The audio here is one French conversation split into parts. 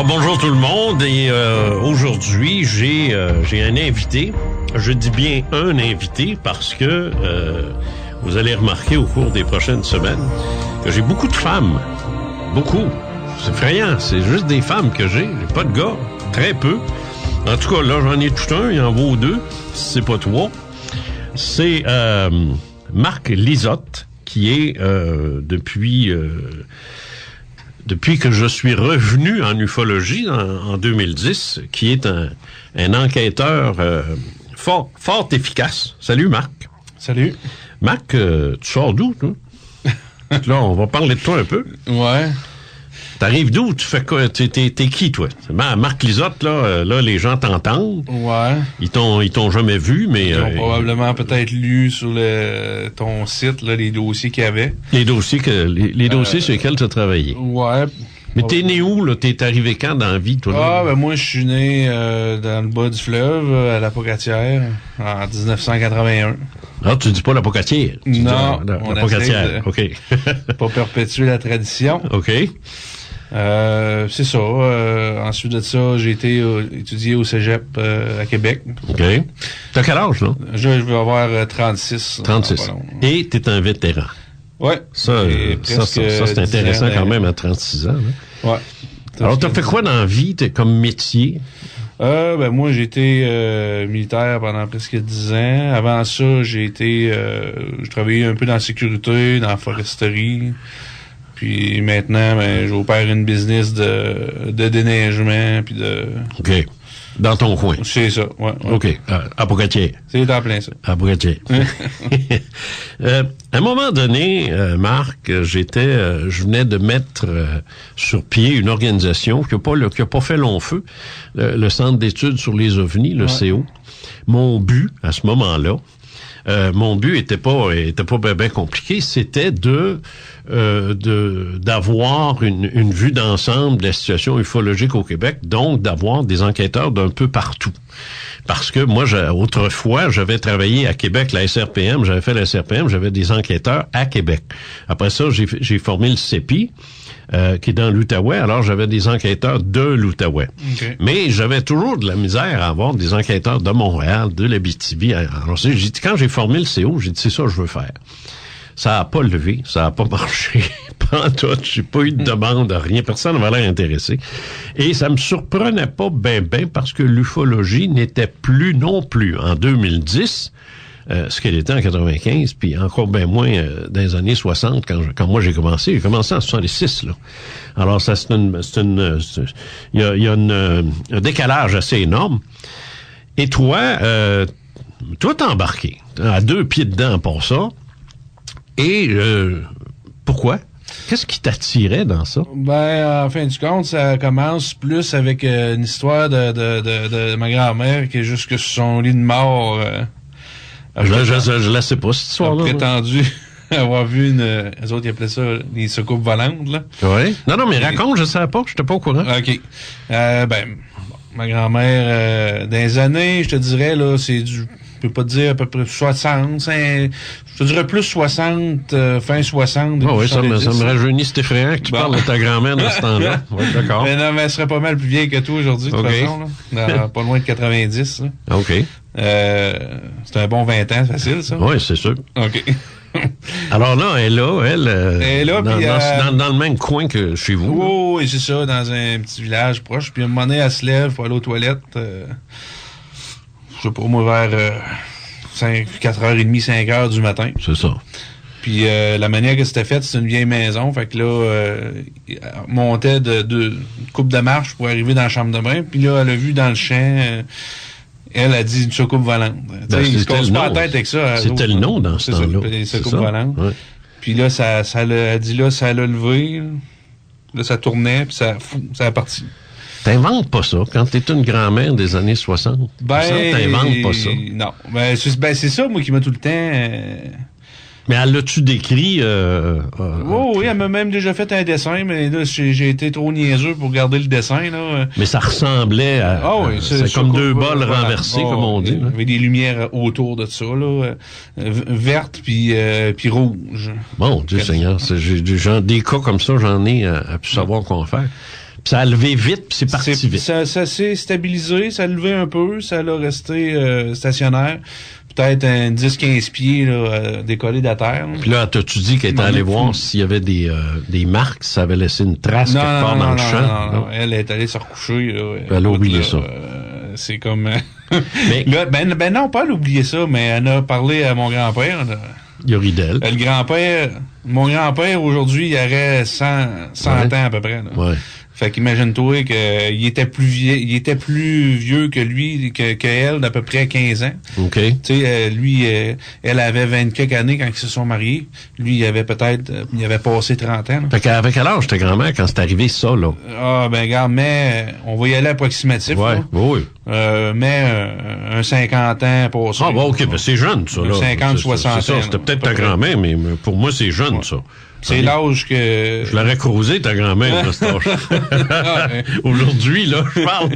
Alors bonjour tout le monde et aujourd'hui j'ai un invité. Je dis bien un invité parce que vous allez remarquer au cours des prochaines semaines que j'ai beaucoup de femmes. Beaucoup. C'est effrayant. C'est juste des femmes que j'ai. J'ai pas de gars. Très peu. En tout cas, là, j'en ai tout un. Il en vaut deux. Si c'est pas trois. C'est Marc Lizotte qui est depuis que je suis revenu en ufologie en 2010, qui est un enquêteur fort efficace. Salut Marc. Salut. Marc, tu sors d'où, toi? Là, on va parler de toi un peu. Ouais. T'arrives d'où? Tu fais quoi? T'es qui, toi? Marc Lizotte, là, les gens t'entendent. Ouais. Ils t'ont jamais vu, mais... Ils ont probablement peut-être lu sur ton site, là, les dossiers qu'il y avait. Les dossiers sur lesquels tu as travaillé. Ouais. Mais t'es né où, là? T'es arrivé quand dans la vie, toi? Ah, ben moi, je suis né dans le bas du fleuve, à la Pocatière, en 1981. Ah, tu dis pas la Pocatière? Non, la Pocatière, OK. Pas perpétuer la tradition. OK. C'est ça. Ensuite de ça, j'ai été étudier au cégep à Québec. OK. T'as quel âge, là? Je vais avoir 36. 36. Et t'es un vétéran. Ouais. Ça c'est intéressant quand même à 36 ans. Hein? Ouais. Alors, t'as fait quoi dans la vie, comme métier? Ben moi, j'ai été militaire pendant presque 10 ans. Avant ça, j'ai travaillé un peu dans la sécurité, dans la foresterie. Puis maintenant, j'opère une business de déneigement puis de... OK. Dans ton coin. C'est ça, ouais. OK. À Pocatière. C'est en plein ça. À Pocatière. À un moment donné, Marc, je venais de mettre sur pied une organisation qui a pas fait long feu, le Centre d'études sur les ovnis, le CO. Mon but, à ce moment-là, était pas bien compliqué, c'était d'avoir une vue d'ensemble de la situation ufologique au Québec, donc d'avoir des enquêteurs d'un peu partout. Parce que moi, autrefois, j'avais travaillé à Québec, la SRPM, j'avais fait la SRPM, j'avais des enquêteurs à Québec. Après ça, j'ai formé le CEPI, qui est dans l'Outaouais, alors j'avais des enquêteurs de l'Outaouais. Okay. Mais j'avais toujours de la misère à avoir des enquêteurs de Montréal, de l'Abitibi. Alors, quand j'ai formé le CO, j'ai dit, c'est ça que je veux faire. Ça a pas levé, ça a pas marché. Pas en tout, j'ai pas eu de demande, rien, personne n'avait l'air intéressé. Et ça me surprenait pas ben parce que l'ufologie n'était plus non plus en 2010 ce qu'elle était en 95, puis encore bien moins dans les années 60 quand moi j'ai commencé. J'ai commencé en 66 là. Alors ça il y a un décalage assez énorme. Et toi t'es embarqué à 2 pieds dedans pour ça. Et pourquoi? Qu'est-ce qui t'attirait dans ça? Ben, en fin du compte, ça commence plus avec une histoire de ma grand-mère qui est jusque sur son lit de mort. Je la sais pas, cette histoire-là. Prétendu avoir vu eux autres, ils appelaient ça les soucoupes volantes, là. Oui. Non, mais raconte, je savais pas, j'étais pas au courant. OK. Ma grand-mère, dans les années, je te dirais, là, c'est du... Je peux pas te dire à peu près 60, je te dirais plus 60, fin 60. Oui, ça me rajeunit, c'est effrayant que tu parles de ta grand-mère dans ce temps-là. Oui, d'accord. Mais non, mais elle serait pas mal plus vieille que toi aujourd'hui, de toute façon, là, pas loin de 90. Là. OK. C'est un bon 20 ans, facile, ça? Oui, c'est sûr. OK. Alors là, elle est là, dans le même coin que chez vous. Oui, c'est ça, dans un petit village proche. Puis à un moment donné, elle se lève pour aller aux toilettes. Je sais pas, moi, vers 4h30, 5h du matin. C'est ça. Puis la manière que c'était fait, c'est une vieille maison. Fait que là, elle montait de coupe de marche pour arriver dans la chambre de bain. Puis là, elle a vu dans le champ, elle a dit une soucoupe volante. Il se casse pas la tête avec ça. C'était le nom dans ce temps-là. Une soucoupe volante. Ouais. Puis là, elle dit là, ça l'a levé. Là, ça tournait, puis ça a parti. T'inventes pas ça. Quand t'es une grand-mère des années 60, t'inventes pas ça. Non. C'est ça, moi, qui m'a tout le temps... Mais elle l'a-tu décrit? Oui, elle m'a même déjà fait un dessin, mais là, j'ai été trop niaiseux pour garder le dessin. Là. Mais ça ressemblait à... c'est comme deux bols renversés, comme on dit. Il y avait des lumières autour de ça, là, vertes puis rouges. Bon, Dieu Seigneur, des cas comme ça, j'en ai à plus savoir quoi en faire. ça a levé vite, puis c'est parti vite. Ça s'est stabilisé, ça a levé un peu, ça l'a resté stationnaire. Peut-être un 10-15 pieds là, décollé de la terre. Là. Puis là, t'as-tu dit qu'elle était allée voir s'il y avait des marques, ça avait laissé une trace quelque part dans le champ? Non, elle est allée se recoucher. Là, elle a oublié ça. C'est comme... mais, là, ben non, pas l'oublier ça, mais elle a parlé à mon grand-père. Là. Il y a Ridel. Le grand-père... Mon grand-père, aujourd'hui, il aurait 100 ans à peu près. Là. Ouais. Fait qu'imagine-toi qu'il était plus vieux que lui, que elle, d'à peu près 15 ans. OK. Tu sais, lui, elle avait 20 quelques années quand ils se sont mariés. Lui, il avait passé 30 ans. Là. Fait qu'avec quel âge ta grand-mère quand c'est arrivé ça, là? Ah, ben, regarde, mais on va y aller approximatif. Ouais, là. oui. Mais un 50 ans passé. Ah, bon, OK, ben c'est jeune, ça, là. 50, 60 ans. C'est ça, c'était peut-être ta grand-mère, mais pour moi, c'est jeune, ça. C'est l'âge que... Je l'aurais causé, ta grand-mère, de cet âge. Aujourd'hui, là, je parle.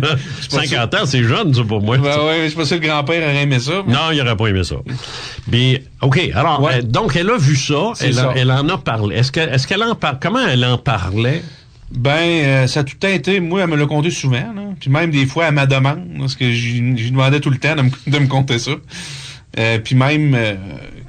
50 ans, c'est jeune, ça, pour moi. Ben ouais, je sais pas si le grand-père aurait aimé ça. Mais... Non, il aurait pas aimé ça. Mais, OK, alors, donc, elle a vu ça. Elle en a parlé. Est-ce qu'elle en parle? Comment elle en parlait? Ben, ça a tout le temps été... Moi, elle me l'a conté souvent, là. Puis même, des fois, elle m'a demandé, parce que j'y demandais tout le temps de me conter ça. Puis même...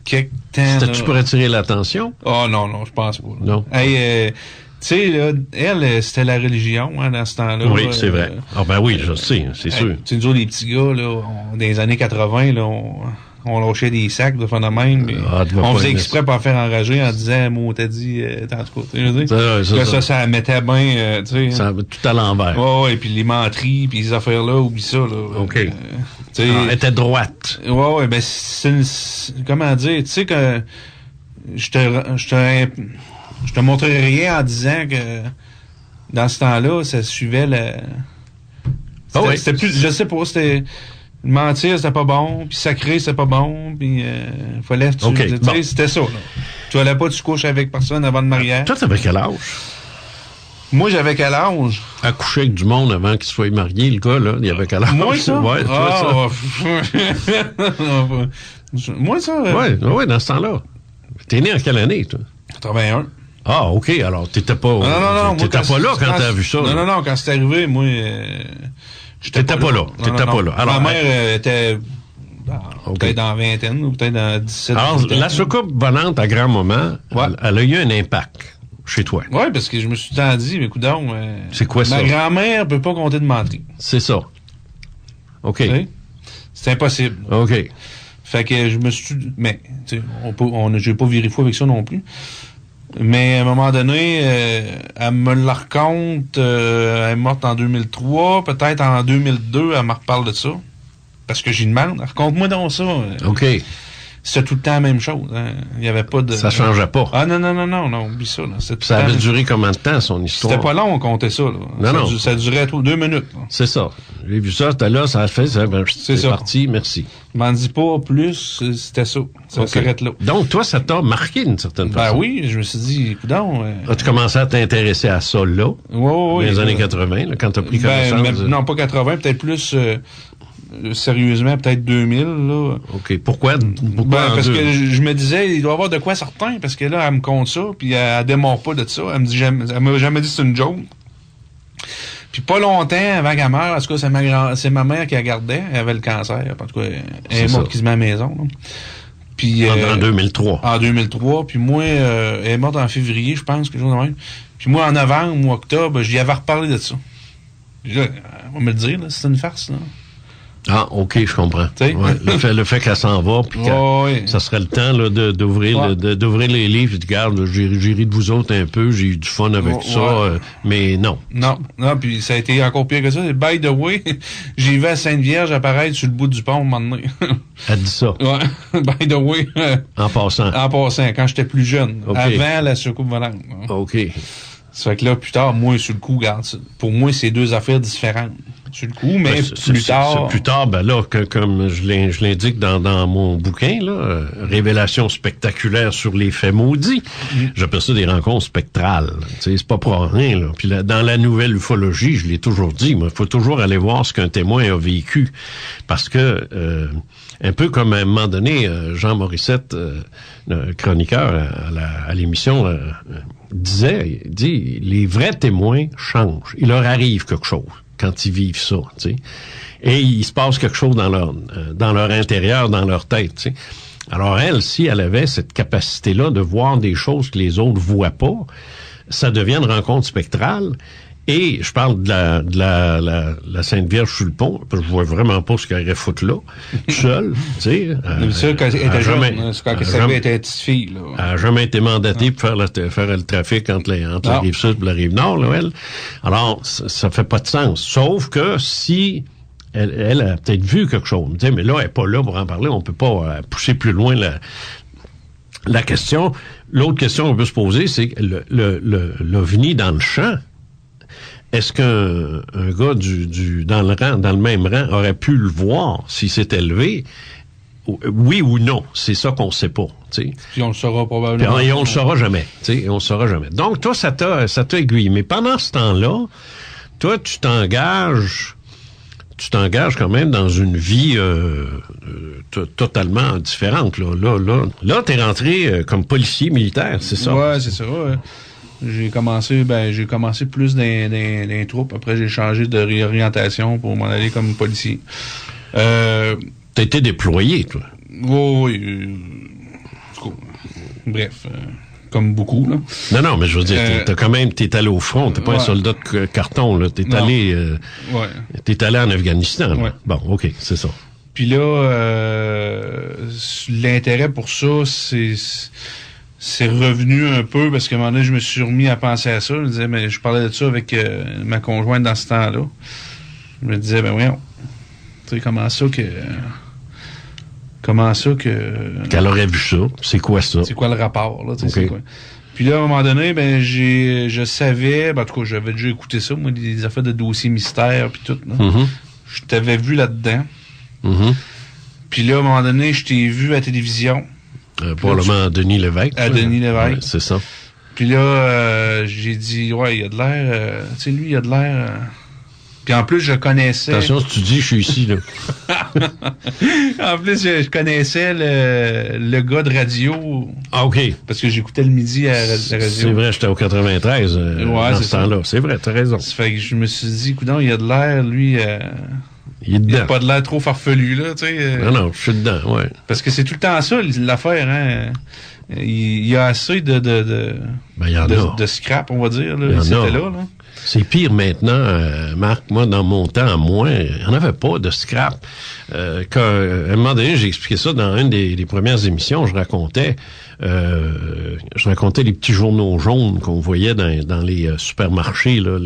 quelques temps... C'était-tu pour attirer l'attention? Oh non, je pense pas. Là. Non. Hey, tu sais, là, elle, c'était la religion, hein, dans ce temps-là. Oui, c'est vrai. Ah ben oui, je sais, c'est sûr. Tu sais, nous autres, les petits gars, là, dans les années 80, là, on lâchait des sacs de phénomène. On faisait exprès pour faire enrager en disant, moi, t'as dit, t'as tout côté. Ça mettait bien, tu sais. Ça tout à l'envers. Ouais, et puis les menteries, puis les affaires-là, oublie ça, là. OK. Elle était droite. Ouais, ben, comment dire, tu sais que je te montrerai rien en disant que dans ce temps-là, ça suivait c'était plus, je sais pas, c'était mentir, c'était pas bon, puis sacrer, c'était pas bon, puis fallait c'était ça, là. Tu allais pas, tu couches avec personne avant de mariage. Toi, t'avais quel âge? Moi, j'avais quel âge? Accoucher avec du monde avant qu'il soit marié, le gars, là. Il avait quel âge? Moi, ça? Ouais, Moi, ça? Ouais, dans ce temps-là. T'es né en quelle année, toi? 81. Ah, OK. Alors, t'étais pas... Non. T'étais pas là quand t'as vu ça. Non. Quand c'est arrivé, moi... T'étais pas là. T'étais pas là. Alors, ma mère était... peut-être dans la vingtaine ou peut-être dans 17. Alors, la soucoupe volante à grand-maman, elle a eu un impact chez toi. Oui, parce que je me suis tant dit, mais coudonc, c'est quoi ça? Ma grand-mère peut pas compter de menterie. C'est ça. OK. C'est impossible. OK. Fait que je me suis... Mais, tu sais, j'ai pas viré fou avec ça non plus. Mais à un moment donné, elle me la raconte, elle est morte en 2003, peut-être en 2002, elle me reparle de ça. Parce que j'y demande, raconte-moi donc ça. OK. C'était tout le temps la même chose. Hein. Il n'y avait pas de... Ça changeait pas. Ah non, oublie ça. Là. Ça avait duré combien de temps, son histoire? C'était pas long, on comptait ça. Là. Non. Ça durait 2 minutes. Là. C'est ça. J'ai vu ça, c'était là, ça a fait, c'est parti, merci. M'en dis pas plus, c'était ça. Ça s'arrête là. Donc, toi, ça t'a marqué d'une certaine façon. Ben oui, je me suis dit, coudonc... As-tu commencé à t'intéresser à ça, là? Oui. Dans les années 80, là, quand t'as pris connaissance? Non, pas 80, peut-être plus... sérieusement, peut-être 2000, là. OK. Pourquoi parce que je me disais, il doit y avoir de quoi certain, parce que là, elle me compte ça, puis elle démord pas de ça. Elle m'a jamais dit que c'est une joke. Puis pas longtemps avant qu'elle meure, en tout cas, c'est ma mère qui la gardait. Elle avait le cancer. En tout cas, elle est morte quasiment à la maison. Là. Puis, en 2003. En 2003. Puis moi, elle est morte en février, je pense, quelque chose de même. Puis moi, en novembre ou octobre, j'y avais reparlé de ça. Puis là, on va me le dire, là, c'est une farce, là. Ah, OK, je comprends. Ouais, le fait qu'elle s'en va, puis ça serait le temps là, d'ouvrir les livres, et de regarde, j'ai ri de vous autres un peu, j'ai eu du fun avec ça, mais non. Non, puis ça a été encore pire que ça. By the way, j'ai vu la Sainte Vierge apparaître sur le bout du pont un moment donné. Elle dit ça? Ouais, by the way. En passant? En passant, quand j'étais plus jeune, avant la soucoupe volante. OK. Ça fait que là, plus tard, moi, sur le coup, regarde, pour moi, c'est 2 affaires différentes. Sur le coup, mais plus tard... Plus tard, ben là, comme je l'indique dans mon bouquin, là, Révélation spectaculaire sur les faits maudits, j'appelle ça des rencontres spectrales. C'est pas pour rien, là. Puis dans la nouvelle ufologie, je l'ai toujours dit, il faut toujours aller voir ce qu'un témoin a vécu. Parce que, un peu comme à un moment donné, Jean Morissette, chroniqueur à l'émission... il dit, les vrais témoins changent. Il leur arrive quelque chose quand ils vivent ça, tu sais. Et il se passe quelque chose dans leur intérieur, dans leur tête, tu sais. Alors elle, si elle avait cette capacité-là de voir des choses que les autres voient pas, ça devient une rencontre spectrale. Et je parle de la Sainte Vierge sur le pont, parce que je vois vraiment pas ce qu'elle aurait foutu là, tout seul, tu sais. Ça, quand elle était jeune, c'est quand elle était petite fille, là. Elle n'a jamais été mandatée pour faire le trafic entre la rive sud et la rive nord, là, elle. Alors, ça fait pas de sens. Sauf que si elle a peut-être vu quelque chose, tu sais, mais là, elle n'est pas là pour en parler, on peut pas pousser plus loin la question. L'autre question qu'on peut se poser, c'est l'OVNI dans le champ. Est-ce qu'un gars dans le même rang aurait pu le voir s'il s'était levé? Oui ou non? C'est ça qu'on sait pas, tu sais. Puis on le saura probablement. Et on le saura jamais, tu sais, on le saura jamais. Donc, toi, ça t'a aiguillé. Mais pendant ce temps-là, toi, tu t'engages quand même dans une vie totalement différente, là. Là, t'es rentré comme policier militaire, c'est ça? Ouais, c'est ça, ouais. J'ai commencé plus dans les troupes. Après, j'ai changé de réorientation pour m'en aller comme policier. T'as été déployé, toi? Oui. Bref, comme beaucoup, là. Non, mais je veux dire, t'es allé au front. T'es pas un soldat de carton, là. T'es allé en Afghanistan, là. Ouais. Bon, OK, c'est ça. Puis là, l'intérêt pour ça, c'est revenu un peu parce qu'à un moment donné, je me suis remis à penser à ça. Je me disais, mais je parlais de ça avec ma conjointe dans ce temps-là. Je me disais, ben voyons, tu sais, comment ça que... Qu'elle aurait vu ça? C'est quoi ça? C'est quoi le rapport, là? Okay. C'est quoi? Puis là, à un moment donné, ben je savais, en tout cas, j'avais déjà écouté ça, moi, des affaires de dossiers mystères puis tout. Mm-hmm. Je t'avais vu là-dedans. Mm-hmm. Puis là, à un moment donné, je t'ai vu à la télévision. Probablement à Denis Lévesque. À Denis Lévesque. Ouais, c'est ça. Puis là, j'ai dit, ouais, il a de l'air... tu sais, lui, il a de l'air... Puis en plus, je connaissais... Attention, si tu dis, je suis ici, là. En plus, je connaissais le gars de radio. Ah, OK. Parce que j'écoutais le midi à la radio. C'est vrai, j'étais au 93 dans ce temps-là. C'est vrai, t'as raison. Ça fait que je me suis dit, coudonc, il a de l'air, lui... Il a pas de l'air trop farfelu, là, tu sais. Non, je suis dedans, ouais. Parce que c'est tout le temps ça, l'affaire, hein. Il y a assez de scrap, on va dire, là. C'était là. C'est pire maintenant, Marc. Moi, dans mon temps, à moi, il n'y en avait pas de scrap. À un moment donné, j'ai expliqué ça dans une des premières émissions. Je racontais les petits journaux jaunes qu'on voyait dans les supermarchés, là,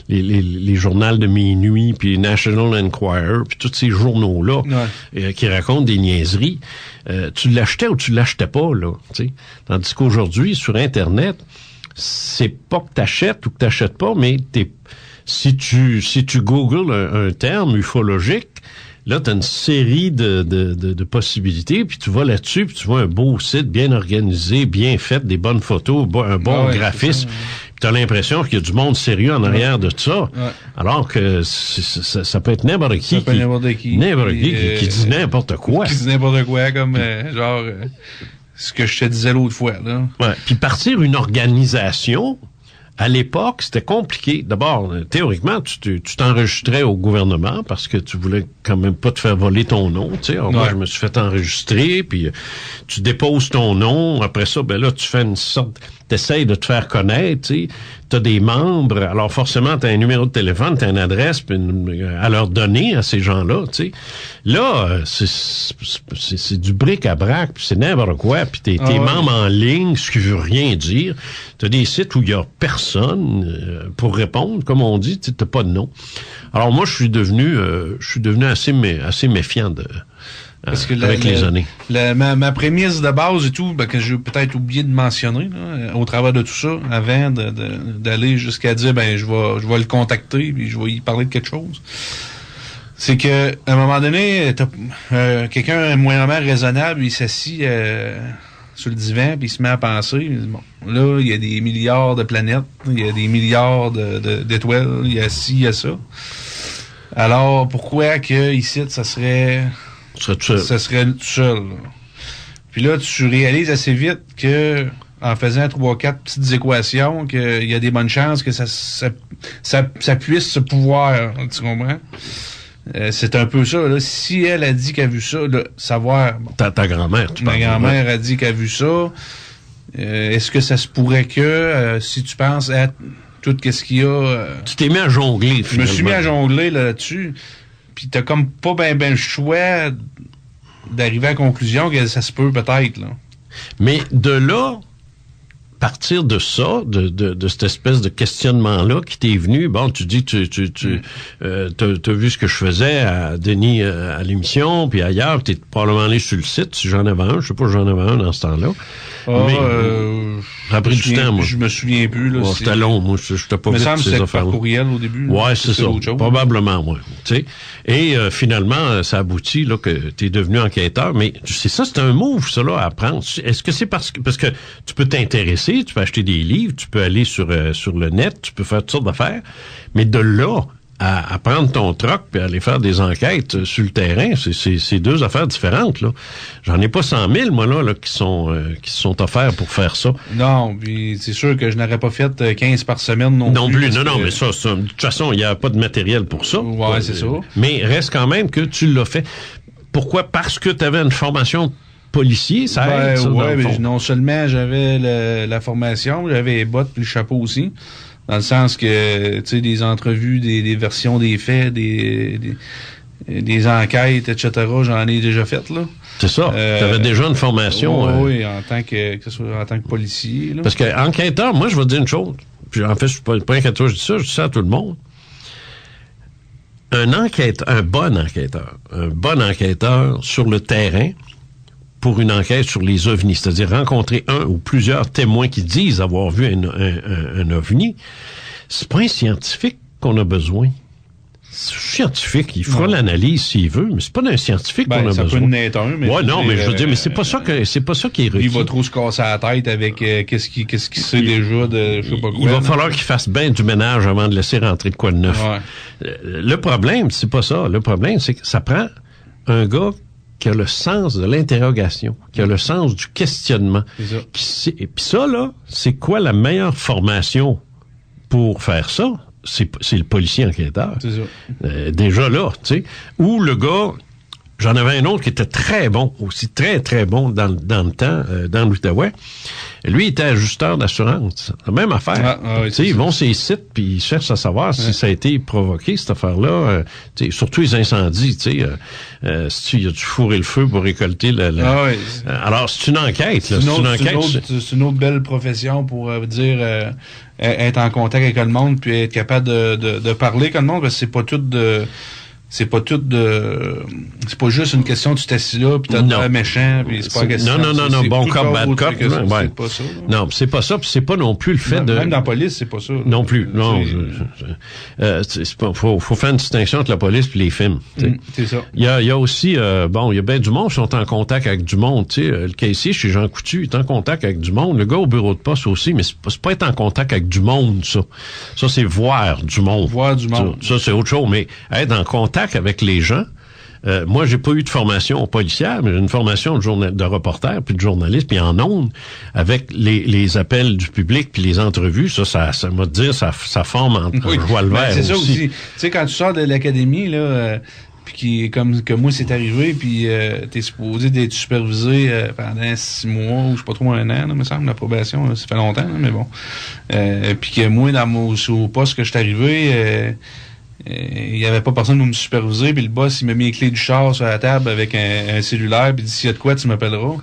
les journaux de minuit, puis National Enquirer, puis tous ces journaux-là qui racontent des niaiseries. Tu l'achetais ou tu l'achetais pas, là. T'sais. Tandis qu'aujourd'hui, sur Internet, c'est pas que t'achètes ou que t'achètes pas, mais si tu googles un terme ufologique, là, t'as une série de possibilités, puis tu vas là-dessus, puis tu vois un beau site bien organisé, bien fait, des bonnes photos, un bon graphisme. Puis t'as l'impression qu'il y a du monde sérieux en arrière de ça. Ouais. Alors que ça peut être n'importe qui. Qui dit n'importe quoi. Qui dit n'importe quoi, comme genre... ce que je te disais l'autre fois, là. Ouais. Puis partir une organisation, à l'époque, c'était compliqué. D'abord, théoriquement, tu t'enregistrais au gouvernement parce que tu voulais quand même pas te faire voler ton nom, tu sais. Alors moi, je me suis fait enregistrer, puis tu déposes ton nom. Après ça, ben là, tu fais une sorte... T'essayes de te faire connaître, tu sais. T'as des membres, alors forcément, t'as un numéro de téléphone, t'as une adresse à leur donner à ces gens-là, tu sais. Là, c'est du bric-à-brac, puis c'est n'importe quoi, puis t'es membre en ligne, ce qui veut rien dire. T'as des sites où il y a personne pour répondre, comme on dit, tu sais, t'as pas de nom. Alors moi, je suis devenu assez méfiant parce que avec les années. Ma prémisse de base et tout, que j'ai peut-être oublié de mentionner là, au travers de tout ça, avant d'aller jusqu'à dire je vais le contacter puis je vais y parler de quelque chose. C'est que à un moment donné, quelqu'un moyennement raisonnable, il s'assit sur le divan puis il se met à penser. Bon, là, il y a des milliards de planètes, il y a des milliards d'étoiles, il y a ci, il y a ça. Alors pourquoi que ici ça serait tout seul. Là. Puis là, tu réalises assez vite que en faisant 3-4 petites équations, qu'il y a des bonnes chances que ça puisse se pouvoir, tu comprends? C'est un peu ça, là. Si elle a dit qu'elle a vu ça, là, savoir... Bon, ta grand-mère, tu parles. Ma grand-mère a dit qu'elle a vu ça. Est-ce que ça se pourrait que, si tu penses à tout ce qu'il y a... tu t'es mis à jongler, finalement. Je me suis mis à jongler là-dessus. Puis t'as comme pas ben le choix d'arriver à la conclusion que ça se peut peut-être, là. Mais de là... partir de ça, de cette espèce de questionnement-là qui t'est venu, bon, tu dis, t'as vu ce que je faisais à Denis à l'émission, puis ailleurs, t'es probablement allé sur le site, si j'en avais un, je sais pas si j'en avais un dans ce temps-là. Ça a pris du temps, moi. Je me souviens plus, là. C'était long, moi, je t'ai pas vu ces affaires-là. par courriel au début. Ouais, c'est ça. Probablement, ouais. Tu sais. Et finalement, ça aboutit, là, que t'es devenu enquêteur, mais c'est ça, c'est un move, ça, là, à prendre. Est-ce que c'est parce que tu peux t'intéresser, tu peux acheter des livres, tu peux aller sur le net, tu peux faire toutes sortes d'affaires, mais de là à prendre ton troc puis aller faire des enquêtes sur le terrain, c'est deux affaires différentes, là. J'en ai pas 100 000, moi, là qui se sont offerts pour faire ça. Non, puis c'est sûr que je n'aurais pas fait 15 par semaine non plus. Non, mais ça, de toute façon, il n'y a pas de matériel pour ça. Ouais, c'est ça. Mais reste quand même que tu l'as fait. Pourquoi? Parce que tu avais une formation policier, ça aide, ça, mais non seulement j'avais la formation, j'avais les bottes puis le chapeau aussi. Dans le sens que, tu sais, des entrevues, des versions des faits, des enquêtes, etc., j'en ai déjà fait, là. C'est ça. Tu avais déjà une formation. Oui, en tant que ce soit en tant que policier, là. Parce que enquêteur, moi, je vais te dire une chose. Puis, en fait, je suis pas inquiéteur, je dis ça à tout le monde. Un bon enquêteur sur le terrain, pour une enquête sur les ovnis, c'est-à-dire rencontrer un ou plusieurs témoins qui disent avoir vu un ovni, c'est pas un scientifique qu'on a besoin. C'est un scientifique, il fera l'analyse s'il veut, mais c'est pas d'un scientifique qu'on a besoin. Ça peut naître un, mais... Ouais, non, mais je veux dire, mais c'est pas ça qui est requis. Il va trop se casser la tête avec qu'est-ce qu'il sait déjà de je sais pas quoi. Il va falloir qu'il fasse bien du ménage avant de laisser rentrer de quoi de neuf. Ouais. Le problème, c'est pas ça. Le problème, c'est que ça prend un gars qui a le sens de l'interrogation, qui a le sens du questionnement. Et puis ça, là, c'est quoi la meilleure formation pour faire ça? C'est le policier enquêteur. C'est ça. Déjà là, tu sais. Ou le gars, j'en avais un autre qui était très bon, aussi très, très bon dans le temps, dans l'Outaouais. Lui, il était ajusteur d'assurance. La même affaire. Oui, tu sais, ils vont sur les sites puis ils cherchent à savoir si ça a été provoqué, cette affaire-là. Surtout les incendies, tu sais. Si il a dû fourrer le feu pour récolter alors, c'est une enquête, là. C'est une autre belle profession pour dire être en contact avec le monde puis être capable de parler avec le monde, parce que c'est pas juste une question de tu t'assis là puis t'as l'air méchant puis c'est pas une question. Non, bon cop, bad cop. C'est pas ça. Non, c'est pas ça, puis c'est pas non plus le fait de... Même dans la police, c'est pas ça. Non plus, non. Faut faire une distinction entre la police puis les films. C'est ça. Il y a aussi, il y a bien du monde qui sont en contact avec du monde, tu sais. Le caissier chez Jean Coutu est en contact avec du monde. Le gars au bureau de poste aussi, mais c'est pas être en contact avec du monde, ça. Ça, c'est voir du monde. Voir du monde. Ça, c'est autre chose, mais être en contact avec les gens. Moi, j'ai pas eu de formation policière, mais j'ai une formation de reporter, puis de journaliste, puis en ondes, avec les appels du public, puis les entrevues. Ça m'a dit, ça forme en joie le vert. C'est ça aussi. Tu sais, quand tu sors de l'académie, là, puis comme que moi, c'est arrivé, puis t'es supposé d'être supervisé pendant 6 mois, ou je sais pas trop, 1 an, là, me semble, la probation, là, ça fait longtemps, là, mais bon. Puis que moi, au poste que je suis arrivé... il y avait pas personne pour me superviser, puis le boss, il m'a mis les clés du char sur la table avec un cellulaire, puis il dit, s'il y a de quoi, tu m'appelleras.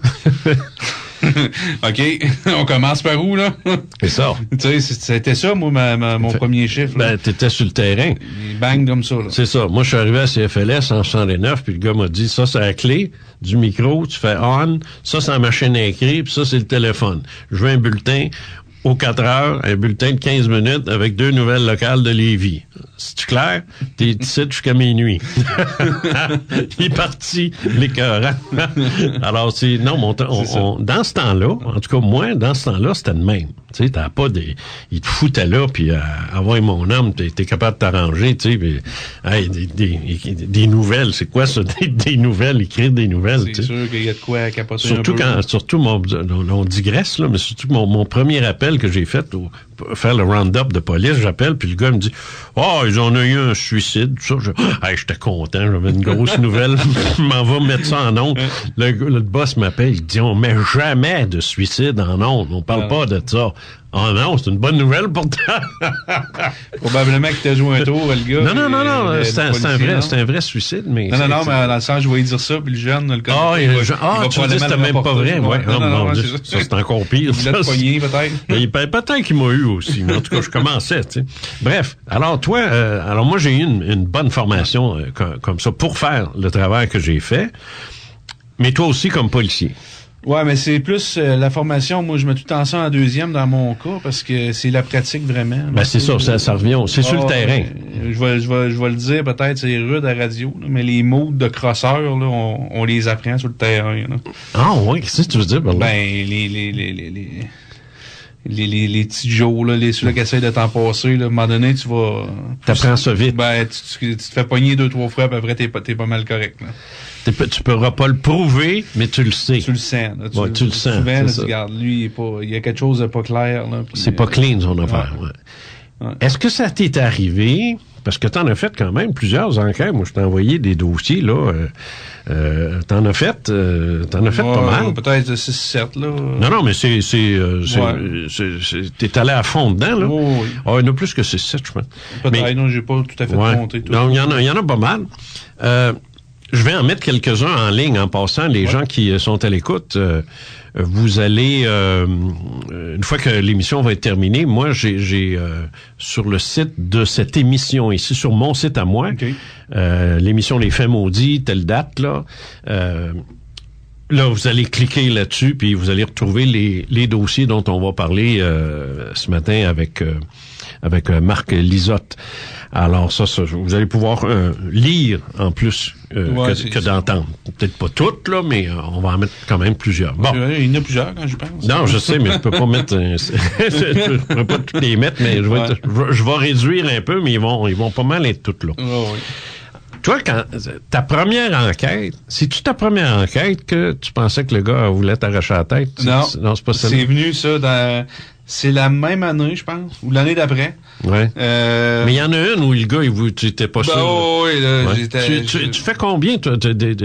OK, on commence par où, là? C'est ça. Tu sais, c'était ça, moi, mon premier chiffre. Ben, t'étais sur le terrain. Il bang comme ça, là. C'est ça. Moi, je suis arrivé à CFLS en 69, puis le gars m'a dit, ça, c'est la clé du micro, tu fais on, ça, c'est la machine à écrire, puis ça, c'est le téléphone. Je veux un bulletin aux 4 heures, un bulletin de 15 minutes avec 2 nouvelles locales de Lévis. C'est clair? T'es ici jusqu'à minuit. Il est parti, l'écœurant. Alors, dans ce temps-là, en tout cas, moi, dans ce temps-là, c'était le même. Tu sais, t'as pas des... Ils te foutaient là, puis avoir mon homme, t'es capable de t'arranger, tu sais, puis des nouvelles, c'est quoi ça? Des nouvelles, écrire des nouvelles, c'est sûr qu'il y a de quoi capoter surtout un peu. Surtout, on digresse, là, mais surtout mon premier appel que j'ai fait pour faire le round-up de police, j'appelle, puis le gars me dit « ils ont eu un suicide, tout ça. » J'étais content, j'avais une grosse nouvelle, je m'en vais mettre ça en ondes. Le boss m'appelle, il dit « On met jamais de suicide en ondes, on parle pas de ça. » Oh non, c'est une bonne nouvelle pourtant. Probablement qu'il t'a joué un tour, le gars. Non, c'est un vrai suicide, mais... Non, mais dans le sens, je voyais dire ça, puis le jeune, le gars... tu me dis c'était même pas vrai, ouais. Non, ça, c'est encore pire. Il a de poignet, peut-être. Peut-être qu'il m'a eu aussi, mais en tout cas, je commençais, tu sais. Bref, alors toi, moi, j'ai eu une bonne formation comme ça pour faire le travail que j'ai fait, mais toi aussi comme policier. Ouais, mais c'est plus la formation. Moi, je mets tout le temps ça en deuxième dans mon cas parce que c'est la pratique vraiment. Ben c'est ça revient. C'est sur le terrain. Je vais le dire, peut-être c'est rude à radio, là, mais les mots de crosseur, là, on les apprend sur le terrain. Là. Ah ouais, qu'est-ce que tu veux dire? Ben les petits Joe, là, ceux-là qui essayent de t'en passer, là, à un moment donné, tu vas... T'apprends ça vite. Ben, tu te fais pogner 2-3 fois, puis après, t'es pas mal correct, là. Tu pourras pas le prouver, mais tu le sais. Tu le sens, là. Tu le sens. Souvent, là, tu regardes, lui, il y a quelque chose de pas clair, là. C'est pas clean, son affaire, ouais. Est-ce que ça t'est arrivé, parce que t'en as fait quand même plusieurs enquêtes, moi, je t'ai envoyé des dossiers, là, t'en as fait pas mal. Peut-être 6-7, là. Non, mais t'es allé à fond dedans, là. Oui. Il y en a plus que 6-7, je pense. Peut-être, non, j'ai pas tout à fait compté tout. Non, il y en a pas mal. Je vais en mettre quelques-uns en ligne en passant. Les gens qui sont à l'écoute, vous allez, une fois que l'émission va être terminée, moi, j'ai sur le site de cette émission ici, sur mon site à moi, l'émission Les Faits Maudits, telle date, là, vous allez cliquer là-dessus, puis vous allez retrouver les dossiers dont on va parler ce matin avec Marc Lizotte. Alors ça, vous allez pouvoir lire en plus que d'entendre. Peut-être pas toutes, là, mais on va en mettre quand même plusieurs. Bon. Il y en a plusieurs quand je pense. Non, je sais, mais je peux pas mettre... je peux pas toutes les mettre, mais je vais réduire un peu, mais ils vont pas mal être toutes là. Oui. Toi, quand ta première enquête, c'est-tu ta première enquête que tu pensais que le gars voulait t'arracher la tête? Non, c'est pas ça. C'est venu ça dans... C'est la même année, je pense, ou l'année d'après. Ouais. Mais il y en a une où le gars, tu étais pas sûr. Oui, là, ouais. j'étais... Tu fais combien, toi,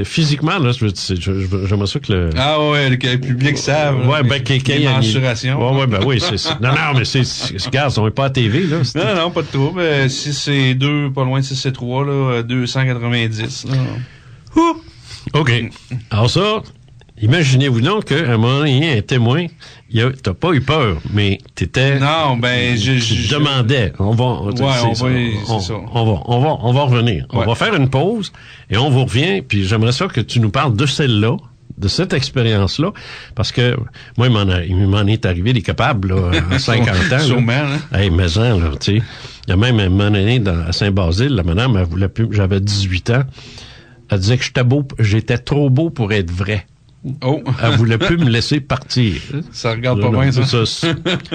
physiquement, là? J'aimerais ça que le... Ah ouais, le public savent. Ouais, ben, les mensurations. Ouais, ben oui, c'est... Non, mais regarde, on est pas à TV, là. Non, pas de trouble. 6C2, pas loin de 6C3, là, 290, là. OK. Alors ça... Imaginez-vous donc qu'à un moment donné, un témoin, t'as pas eu peur, mais t'étais... Non, ben, je demandais. On va revenir. Ouais. On va faire une pause et on vous revient, puis j'aimerais ça que tu nous parles de celle-là, de cette expérience-là, parce que moi, il m'en est arrivé des capables, là, à 50 ans. Sûrement, hein? Hey, maison, là, tu sais. Il y a même un moment donné, à Saint-Basile, la madame, elle voulait plus, j'avais 18 ans, elle disait que j'étais trop beau pour être vrai. Oh. Elle voulait plus me laisser partir. Ça regarde pas bien, ça.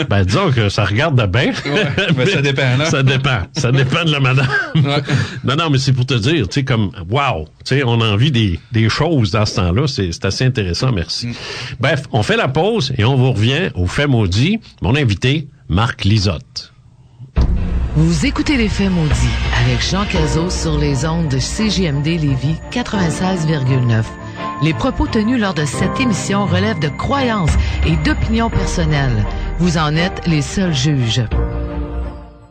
Ben, disons que ça regarde bien. Ouais, mais ça dépend, là. Ça dépend de la madame. Ouais. Non, mais c'est pour te dire, tu sais, comme, wow, tu sais, on a envie des choses dans ce temps-là. C'est assez intéressant, merci. Bref, on fait la pause et on vous revient au Fait Maudit. Mon invité, Marc Lizotte. Vous écoutez Les Faits Maudits avec Jean Cazot sur les ondes de CJMD Lévis 96,9. Les propos tenus lors de cette émission relèvent de croyances et d'opinions personnelles. Vous en êtes les seuls juges.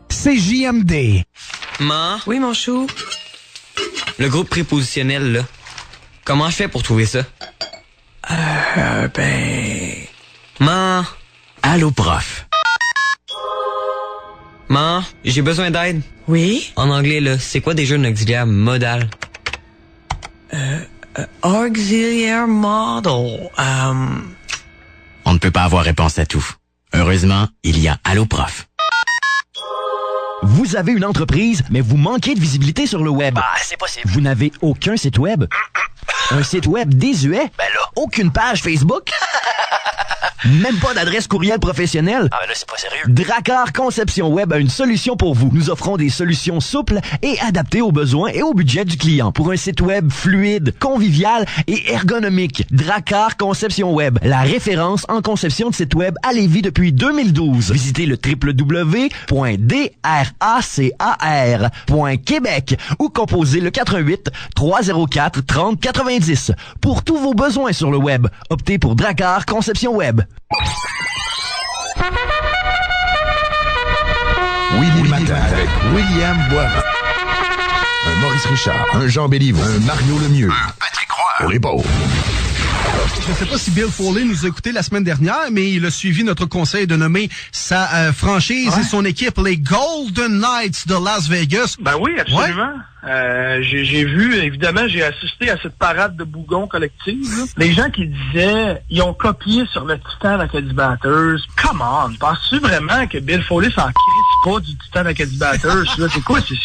CJMD. Ma? Oui, mon chou? Le groupe prépositionnel, là. Comment je fais pour trouver ça? Ma? Allô, prof. Ma, j'ai besoin d'aide. Oui? En anglais, là, c'est quoi déjà un auxiliaire modal? Auxiliary model. On ne peut pas avoir réponse à tout. Heureusement, il y a Allô, prof. Vous avez une entreprise, mais vous manquez de visibilité sur le web. Bah, c'est possible. Vous n'avez aucun site web? Un site web désuet? Ben là. Aucune page Facebook? Même pas d'adresse courriel professionnelle? Ah ben là, c'est pas sérieux. Dracar Conception Web a une solution pour vous. Nous offrons des solutions souples et adaptées aux besoins et au budget du client pour un site web fluide, convivial et ergonomique. Dracar Conception Web, la référence en conception de site web à Lévis depuis 2012. Visitez le www.dracar.québec ou composez le 88 304 30 90. Pour tous vos besoins sur le web, optez pour Dracar Conception Web. Willy Matin avec William Boivin. Un Maurice Richard, un Jean Béliveau, un Mario Lemieux. Un Patrick Roy. Pour les pauvres. Je ne sais pas si Bill Foley nous a écouté la semaine dernière, mais il a suivi notre conseil de nommer sa franchise et son équipe les Golden Knights de Las Vegas. Ben oui, absolument. J'ai vu, évidemment, j'ai assisté à cette parade de bougons collective. Là. Les gens qui disaient, ils ont copié sur le Titan Acadie Batters. Come on, penses-tu vraiment que Bill Foley s'en crisse pas du Titan Acadie Batters? Là, c'est quoi? C'est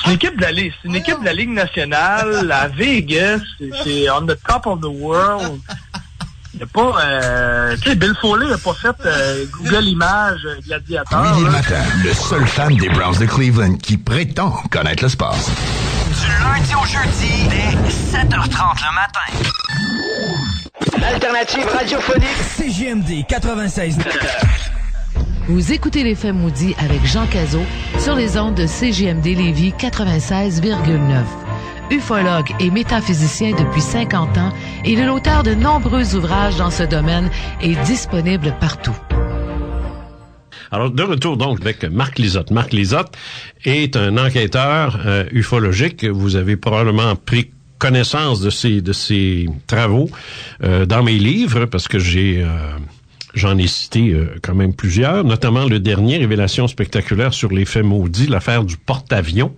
une équipe de la Ligue. C'est une équipe de la Ligue nationale à Vegas. C'est on the top of the world. Il n'y a pas... tu sais, Bill Foley n'a pas fait Google Images Gladiateur. Willy Matin, le seul fan des Browns de Cleveland qui prétend connaître le sport. Du lundi au jeudi, dès 7h30 le matin. L'alternative radiophonique CJMD 96. Vous écoutez Les Faits maudits avec Jean Cazot sur les ondes de CJMD Lévis 96,9. Ufologue et métaphysicien depuis 50 ans, il est l'auteur de nombreux ouvrages dans ce domaine et disponible partout. Alors, de retour donc avec Marc Lisotte. Marc Lisotte est un enquêteur ufologique. Vous avez probablement pris connaissance de ses travaux dans mes livres, parce que j'en ai cité quand même plusieurs, notamment le dernier, Révélation spectaculaire sur les faits maudits, l'affaire du porte-avions.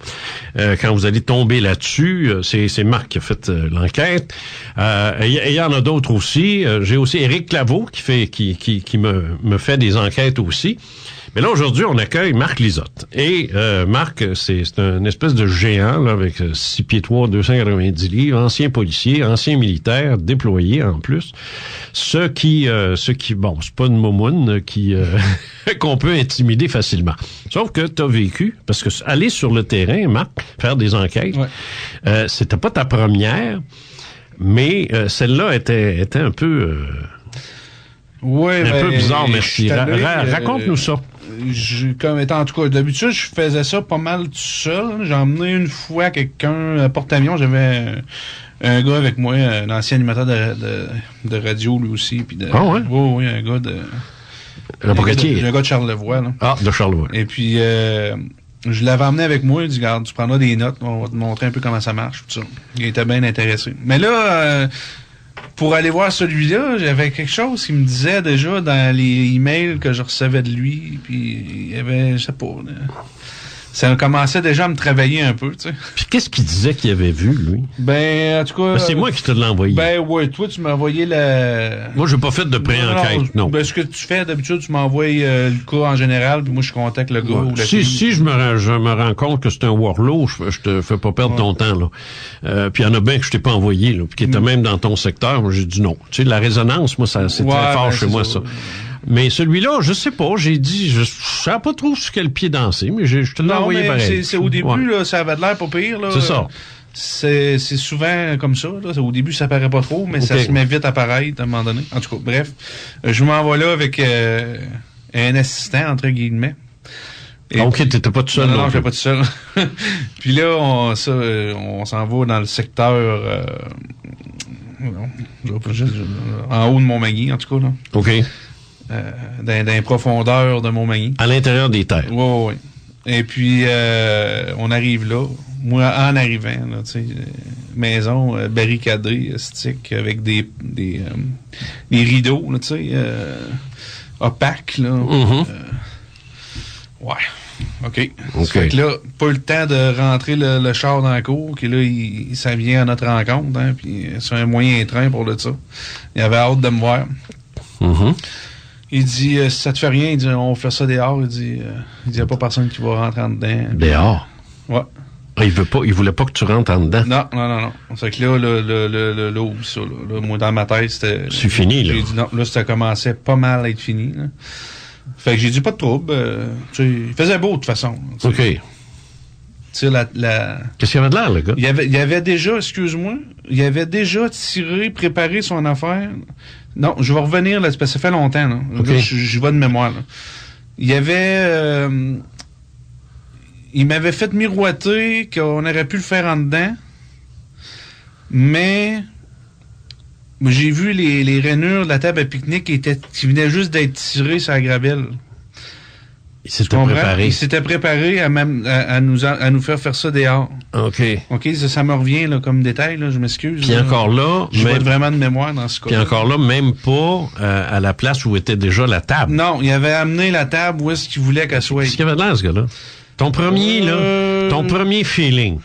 Quand vous allez tomber là-dessus, c'est Marc qui a fait l'enquête. Il y en a d'autres aussi. J'ai aussi Éric Claveau qui me fait des enquêtes aussi. Mais là, aujourd'hui, on accueille Marc Lisotte. Et Marc, c'est un espèce de géant là, avec 6 pieds 3, 290 livres, ancien policier, ancien militaire, déployé en plus. Ce qui bon, c'est pas une momoune qu'on peut intimider facilement. Sauf que t'as vécu, parce que aller sur le terrain, Marc, faire des enquêtes, c'était pas ta première, mais celle-là était un peu... un peu bizarre, merci. Raconte-nous ça. En tout cas, d'habitude, je faisais ça pas mal tout seul. J'ai emmené une fois quelqu'un à porte-avions. J'avais un gars avec moi, un ancien animateur de radio, lui aussi. Puis oui, un gars de... Un gars de Charlevoix. Là. Ah, de Charlevoix. Et puis, je l'avais emmené avec moi. Il dit, regarde, tu prendras des notes. On va te montrer un peu comment ça marche. Tout ça. Il était bien intéressé. Mais là... pour aller voir celui-là, j'avais quelque chose qui me disait déjà dans les emails que je recevais de lui, puis il y avait, je sais pas, ça commençait déjà à me travailler un peu, tu sais. Puis qu'est-ce qu'il disait qu'il avait vu, lui? Ben, en tout cas... c'est moi qui te l'ai envoyé. Ben, ouais, toi, tu m'as envoyé Moi, j'ai pas fait de pré-enquête, non. Ben, ce que tu fais, d'habitude, tu m'envoies le cas en général, puis moi, je contacte le gars ou la fille. Si je me rends compte que c'est un warlord, je te fais pas perdre ton temps, là. Puis il y en a bien que je t'ai pas envoyé, là, puis qui était même dans ton secteur. Moi, j'ai dit non. Tu sais, la résonance, moi, c'est très fort chez moi, ça. Mais celui-là, je sais pas, j'ai dit, je sais pas trop sur quel pied danser, mais je te l'ai envoyé pareil. C'est au début, là, ça avait l'air pas pire, là. C'est ça. C'est souvent comme ça, là. Au début, ça paraît pas trop, mais ça se met vite à paraître à un moment donné. En tout cas, bref. Je m'envoie là avec un assistant, entre guillemets. OK, t'étais pas tout seul. Non, j'étais pas tout seul. Puis là, on s'en va dans le secteur en haut de Montmagny, en tout cas, là. OK. Dans les profondeurs de Montmagny. À l'intérieur des terres. Oui. Et puis, on arrive là. Moi, en arrivant, là, tu sais, maison barricadée, stick, avec des rideaux, là, tu sais, opaques, là. Mm-hmm. Ouais. OK. Fait que là, pas eu le temps de rentrer le char dans la cour, qui là, ça vient à notre rencontre, hein, puis c'est un moyen train pour le ça. Il avait hâte de me voir. Mm-hmm. Il dit, si ça te fait rien, il dit, on fait ça dehors. Il dit, il n'y a pas personne qui va rentrer en dedans. Dehors? Ouais. Ah, il voulait pas que tu rentres en dedans? Non. C'est que là, oublie ça, là. Moi, dans ma tête, c'était... C'est fini, là. J'ai dit non, là, ça commençait pas mal à être fini, là. Fait que j'ai dit, pas de trouble. Il faisait beau, de toute façon. OK. Tu sais, Qu'est-ce qu'il avait de l'air, le gars? Il avait déjà, excuse-moi, il avait déjà préparé son affaire. Non, je vais revenir, là, parce que ça fait longtemps, là. Okay. Je vais de mémoire, là. Il m'avait fait miroiter qu'on aurait pu le faire en dedans, mais j'ai vu les rainures de la table à pique-nique qui venaient juste d'être tirées sur la gravelle. Il s'était préparé. Il s'était préparé à nous faire ça dehors. OK. OK, ça me revient là, comme détail, là, je m'excuse. Puis encore là... Je vais être vraiment de mémoire dans ce cas. Puis encore là, même pas à la place où était déjà la table. Non, il avait amené la table où est-ce qu'il voulait qu'elle soit. Qu'est-ce qu'il avait de l'air, ce gars-là? Ton premier feeling.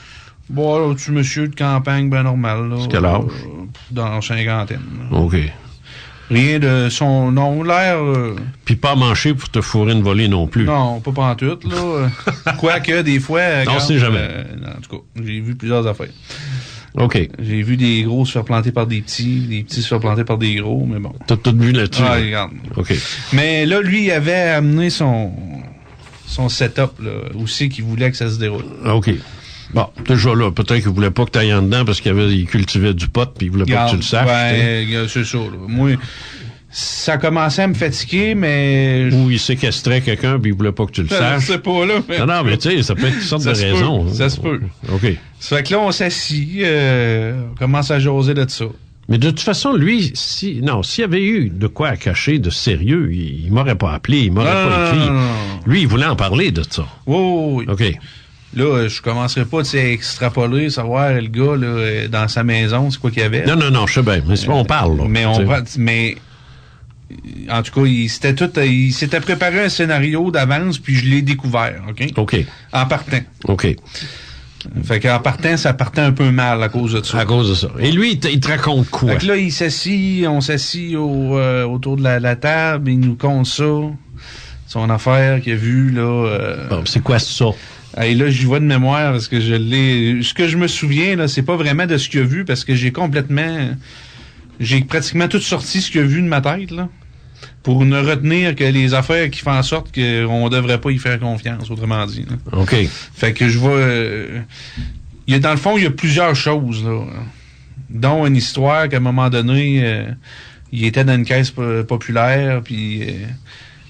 Bon, tu monsieur de campagne, ben normal. Là, c'est quel âge? Dans la cinquantaine. Là. OK. Rien de son nom, l'air... Puis pas mancher pour te fourrer une volée non plus. Non, pas pantoute, là. Quoique, des fois... Non, c'est jamais. En tout cas, j'ai vu plusieurs affaires. OK. J'ai vu des gros se faire planter par des petits se faire planter par des gros, mais bon. T'as tout vu là-dessus? Ah, regarde. OK. Mais là, lui, il avait amené son setup, là, aussi, qu'il voulait que ça se déroule. OK. Bon, déjà là, peut-être qu'il voulait pas que tu ailles en dedans parce qu'il cultivait du pot puis il voulait pas que tu le saches. Ouais, c'est ça, là. Moi, ça commençait à me fatiguer, mais... Ou il séquestrait quelqu'un puis il voulait pas que tu le saches. Je sais pas, là. Mais... Non, mais tu sais, ça peut être toutes sortes de raisons. Ça se peut. OK. Ça fait que là, on s'assit, on commence à jaser de ça. Mais de toute façon, lui, s'il y avait eu de quoi à cacher de sérieux, il m'aurait pas appelé, il m'aurait pas écrit. Non. Lui, il voulait en parler de ça. Oui. OK. Là, je commencerai pas à extrapoler, savoir le gars là, dans sa maison, c'est quoi qu'il y avait. Non, je sais bien. Mais c'est pas on parle, là. Mais en tout cas, il s'était préparé un scénario d'avance, puis je l'ai découvert, OK? OK. En partant. OK. Fait qu'en partant, ça partait un peu mal à cause de ça. À cause de ça. Et lui, il te raconte quoi? Fait que là, on s'assit autour de la table, il nous compte ça, son affaire qu'il a vue, là. Bon, c'est quoi ça? Et là, j'y vois de mémoire parce que ce que je me souviens, là, c'est pas vraiment de ce qu'il a vu parce que j'ai pratiquement tout sorti ce qu'il a vu de ma tête, là. Pour ne retenir que les affaires qui font en sorte qu'on devrait pas y faire confiance, autrement dit, là. OK. Fait que je vois, dans le fond, il y a plusieurs choses, là. Dont une histoire qu'à un moment donné, il était dans une caisse populaire, puis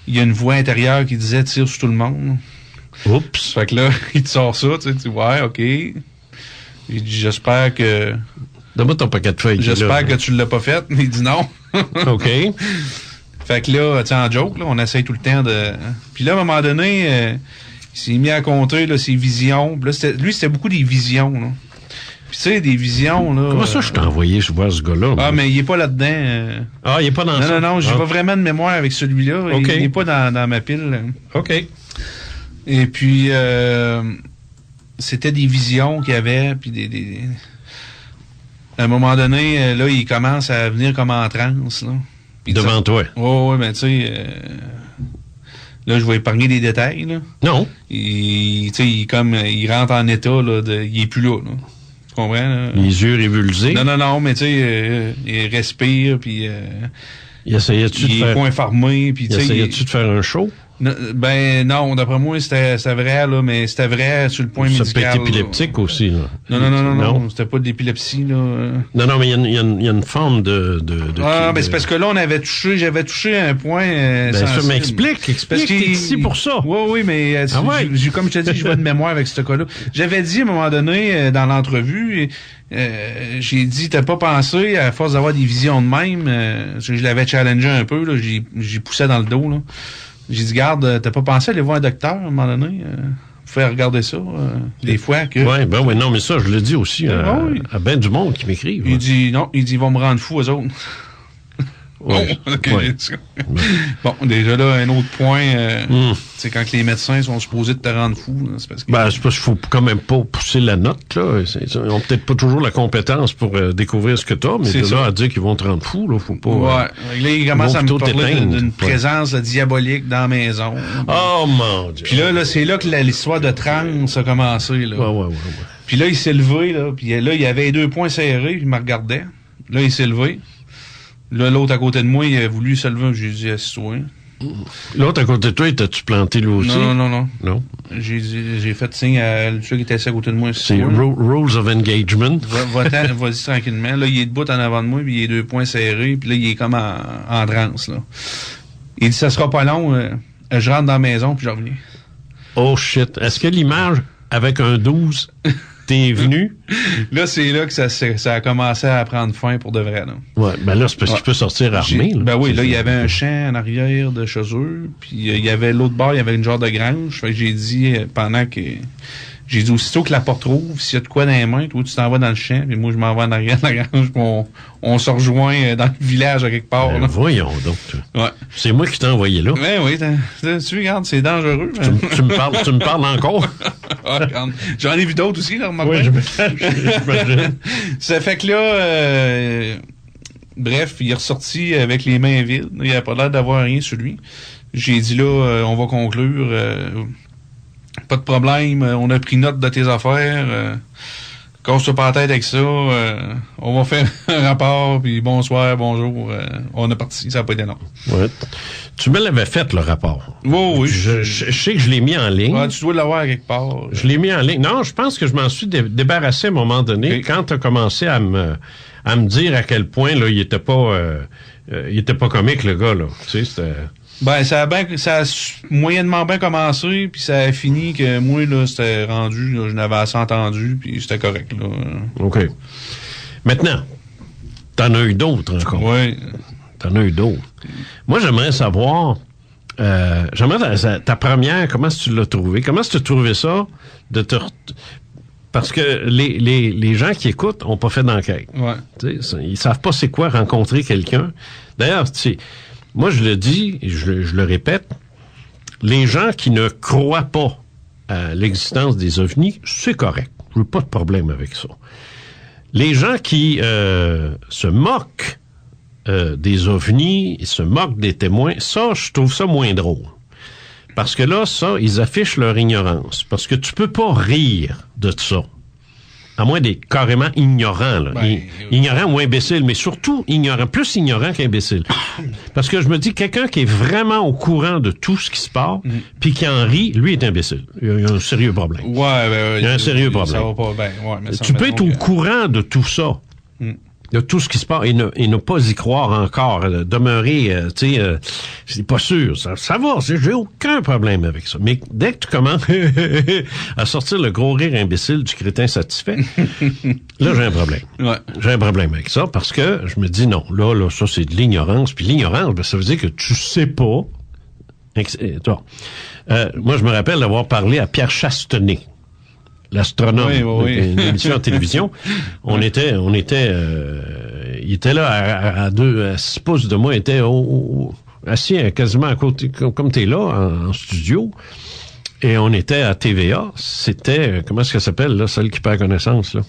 il y a une voix intérieure qui disait « tire sur tout le monde ». Oups. Fait que là, il te sort ça, tu dis, ouais, OK. Il dit, j'espère que... Donne-moi ton paquet de feuilles. J'espère que tu l'as pas fait. Mais il dit non. OK. Fait que là, tu sais, en joke, là, on essaye tout le temps de... Puis là, à un moment donné, il s'est mis à compter là, ses visions. Puis là, c'était beaucoup des visions, là. Puis tu sais, des visions, là... Comment ça je t'ai envoyé voir ce gars-là? Ah, mais il est pas là-dedans. Ah, il est pas dans ça? Non, j'y vais vraiment de mémoire avec celui-là. OK. Il n'est pas dans ma pile. OK. Et puis, c'était des visions qu'il y avait, puis à un moment donné, là, il commence à venir comme en transe, là. Puis devant toi? Oui, mais tu sais, là, je vais épargner des détails, là. Non. Tu sais, il rentre en état, là, il est plus là, là. Tu comprends, là? Les yeux révulsés? Non, mais tu sais, il respire, puis... il essayait-tu de faire... Il est point farmé, puis tu sais... Essayais-tu de faire un show? Ben non, d'après moi, c'était vrai, là, mais c'était vrai sur le point médical. Ça peut être épileptique aussi, là. Non, c'était pas de l'épilepsie, là. Non, mais il y a une forme de ben c'est parce que là, j'avais touché un point ça m'explique, t'es ici pour ça. Oui, mais comme je te dis, je vois de mémoire avec ce cas-là. J'avais dit à un moment donné, dans l'entrevue, j'ai dit, t'as pas pensé, à force d'avoir des visions de même, je l'avais challengé un peu, là, j'ai poussé dans le dos, là. J'ai dit, garde, t'as pas pensé à aller voir un docteur à un moment donné? Faire regarder ça, des fois que... Oui, non, mais ça, je le dis aussi à ben du monde qui m'écrivent. Il dit, non, ils vont me rendre fou, eux autres. Ouais. Ouais. Bon, déjà là, un autre point, c'est quand les médecins sont supposés de te rendre fou. Là, c'est parce que... C'est parce qu'il faut quand même pas pousser la note, là. Ils ont peut-être pas toujours la compétence pour découvrir ce que t'as, mais c'est de là à dire qu'ils vont te rendre fou, là, faut pas... Ouais. Là, ils commencent à me parler d'une présence diabolique dans la maison. Oh mon Dieu! Puis là, c'est là que l'histoire de transe a commencé, là. Ouais. Puis là, il s'est levé, là, puis là, il avait les 2 poings serrés, puis il me regardait. Là, il s'est levé. Là, l'autre à côté de moi, il a voulu se lever, j'ai dit, assis-toi. L'autre à côté de toi, t'as-tu planté lui aussi? Non. Non? J'ai fait signe à celui qui était assis à côté de moi. C'est rules of engagement. Vas-y tranquillement. Là, il est debout en avant de moi, puis il a les 2 poings serrés, puis là, il est comme en transe, là. Il dit, ça sera pas long, je rentre dans la maison, puis je reviens. Oh shit. Est-ce que l'image avec un 12... T'es venu? Là, c'est là que ça a commencé à prendre fin pour de vrai. Là. Ouais, ben là, c'est parce qu'il peut sortir armé. Là. Ben oui, là, il y avait un champ en arrière de chez eux, puis il y avait l'autre bord, il y avait une genre de grange. Fait que j'ai dit, j'ai dit, aussitôt que la porte rouvre, s'il y a de quoi dans les mains, toi, tu t'en vas dans le champ, puis moi, je m'en vais en arrière de la grange, puis on se rejoint dans le village à quelque part. Ben, là. Voyons donc. Ouais. C'est moi qui t'ai envoyé là. Ben oui, tu regardes, c'est dangereux. Tu me parles encore? Ah, j'en ai vu d'autres aussi, là, oui, j'imagine. Ça fait que là, bref, il est ressorti avec les mains vides. Il n'a pas l'air d'avoir rien sur lui. J'ai dit là, on va conclure. Pas de problème, on a pris note de tes affaires. Casse-toi pas la tête avec ça. On va faire un rapport, puis bonsoir, bonjour. On est parti, ça n'a pas été long. Ouais. Tu me l'avais fait, le rapport. Oui. Je sais que je l'ai mis en ligne. Ouais, tu dois l'avoir quelque part. Je l'ai mis en ligne. Non, je pense que je m'en suis débarrassé à un moment donné, quand tu as commencé à me dire à quel point là, il était pas comique, le gars, là. Tu sais, c'était... Ben, ça a moyennement bien commencé, puis ça a fini que moi, là, c'était rendu, là, je n'avais assez entendu, puis c'était correct, là. OK. Maintenant, t'en as eu d'autres encore. Oui. T'en as eu d'autres. Moi, j'aimerais savoir, ta première, comment est-ce que tu l'as trouvée? Comment est-ce que tu as trouvé ça parce que les gens qui écoutent n'ont pas fait d'enquête. Ouais. Ils savent pas c'est quoi rencontrer quelqu'un. D'ailleurs, tu sais, moi, je le dis, et je le répète, les gens qui ne croient pas à l'existence des ovnis, c'est correct. Je veux pas de problème avec ça. Les gens qui se moquent des ovnis, ils se moquent des témoins, ça, je trouve ça moins drôle. Parce que là, ça, ils affichent leur ignorance. Parce que tu peux pas rire de ça. À moins d'être carrément ignorant, là. Ignorant ou imbécile, mais surtout ignorant. Plus ignorant qu'imbécile. Parce que je me dis, quelqu'un qui est vraiment au courant de tout ce qui se passe, puis qui en rit, lui est imbécile. Il y a un sérieux problème. Ouais, il y a un sérieux problème. Ça va pas bien. Ouais, mais tu peux être au courant de tout ça. De tout ce qui se passe et ne pas y croire encore, demeurer, tu sais, c'est pas sûr, ça va, j'ai aucun problème avec ça. Mais dès que tu commences à sortir le gros rire imbécile du crétin satisfait, là, j'ai un problème. Ouais. J'ai un problème avec ça parce que je me dis non, là, ça, c'est de l'ignorance. Puis l'ignorance, ben, ça veut dire que tu sais pas. Moi, je me rappelle d'avoir parlé à Pierre Chastenay, l'astronome, une émission de télévision. Il était là à 6 pouces de moi, il était assis quasiment à côté, comme t'es là, en studio. Et on était à TVA. C'était, comment est-ce qu'elle s'appelle, là, celle qui perd connaissance, là?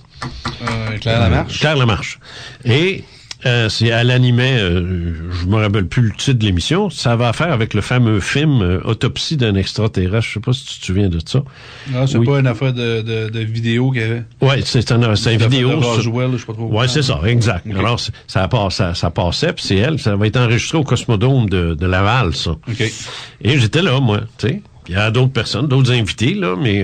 Claire Lamarche. Claire Lamarche. Et elle animait, je me rappelle plus le titre de l'émission, ça va faire avec le fameux film Autopsie d'un extraterrestre. Je sais pas si tu te souviens de ça. Non, c'est pas une affaire de vidéo qu'il y avait. Ouais, c'est une vidéo. De Roswell, je sais pas trop. Ouais, c'est ça, exact. Okay. Alors, ça passait, puis c'est elle, ça va être enregistré au Cosmodome de Laval, ça. OK. Et j'étais là, moi, tu sais. Il y a d'autres personnes, d'autres invités, là, mais...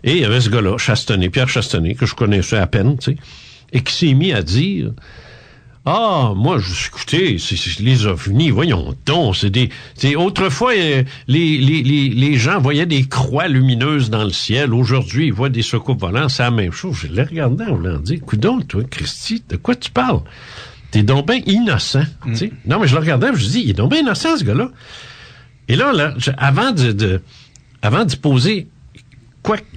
et il y avait ce gars-là, Chastenay, Pierre Chastenay, que je connaissais à peine, tu sais, et qui s'est mis à dire... Ah, moi, écoutez, c'est les ovnis, voyons donc, autrefois, les gens voyaient des croix lumineuses dans le ciel. Aujourd'hui, ils voient des soucoupes volantes, c'est la même chose. Je les regardais en voulant dire, coudonc, toi, Christy, de quoi tu parles? T'es donc bien innocent, tu sais. Non, mais je le regardais, je me dis, il est donc bien innocent, ce gars-là. Et là, avant d'y poser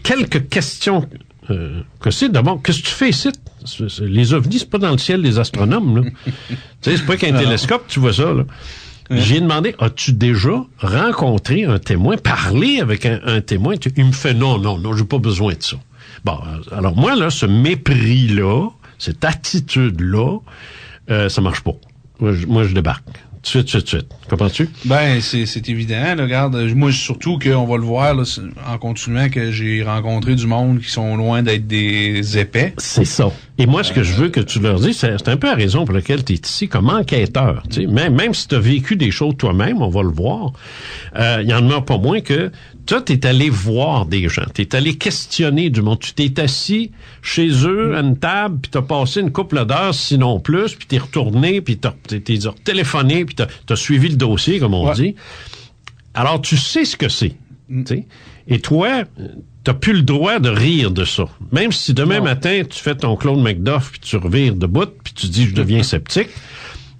quelques questions que c'est d'abord, qu'est-ce que tu fais ici? Les ovnis, c'est pas dans le ciel des astronomes, là. Tu sais, c'est pas qu'un télescope, tu vois ça, là. J'ai demandé, as-tu déjà rencontré un témoin, parlé avec un témoin? Il me fait non, j'ai pas besoin de ça. Bon, alors moi, là, ce mépris-là, cette attitude-là, ça marche pas. Moi, je débarque. Tout de suite. Comprends-tu? Ben, c'est évident, là, regarde. Moi, surtout qu'on va le voir, là, en continuant, que j'ai rencontré du monde qui sont loin d'être des épais. C'est ça. Et moi, ce que je veux que tu leur dises, c'est un peu la raison pour laquelle tu es ici comme enquêteur. Tu sais, même si tu as vécu des choses toi-même, on va le voir, il y en demeure pas moins que toi, tu es allé voir des gens, tu es allé questionner du monde. Tu t'es assis chez eux à une table, puis tu as passé une couple d'heures, sinon plus, puis tu es retourné, puis tu t'es téléphoné, puis tu as suivi le dossier, comme on dit. Alors, tu sais ce que c'est. T'sais? Et toi, t'as plus le droit de rire de ça. Même si demain matin, tu fais ton Claude McDuff, puis tu revires debout, puis tu dis « je deviens sceptique »,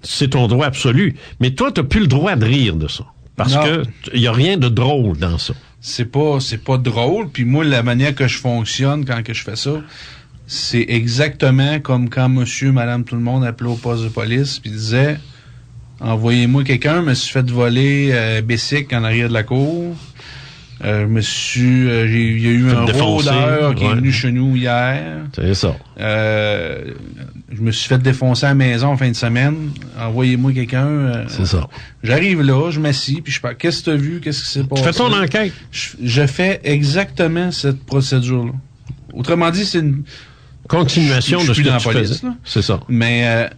c'est ton droit absolu. Mais toi, t'as plus le droit de rire de ça. Parce que il y a rien de drôle dans ça. C'est pas drôle. Puis moi, la manière que je fonctionne quand que je fais ça, c'est exactement comme quand monsieur, madame, tout le monde appelait au poste de police, puis disait « envoyez-moi quelqu'un, me suis fait voler bicycle en arrière de la cour. Il y a eu un rôdeur qui est venu chez nous hier. C'est ça. Je me suis fait défoncer à la maison en fin de semaine. Envoyez-moi quelqu'un. C'est ça. J'arrive là, je m'assis, puis je parle. Qu'est-ce que tu as vu? Qu'est-ce qui s'est passé? Tu fais ton enquête. Je fais exactement cette procédure-là. Autrement dit, c'est une continuation de ce que tu faisais. C'est ça. Mais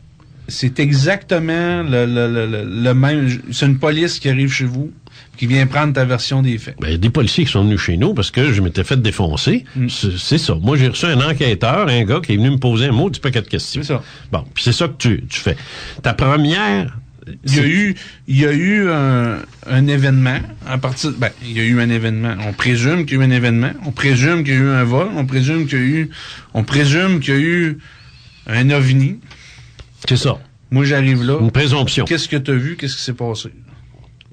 c'est exactement le même. C'est une police qui arrive chez vous, qui vient prendre ta version des faits. Ben, il y a des policiers qui sont venus chez nous parce que je m'étais fait défoncer. C'est ça. Moi, j'ai reçu un enquêteur, un gars qui est venu me poser un mot, du paquet de questions. C'est ça. Bon, puis c'est ça que tu fais. Ta première... Il y a eu un événement. Il y a eu un événement. On présume qu'il y a eu un événement. On présume qu'il y a eu un vol. On présume qu'il y a eu un ovni. C'est ça. Moi, j'arrive là. Une présomption. Qu'est-ce que tu as vu? Qu'est-ce qui s'est passé?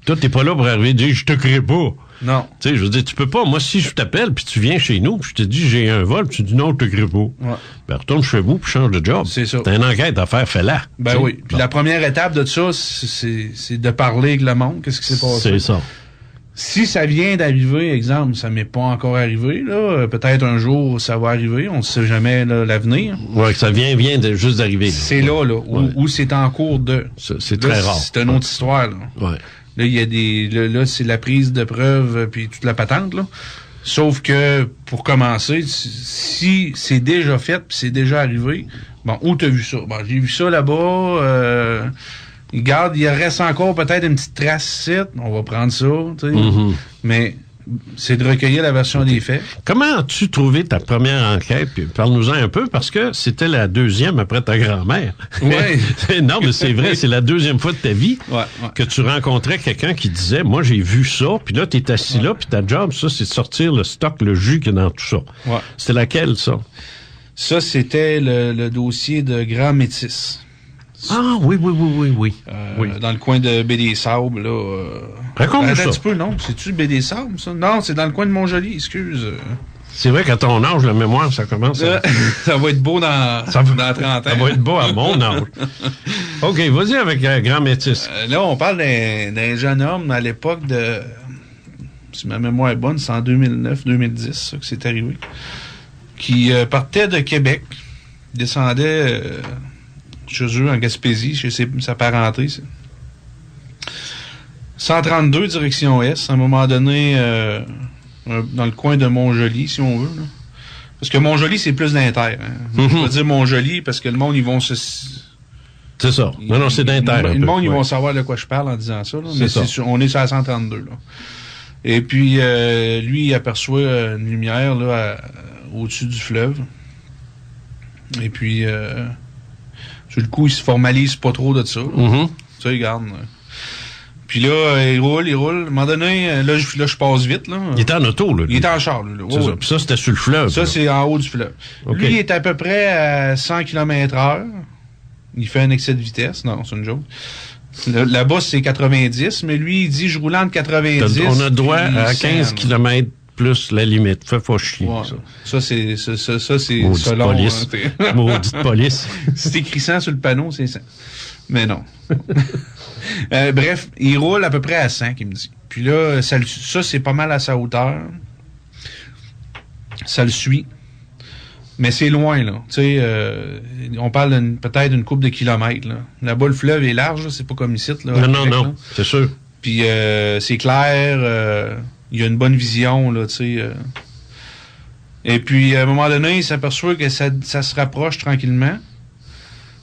Toi, t'es pas là pour arriver et dire « je te crée pas ». Non. Tu sais, je veux dire, tu peux pas. Moi, si je t'appelle puis tu viens chez nous puis je te dis « j'ai un vol », puis tu dis « non, je te crée pas ». Ouais. Ben, retourne chez vous puis change de job. C'est ça. T'as une enquête à faire, fais-la. Ben t'sais. oui. Puis la première étape de ça, c'est de parler avec le monde. Qu'est-ce qui s'est passé? C'est ça. Si ça vient d'arriver, exemple, ça m'est pas encore arrivé, là, peut-être un jour ça va arriver, on ne sait jamais l'avenir. Ouais, que ça vient juste d'arriver. C'est là, où c'est en cours de. C'est très rare. C'est une autre histoire, là. Ouais. Là, il y a là, c'est la prise de preuve puis toute la patente, là. Sauf que, pour commencer, si c'est déjà fait puis c'est déjà arrivé, bon, où t'as vu ça? Bon, j'ai vu ça là-bas, regarde, il reste encore peut-être une petite trace site, on va prendre ça, tu sais. Mm-hmm. Mais c'est de recueillir la version des faits. Comment as-tu trouvé ta première enquête? Puis parle-nous-en un peu, parce que c'était la deuxième après ta grand-mère. Oui. Non, mais c'est vrai, c'est la deuxième fois de ta vie que tu rencontrais quelqu'un qui disait, moi, j'ai vu ça, puis là, t'es assis là, puis ta job, ça, c'est de sortir le stock, le jus qu'il y a dans tout ça. Ouais. C'était laquelle, ça? Ça, c'était le dossier de Grand Métis. Ah, oui. Dans le coin de Baie-des-Sables, là. Raconte-nous ça. Un petit peu, non? C'est-tu Baie-des-Sables, ça? Non, c'est dans le coin de Montjoly, excuse. C'est vrai qu'à ton âge, la mémoire, ça commence à... Ça va être beau dans 30 ans. Ça va être beau à mon âge. OK, vas-y avec Grand Métis. Là, on parle d'un jeune homme à l'époque de... Si ma mémoire est bonne, c'est en 2009-2010, ça, que c'est arrivé. Qui partait de Québec, descendait... chez eux, en Gaspésie, chez sa parenté. 132, direction Est, à un moment donné, dans le coin de Montjoly, si on veut. Là. Parce que Montjoly, c'est plus d'inter. Hein. Mm-hmm. Je peux dire Montjoly parce que le monde, ils vont se... C'est ça. Non, c'est d'inter. Le monde, ils vont savoir de quoi je parle en disant ça. Là. Mais on est sur la 132. Là. Et puis, lui, il aperçoit une lumière là, au-dessus du fleuve. Et puis... sur le coup, il se formalise pas trop de ça. Mm-hmm. Tu sais, regarde. Puis là, il roule. À un moment donné, là, je passe vite. Là. Il était en auto, là. Il était en char, là. C'est ça. Puis ça, c'était sur le fleuve. Ça, c'est en haut du fleuve. Okay. Lui, il est à peu près à 100 km/h. Il fait un excès de vitesse. Non, c'est une joke. Là-bas, c'est 90, mais lui, il dit, je roule entre 90. On a droit à 15 km plus la limite. Fais pas chier, Ouais. ça. Ça, c'est Maudite selon... police. Maudite police. Si c'est écrit 100 sur le panneau, c'est 100. Mais non. Bref, il roule à peu près à 100, qu'il me dit. Puis là, ça c'est pas mal à sa hauteur. Ça le suit. Mais c'est loin, là. Tu sais, on parle peut-être d'une couple de kilomètres, là. Là-bas, le fleuve est large, là. C'est pas comme ici, là. Non, c'est sûr. Puis c'est clair, il y a une bonne vision, là, tu sais. Et puis, à un moment donné, il s'aperçoit que ça se rapproche tranquillement.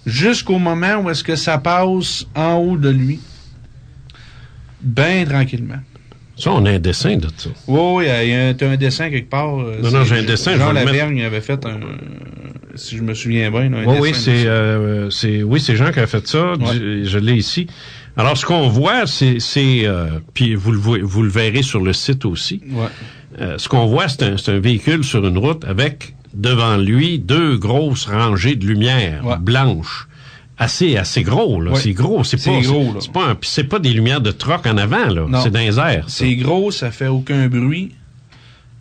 Jusqu'au moment où est-ce que ça passe en haut de lui. Ben tranquillement. Ça, on a un dessin de ça. Oui, t'as un dessin quelque part. Non, j'ai un dessin. Jean Lavergne avait fait un... Si je me souviens bien, un dessin. Oui, c'est Jean qui a fait ça. Ouais. Je l'ai ici. Alors, ce qu'on voit, c'est puis vous le verrez sur le site aussi. Ouais. Ce qu'on voit, c'est un véhicule sur une route avec devant lui 2 grosses rangées de lumière blanches. Assez gros, là. Ouais. C'est gros. C'est pas des lumières de troc en avant, là. Non. C'est dans les airs. C'est gros, ça fait aucun bruit.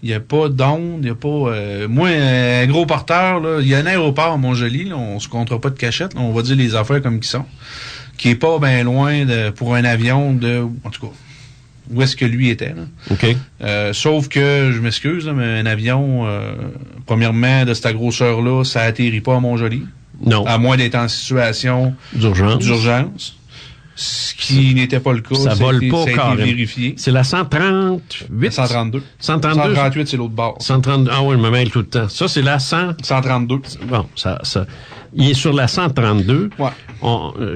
Il n'y a pas d'onde, il n'y a pas... moi, un gros porteur, là, il y a un aéroport à Montjoli, là, on se comptera pas de cachette, là, on va dire les affaires comme qu'ils sont, qui est pas bien loin pour un avion en tout cas, où est-ce que lui était, là. OK. Sauf que, je m'excuse, là, mais un avion, premièrement, de cette grosseur-là, ça atterrit pas à Montjoli. Non. À moins d'être en situation d'urgence. Ce qui n'était pas le cas. Ça vole pas carrément. Ça a été vérifié. C'est la 138? 132. 132? 138, c'est l'autre bord. 132. Ah oui, je me mêle tout le temps. Ça, c'est la 132. Bon, ça. Il est sur la 132. Ouais.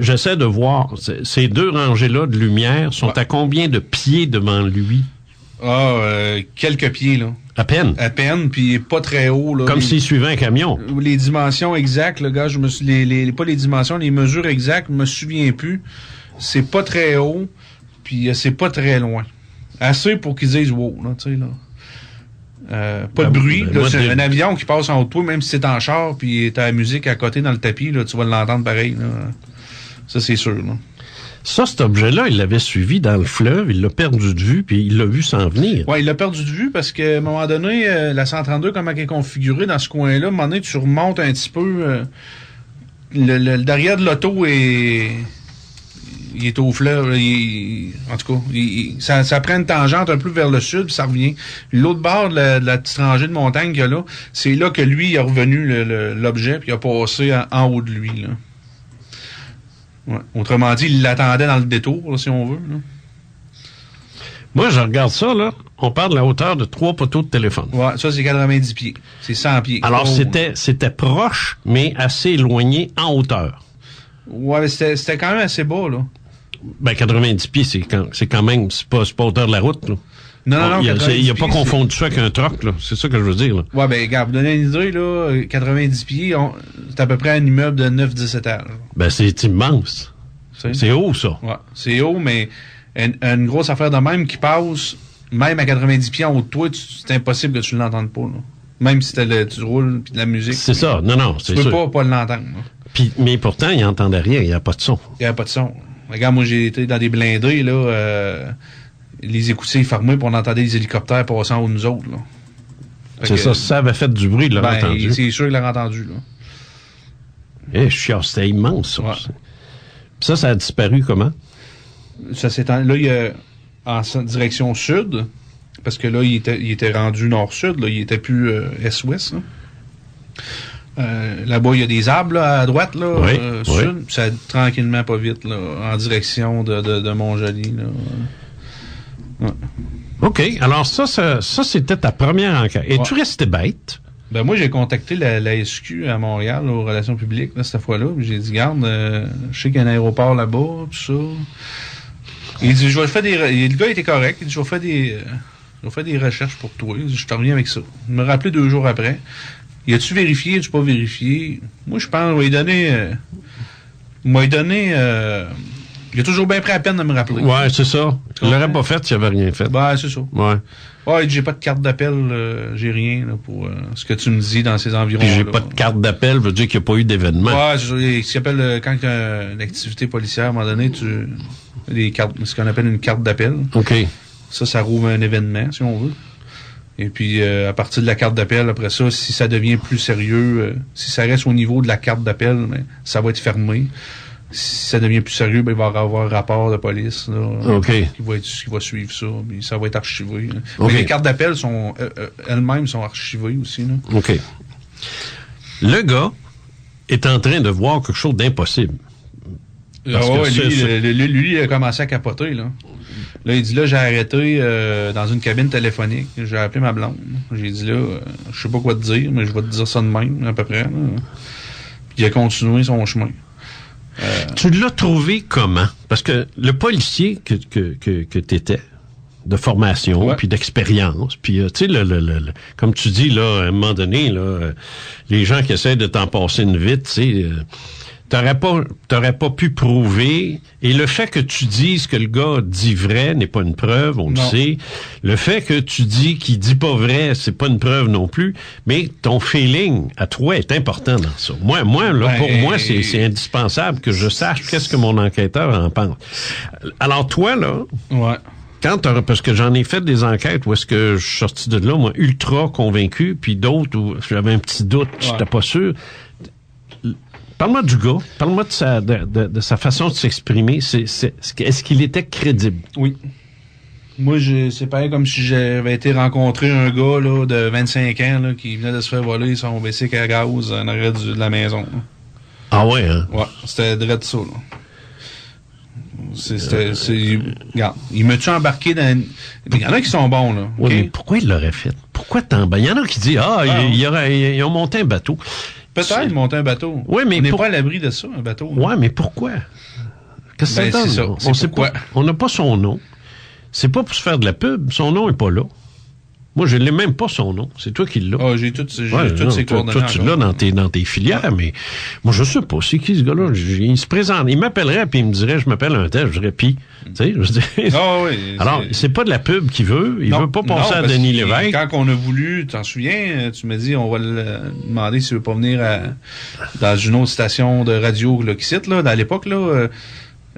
J'essaie de voir. Ces 2 rangées-là de lumière sont à combien de pieds devant lui? Quelques pieds, là. À peine? À peine, puis pas très haut, là. Comme s'il suivait un camion. Les dimensions exactes, le gars, pas les dimensions, les mesures exactes, je me souviens plus. C'est pas très haut, puis c'est pas très loin. Assez pour qu'ils disent wow, là, tu sais, là. Pas de bruit, là, c'est un avion qui passe en haut de toi, même si c'est en char, puis t'as la musique à côté dans le tapis, là, tu vas l'entendre pareil, là. Ça, c'est sûr, là. Ça, cet objet-là, il l'avait suivi dans le fleuve, il l'a perdu de vue, puis il l'a vu s'en venir. Oui, il l'a perdu de vue parce qu'à un moment donné, la 132, comment elle est configurée dans ce coin-là, à un moment donné, tu remontes un petit peu. Le derrière de l'auto il est au fleuve. En tout cas, ça prend une tangente un peu vers le sud, puis ça revient. Puis l'autre bord de la petite rangée de montagne qu'il y a là, c'est là que lui, il a revenu l'objet, puis il a passé en haut de lui, là. Ouais. Autrement dit, il l'attendait dans le détour, là, si on veut. Là. Moi, je regarde ça, là. On parle de la hauteur de 3 poteaux de téléphone. Ouais, ça, c'est 90 pieds. C'est 100 pieds. Alors, c'était proche, mais assez éloigné en hauteur. Ouais, mais c'était quand même assez bas, là. Ben, 90 pieds, c'est quand même, c'est pas hauteur de la route, là. Non, il a pas confondu ça avec un troc, là. C'est ça que je veux dire, là. Ouais, ben, regarde, pour donner une idée, là, 90 pieds, c'est à peu près un immeuble de 9-10 étages. Ben, c'est immense. C'est haut, ça. Ouais, c'est haut, mais une grosse affaire de même qui passe, même à 90 pieds en haut de toi, c'est impossible que tu ne l'entendes pas, là. Même si tu roules pis de la musique. C'est ça. Non, c'est sûr. Tu peux pas l'entendre, là. Mais pourtant, il n'entendait rien. Il n'y a pas de son. Il n'y a pas de son. Regarde, moi, j'ai été dans des blindés, là, les écoutiers fermés, puis on entendait les hélicoptères passer en haut de nous autres, là. C'est ça, ça avait fait du bruit, il l'aurait entendu. C'est sûr qu'il l'aurait entendu, là. Eh, c'était immense, ça. Ouais. Ça a disparu comment? Ça s'étend. Là, il est en direction sud, parce que là, il était rendu nord-sud, là, il était plus est-ouest, là-bas, il y a des arbres, là, à droite, là, sud. Ça tranquillement, pas vite, là, en direction de Montjoli, là. Ouais. OK. Alors, ça c'était ta première enquête. Es-tu resté bête? Ben, moi, j'ai contacté la SQ à Montréal, là, aux relations publiques, là, cette fois-là. J'ai dit, garde, je sais qu'il y a un aéroport là-bas, tout ça. Il dit, je vais faire le gars était correct. Il dit, je vais faire des recherches pour toi. Il dit, je te reviens avec ça. Il me rappelait 2 jours après. Y a-tu vérifié? As-tu pas vérifié? Moi, je pense, il m'a donné, il a toujours bien pris la peine de me rappeler. Ouais, c'est ça. Il l'aurait pas fait s'il avait rien fait. Ben, c'est ça. Ouais. Ouais, j'ai pas de carte d'appel, j'ai rien, là, pour ce que tu me dis dans ces environs. Puis j'ai pas de carte d'appel, veut dire qu'il n'y a pas eu d'événement. Ouais, c'est ça. Ce qu'on appelle, quand tu as une activité policière, à un moment donné, ce qu'on appelle une carte d'appel. OK. Ça rouvre un événement, si on veut. Et puis, à partir de la carte d'appel, après ça, si ça devient plus sérieux, si ça reste au niveau de la carte d'appel, ben, ça va être fermé. Si ça devient plus sérieux, ben, il va y avoir un rapport de police là, qui va suivre ça. Puis ça va être archivé. Mais les cartes d'appel sont elles-mêmes sont archivées aussi. Là. OK. Le gars est en train de voir quelque chose d'impossible. Lui, il a commencé à capoter. Là, il dit, là, j'ai arrêté dans une cabine téléphonique. J'ai appelé ma blonde. J'ai dit, là, je sais pas quoi te dire, mais je vais te dire ça de même, à peu près. Là. Puis il a continué son chemin. Tu l'as trouvé comment? Parce que le policier que t'étais, de formation, puis d'expérience, puis tu sais, comme tu dis, là, à un moment donné, là, les gens qui essaient de t'en passer une vite, tu sais, t'aurais pas pu prouver, et le fait que tu dises que le gars dit vrai n'est pas une preuve, on le sait. Le fait que tu dis qu'il dit pas vrai, c'est pas une preuve non plus, mais ton feeling à toi est important dans ça. Moi, là, pour moi, c'est indispensable que je sache qu'est-ce que mon enquêteur en pense. Alors toi, là, parce que j'en ai fait des enquêtes où est-ce que je suis sorti de là, moi, ultra convaincu, puis d'autres où j'avais un petit doute, j'étais pas sûr. Parle-moi du gars, parle-moi de sa façon de s'exprimer. Est-ce qu'il était crédible? Oui. Moi, c'est pareil comme si j'avais été rencontrer un gars là, de 25 ans là, qui venait de se faire voler son bicycle à gaz en arrière de la maison. Là. Ah ouais, hein? Ouais, c'était direct ça, là. Regarde, il m'a-tu embarqué dans... Il y en a qui sont bons, là. Oui, mais pourquoi il l'aurait fait? Pourquoi il y en a qui disent, ils ont monté un bateau. Peut-être monter un bateau. Oui, mais on n'est pas à l'abri de ça, un bateau. Oui, mais pourquoi? Qu'est-ce que c'est ça? On sait pas. On n'a pas son nom. C'est pas pour se faire de la pub. Son nom est pas là. Moi, je l'ai même pas son nom. C'est toi qui l'as. J'ai toutes ses coordonnées. Toi, tu l'as dans tes filières, mais moi, je sais pas. C'est qui ce gars-là? Il se présente. Il m'appellerait, puis il me dirait, je m'appelle un tel. Je dirais, puis. Tu sais, je dis. Alors, c'est pas de la pub qu'il veut. Il veut pas passer à Denis Lévesque. Quand on a voulu, t'en souviens, tu m'as dit, on va le demander s'il veut pas venir dans une autre station de radio là, qui cite, là, à l'époque, là.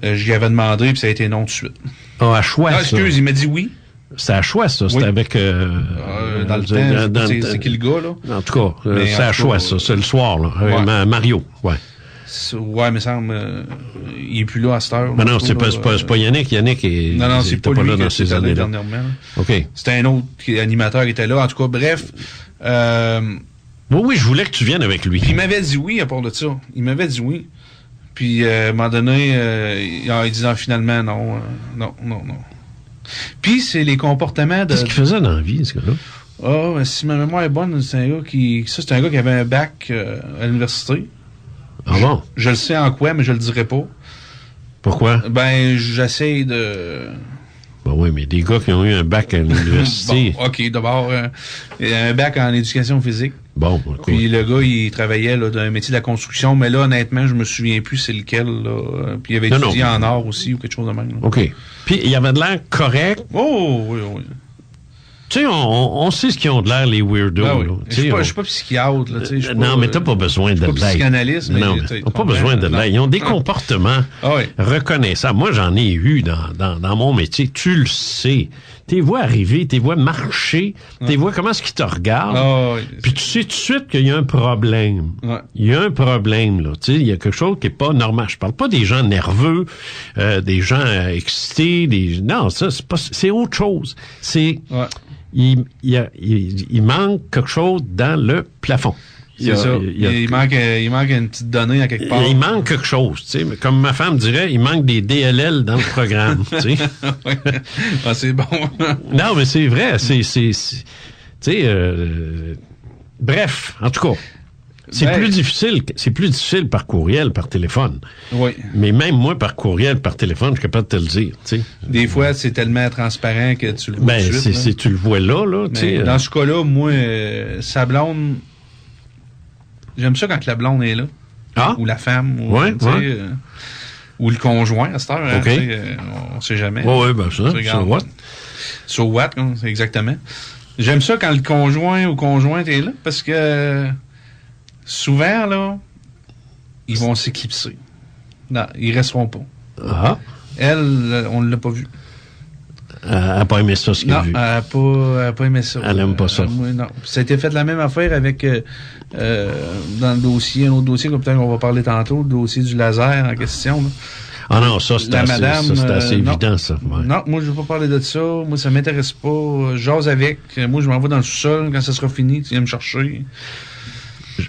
J'y avais demandé, puis ça a été non tout de suite. À choix. Excuse, il m'a dit oui. C'est à choix, ça. C'était avec... dans le temps, c'est qui le gars, là? En tout cas, c'est à choix, ça. C'est le soir, là. Mario, Ouais, mais ça semble... il est plus là à cette heure. Mais non, c'est pas Yannick. Yannick est... Non, c'est pas lui là dans ces années-là. Dernièrement. OK. C'était un autre animateur qui était là. En tout cas, bref... Oui, je voulais que tu viennes avec lui. Puis il m'avait dit oui à part de ça. Il m'avait dit oui. Puis, à un moment donné, il disait finalement non. Puis, c'est les comportements de... Qu'est-ce qu'il faisait dans la vie, ce gars-là? Si ma mémoire est bonne, c'est un gars qui avait un bac à l'université. Ah bon? Je le sais en quoi, mais je le dirai pas. Pourquoi? Ben, j'essaie de... Ben oui, mais des gars qui ont eu un bac à l'université... Bon, OK, d'abord, un bac en éducation physique. Bon, okay. Puis le gars, il travaillait là, d'un métier de la construction, mais là, honnêtement, je me souviens plus c'est lequel. Là. Puis il avait étudié en art aussi ou quelque chose de même. Là. OK. Puis il avait de l'air correct. Oh, oui. Tu sais, on sait ce qu'ils ont de l'air, les weirdos. Ben oui. Je suis pas psychiatre. Là, non, mais t'as pas besoin de l'aide. Pas psychanalyste, mais... Non, t'as pas besoin de l'aide. Ils ont des comportements reconnaissables. Moi, j'en ai eu dans mon métier. Tu le sais. T'es vois arriver, t'es vois marcher, t'es vois comment est-ce qu'ils te regardent. Puis tu sais tout de suite qu'il y a un problème. Il y a un problème, là. Tu sais, il y a quelque chose qui est pas normal. Je parle pas des gens nerveux, des gens excités, non, ça, c'est autre chose. C'est... Il manque quelque chose dans le plafond. C'est ça. Il manque une petite donnée à quelque part. Il manque quelque chose, tu sais. Comme ma femme dirait, il manque des DLL dans le programme, tu sais. C'est bon. Non, mais c'est vrai. Tu sais, bref, en tout cas. C'est plus difficile par courriel, par téléphone. Oui. Mais même moi, par courriel, par téléphone, je suis capable de te le dire, tu sais. Des fois, c'est tellement transparent que tu le vois tout de suite. Tu le vois là, tu sais. Dans ce cas-là, moi, sa blonde... J'aime ça quand la blonde est là. Ou la femme. Ou, ou le conjoint, à cette heure. Okay. On sait jamais. Oui, ben ça. So what? So what, c'est exactement. J'aime ça quand le conjoint ou conjointe est là, parce que souvent, là, ils vont s'éclipser. Non, ils resteront pas. Elle, on ne l'a pas vu. Elle n'a pas aimé ça, ce qu'elle a vu. Non, elle n'a pas aimé ça. Elle n'aime pas ça. Non. Ça a été fait la même affaire avec, dans le dossier, un autre dossier, comme peut-être qu'on va parler tantôt, le dossier du laser en question. Là. Ah non, ça, c'est assez évident, ça. Ouais. Non, moi, je ne veux pas parler de ça. Moi, ça m'intéresse pas. J'ose avec. Moi, je m'en vais dans le sous-sol. Quand ça sera fini, tu viens me chercher.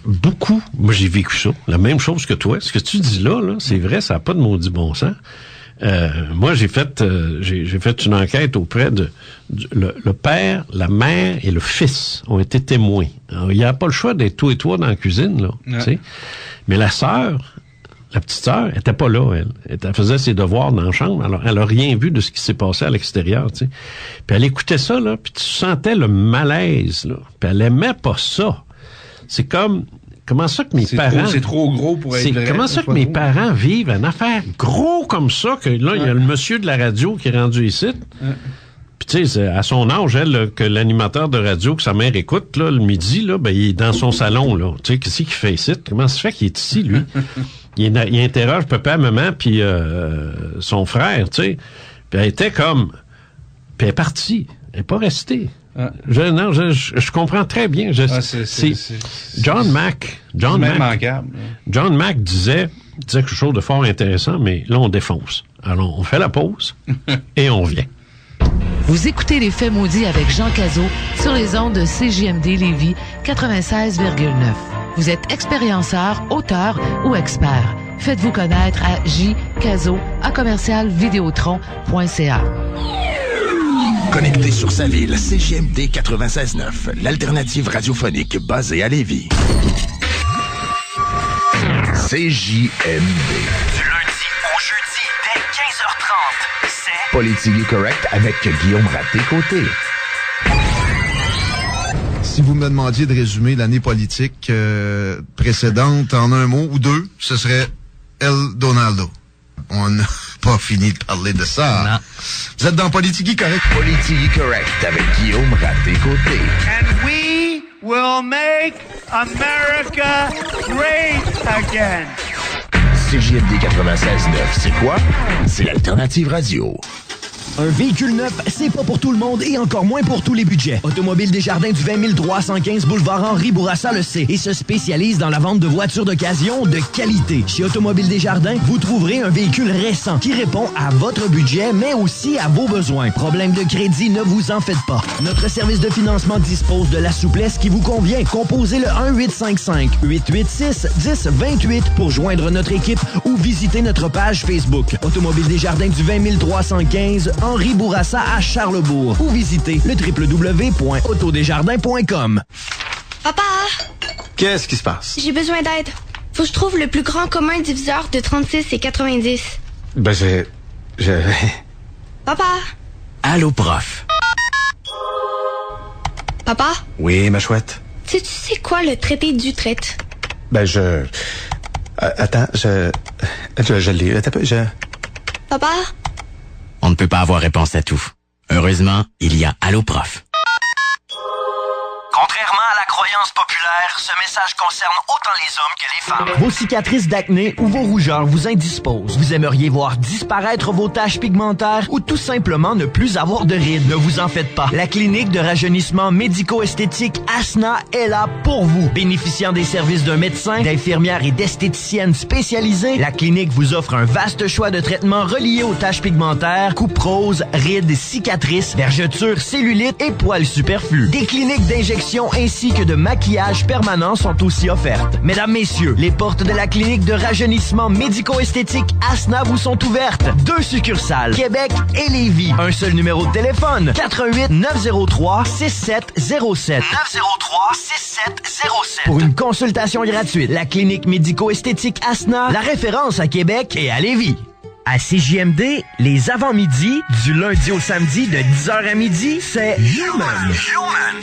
Beaucoup. Moi, j'ai vécu ça. La même chose que toi. Ce que tu dis là, c'est vrai, ça n'a pas de maudit bon sens. Moi, j'ai fait une enquête auprès de le père, la mère et le fils ont été témoins. Alors, il n'y a pas le choix d'être tous et toi dans la cuisine, là. Ouais. Tu sais. Mais la sœur, la petite sœur, était pas là, elle. Elle faisait ses devoirs dans la chambre. Alors, elle a rien vu de ce qui s'est passé à l'extérieur, tu sais. Puis elle écoutait ça, là, puis tu sentais le malaise, là. Puis elle aimait pas ça. C'est comme... Comment ça que mes parents... C'est trop gros pour être vrai. Comment ça que mes parents vivent une affaire gros comme ça, que là, il y a le monsieur de la radio qui est rendu ici. Puis tu sais, à son âge, elle, que l'animateur de radio que sa mère écoute, là, le midi, là, ben, il est dans son salon, là. Tu sais, qu'est-ce qu'il fait ici? Comment ça se fait qu'il est ici, lui? il interroge papa, maman, puis son frère, tu sais. Puis elle était comme... Puis elle est partie. Elle n'est pas restée. Je comprends très bien. C'est John Mack. John Mack disait quelque chose de fort intéressant, mais là, on défonce. Alors, on fait la pause et on vient. Vous écoutez Les Faits maudits avec Jean Cazot sur les ondes de CJMD Lévis 96,9. Vous êtes expérienceur, auteur ou expert. Faites-vous connaître à jcazot@commercialvideotron.ca. Connecté sur sa ville, CJMD 96.9, l'alternative radiophonique basée à Lévis. CJMD. Du lundi au jeudi, dès 15h30, c'est... Politique correct avec Guillaume Raté-Côté. Si vous me demandiez de résumer l'année politique précédente en un mot ou deux, ce serait El Donaldo. On n'a pas fini de parler de ça. Non. Vous êtes dans Politique correct. Politique correct avec Guillaume Raté-Côté. And we will make America great again. CJMD 96.9, c'est quoi? C'est l'alternative radio. Un véhicule neuf, c'est pas pour tout le monde et encore moins pour tous les budgets. Automobile Desjardins du 20 315 boulevard Henri Bourassa le sait et se spécialise dans la vente de voitures d'occasion de qualité. Chez Automobile Desjardins, vous trouverez un véhicule récent qui répond à votre budget, mais aussi à vos besoins. Problème de crédit, ne vous en faites pas. Notre service de financement dispose de la souplesse qui vous convient. Composez le 1-855-886-1028 pour joindre notre équipe ou visiter notre page Facebook. Automobile Desjardins du 20 315 Henri Bourassa à Charlebourg ou visitez le www.autodesjardins.com. Papa! Qu'est-ce qui se passe? J'ai besoin d'aide. Faut que je trouve le plus grand commun diviseur de 36 et 90. Ben, Papa? Allô, prof. Papa? Oui, ma chouette? Tu sais quoi le traité d'Utrecht? Ben, attends, je l'ai. Attends, Papa? On ne peut pas avoir réponse à tout. Heureusement, il y a Allô, prof. Contrairement à la croyance populaire, ce message concerne autant les hommes que les femmes. Vos cicatrices d'acné ou vos rougeurs vous indisposent. Vous aimeriez voir disparaître vos taches pigmentaires ou tout simplement ne plus avoir de rides. Ne vous en faites pas. La clinique de rajeunissement médico-esthétique Asna est là pour vous. Bénéficiant des services d'un médecin, d'infirmières et d'esthéticiennes spécialisées, la clinique vous offre un vaste choix de traitements reliés aux taches pigmentaires, coupe rose, rides, cicatrices, vergetures, cellulite et poils superflus. Des cliniques d'injection ainsi que de maquillage permanent sont aussi offertes. Mesdames, messieurs, les portes de la clinique de rajeunissement médico-esthétique Asna vous sont ouvertes. 2 succursales, Québec et Lévis. Un seul numéro de téléphone, 88 903 6707. 903 6707. Pour une consultation gratuite, la clinique médico-esthétique Asna, la référence à Québec et à Lévis. À CJMD, les avant-midi, du lundi au samedi de 10h à midi, c'est Human.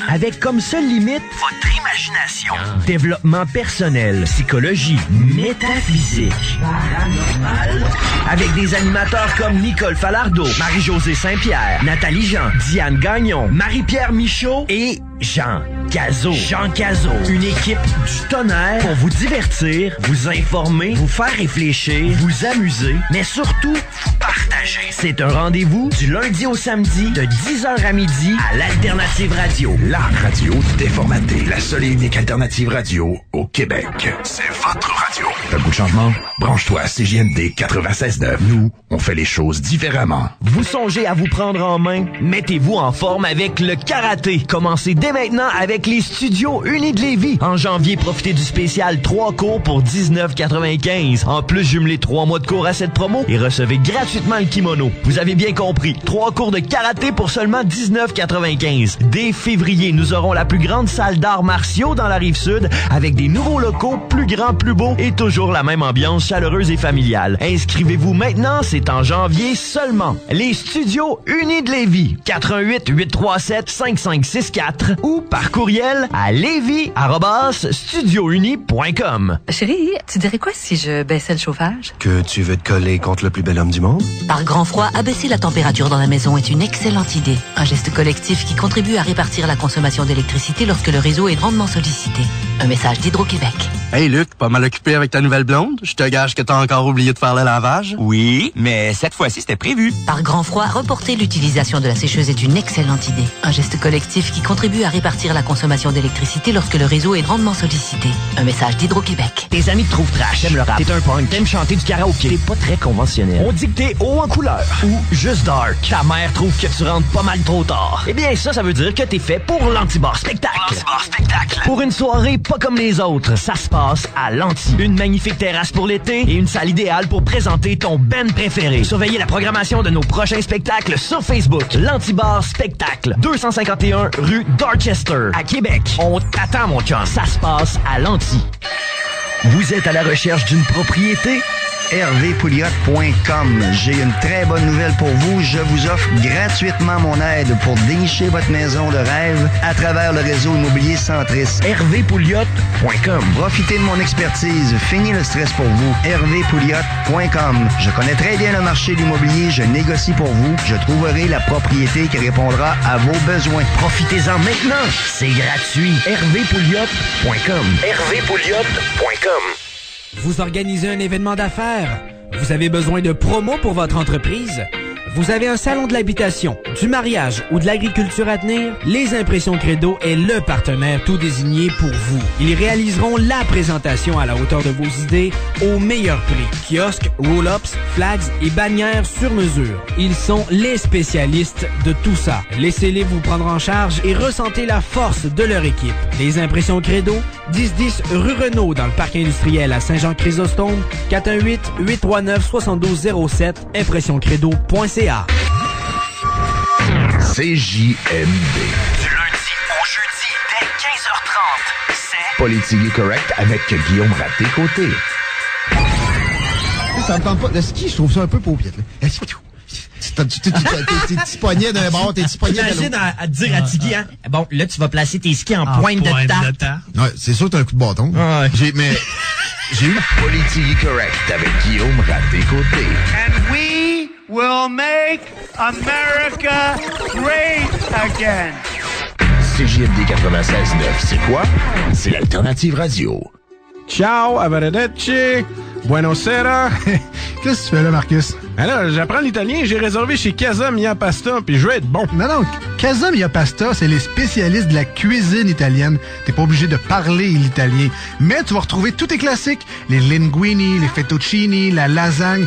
Avec comme seule limite votre imagination. Développement personnel, psychologie, métaphysique, paranormal. Avec des animateurs comme Nicole Falardeau, Marie-Josée Saint-Pierre, Nathalie Jean, Diane Gagnon, Marie-Pierre Michaud et Jean Cazot. Jean Cazot, une équipe du tonnerre pour vous divertir, vous informer, vous faire réfléchir, vous amuser, mais surtout, vous partager C'est un rendez-vous du lundi au samedi de 10h à midi à l'Alternative Radio. La radio déformatée. La seule et unique alternative radio au Québec. C'est votre radio. Un goût de changement? Branche-toi à CJMD 96.9. Nous, on fait les choses différemment. Vous songez à vous prendre en main? Mettez-vous en forme avec le karaté. Commencez dès maintenant avec les Studios Unis de Lévis. En janvier, profitez du spécial 3 cours pour $19,95. En plus, jumelez 3 mois de cours à cette promo et recevez gratuitement le kimono. Vous avez bien compris. 3 cours de karaté pour seulement $19,95. Dès février, nous aurons la plus grande salle d'arts martiaux dans la Rive-Sud avec des nouveaux locaux plus grands, plus beaux et toujours la même ambiance chaleureuse et familiale. Inscrivez-vous maintenant, c'est en janvier seulement. Les Studios Unis de Lévis. 88 837 5564 ou par courriel à lévis@studiouni.com. Chérie, tu dirais quoi si je baissais le chauffage? Que tu veux te coller contre le plus bel homme du monde? Par grand froid, abaisser la température dans la maison est une excellente idée. Un geste collectif qui contribue à répartir la consommation d'électricité lorsque le réseau est grandement sollicité. Un message d'Hydro-Québec. Hey Luc, pas mal occupé avec ta nouvelle blonde? Je te gage que t'as encore oublié de faire le lavage? Oui, mais cette fois-ci, c'était prévu. Par grand froid, reporter l'utilisation de la sécheuse est une excellente idée. Un geste collectif qui contribue à répartir la consommation d'électricité lorsque le réseau est grandement sollicité. Un message d'Hydro-Québec. Tes amis te trouvent trash, t'aimes le rap, t'es un punk, t'aimes chanter du karaoké, t'es pas très conventionnel. On dit que t'es haut en couleur ou juste dark. Ta mère trouve que tu rentres pas mal trop tard. Eh bien ça veut dire que t'es fait pour l'Antibar Spectacle. L'Antibar Spectacle. Pour une soirée pas comme les autres, ça se passe à l'Anti. Une magnifique terrasse pour l'été et une salle idéale pour présenter ton band préféré. Surveillez la programmation de nos prochains spectacles sur Facebook. L'Antibar Spectacle, 251 rue Dorchester, à Québec. On t'attend, mon chum. Ça se passe à l'Anti. Vous êtes à la recherche d'une propriété? hervépouliot.com. J'ai une très bonne nouvelle pour vous. Je vous offre gratuitement mon aide pour dénicher votre maison de rêve à travers le réseau immobilier Centris. hervépouliot.com. Profitez de mon expertise. Fini le stress pour vous. hervépouliot.com. Je connais très bien le marché de l'immobilier. Je négocie pour vous. Je trouverai la propriété qui répondra à vos besoins. Profitez-en maintenant. C'est gratuit. hervépouliot.com. hervépouliot.com. Vous organisez un événement d'affaires? Vous avez besoin de promos pour votre entreprise? Vous avez un salon de l'habitation, du mariage ou de l'agriculture à tenir? Les Impressions Credo est le partenaire tout désigné pour vous. Ils réaliseront la présentation à la hauteur de vos idées au meilleur prix. Kiosques, roll-ups, flags et bannières sur mesure. Ils sont les spécialistes de tout ça. Laissez-les vous prendre en charge et ressentez la force de leur équipe. Les Impressions Credo, 1010 rue Renault dans le parc industriel à Saint-Jean-Chrysostome, 418-839-7207, impressioncredo.ca. CJMD. Du lundi au jeudi, dès 15h30, c'est Politique correct avec Guillaume Raté-Côté. Ça me tente pas. Le ski, je trouve ça un peu paupiette. Tes petits poignets d'un bord, tes petits poignets de l'autre. Imagine à te dire à Tiggy, hein? Bon, là, tu vas placer tes skis en pointe de tarte. Ouais, c'est sûr que t'as un coup de bâton. Ouais. J'ai eu Politique correct avec Guillaume Raté-Côté. And we will make America great again. CJMD 96.9, c'est quoi? C'est l'Alternative Radio. Ciao, arrivederci, buonasera. Qu'est-ce que tu fais là, Marcus? Alors, j'apprends l'italien, j'ai réservé chez Casa Mia Pasta, puis je vais être bon. Non, Casa Mia Pasta, c'est les spécialistes de la cuisine italienne. T'es pas obligé de parler l'italien. Mais tu vas retrouver tous tes classiques. Les linguini, les fettuccini, la lasagne,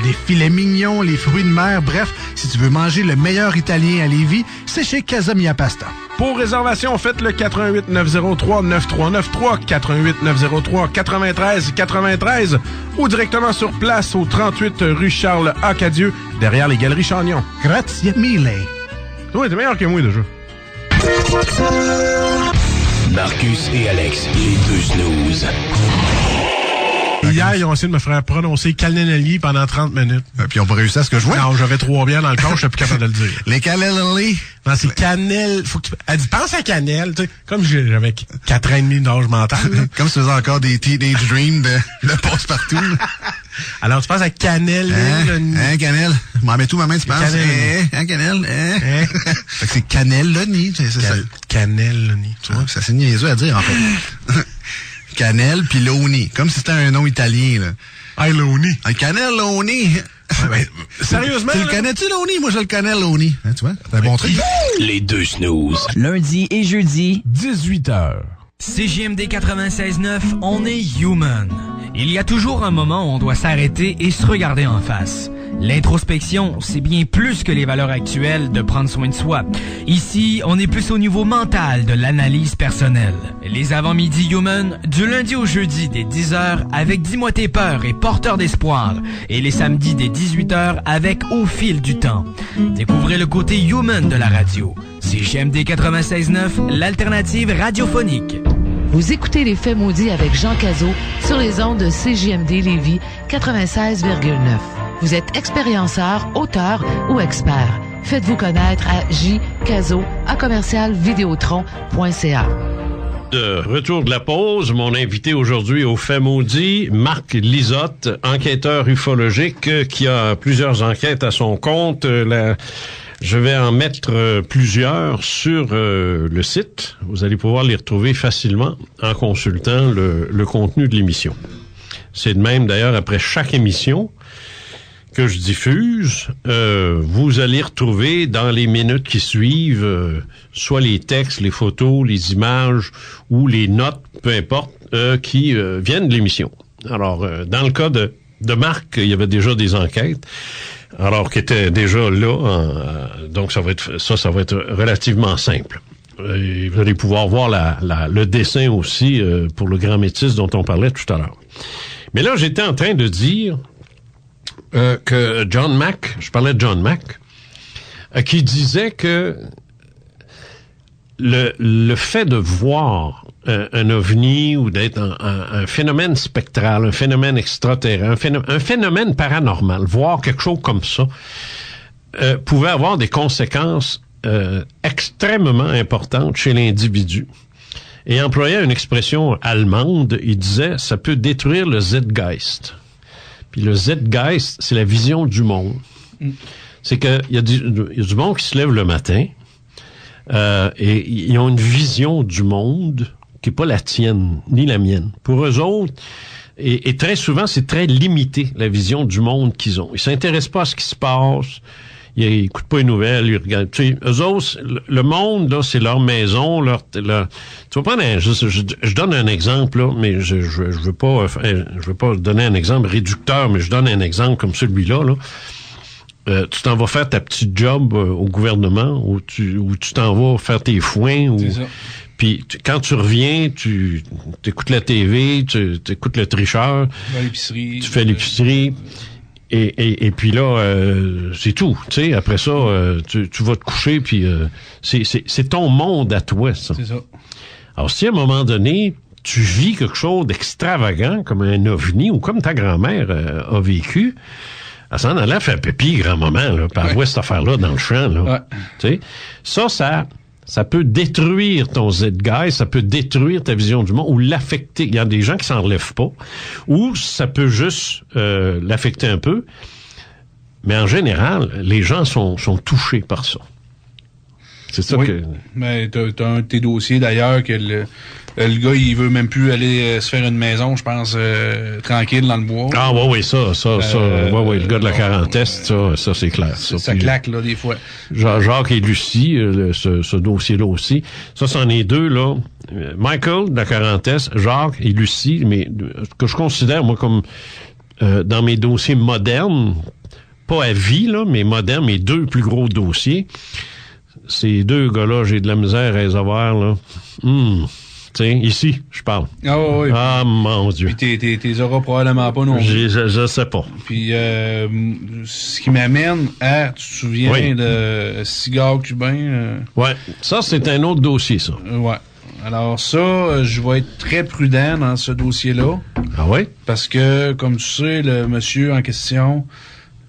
les filets mignons, les fruits de mer. Bref, si tu veux manger le meilleur italien à Lévis, c'est chez Casa Mia Pasta. Pour réservation, faites le 88 903 9393, 88 903 93 93 ou directement sur place au 38 rue Charles Acadieux, derrière les Galeries Chagnon. Grazie mille. Oui, t'es meilleur que moi déjà. Marcus et Alex, les deux snooze. Hier, ils ont essayé de me faire prononcer Calnelli pendant 30 minutes. Puis ils ont pas réussi à ce que je vois. Non, j'avais 3 bières dans le corps, je suis plus capable de le dire. Les Calnelli. Non, c'est Cannelle. Elle dit, pense à Cannelle, tu sais. Comme j'avais 4 ans et demi d'âge mental. Comme si tu faisais encore des teenage dreams de passe-partout. Alors, tu penses à Cannelle. Cannelle. M'en mets tout ma main, tu penses. Cannelle. Fait que c'est Cannelloni, c'est ça. Cannelloni, tu vois. Ça c'est niaiseux à dire, en fait. Cannelle puis Loni. Comme si c'était un nom italien, là. Hey, Loni. Cannelloni. Sérieusement? Tu le connais-tu, Lonnie? Moi, je le connais, Lonnie. Hein, tu vois? C'est un bon truc. Les deux snooze. Lundi et jeudi, 18h. CJMD 96.9, on est human. Il y a toujours un moment où on doit s'arrêter et se regarder en face. L'introspection, c'est bien plus que les valeurs actuelles de prendre soin de soi. Ici, on est plus au niveau mental de l'analyse personnelle. Les avant-midi human, du lundi au jeudi dès 10h avec Dis-moi tes peurs et Porteur d'espoir. Et les samedis dès 18h avec Au fil du temps. Découvrez le côté human de la radio. CJMD 96.9, l'alternative radiophonique. Vous écoutez Les Faits maudits avec Jean Cazot sur les ondes de CJMD Lévis 96,9. Vous êtes expérienceur, auteur ou expert. Faites-vous connaître à jcazot@commercialvideotron.ca. De retour de la pause, mon invité aujourd'hui au Fait maudit, Marc Lisotte, enquêteur ufologique qui a plusieurs enquêtes à son compte. Je vais en mettre plusieurs sur le site. Vous allez pouvoir les retrouver facilement en consultant le contenu de l'émission. C'est de même d'ailleurs après chaque émission que je diffuse, vous allez retrouver dans les minutes qui suivent soit les textes, les photos, les images ou les notes, peu importe, qui viennent de l'émission. Alors, dans le cas de Marc, il y avait déjà des enquêtes, alors qu'il était déjà là, donc ça va être relativement simple. Et vous allez pouvoir voir le dessin aussi pour le grand métis dont on parlait tout à l'heure. Mais là, j'étais en train de dire que John Mack, je parlais de John Mack, qui disait que le fait de voir un ovni ou d'être un phénomène spectral, un phénomène extraterrestre, un phénomène paranormal, voir quelque chose comme ça, pouvait avoir des conséquences extrêmement importantes chez l'individu. Et employait une expression allemande, il disait, ça peut détruire le Zeitgeist. Puis le Zeitgeist, c'est la vision du monde. C'est que il y a du monde qui se lève le matin et ils ont une vision du monde qui est pas la tienne, ni la mienne. Pour eux autres, et très souvent, c'est très limité, la vision du monde qu'ils ont. Ils s'intéressent pas à ce qui se passe, ils écoutent pas les nouvelles, ils regardent. Tu sais, eux autres, le monde, là, c'est leur maison, tu vas prendre je donne un exemple, là, mais je veux pas donner un exemple réducteur, mais je donne un exemple comme celui-là, là. Tu t'en vas faire ta petite job au gouvernement, ou tu t'en vas faire tes foins, puis quand tu reviens, tu écoutes la TV, tu écoutes le tricheur, tu fais l'épicerie, et puis là, c'est tout. Tu sais, après ça, tu vas te coucher, puis c'est ton monde à toi, ça. C'est ça. Alors, si à un moment donné, tu vis quelque chose d'extravagant, comme un ovni, ou comme ta grand-mère a vécu, elle s'en allait faire pipi, grand-maman, là, puis elle voit cette affaire-là dans le champ, là. Tu sais, ça peut détruire ton Zeitgeist, ça peut détruire ta vision du monde ou l'affecter. Il y a des gens qui s'en relèvent pas, ou ça peut juste l'affecter un peu. Mais en général, les gens sont touchés par ça. C'est ça que... Mais t'as un de tes dossiers, d'ailleurs, que le gars, il veut même plus aller se faire une maison, je pense, tranquille dans le bois. Ah, oui, ça. Le gars de la quarantaine, ça, c'est clair. Ça claque, là, des fois. Jacques et Lucie, ce dossier-là aussi. Ça, c'en est deux, là. Michael, de la quarantaine, Jacques et Lucie, mais que je considère, moi, comme dans mes dossiers modernes, pas à vie, là, mais modernes, mes deux plus gros dossiers. Ces deux gars-là, j'ai de la misère à les avoir, là. Tiens, ici, je parle. Ah oui. Ah, mon Dieu. Puis t'es auras probablement pas non plus. Je sais pas. Puis ce qui m'amène à, tu te souviens de cigare cubain? Ouais, ça, c'est un autre dossier, ça. Ouais. Alors ça, je vais être très prudent dans ce dossier-là. Ah oui? Parce que, comme tu sais, le monsieur en question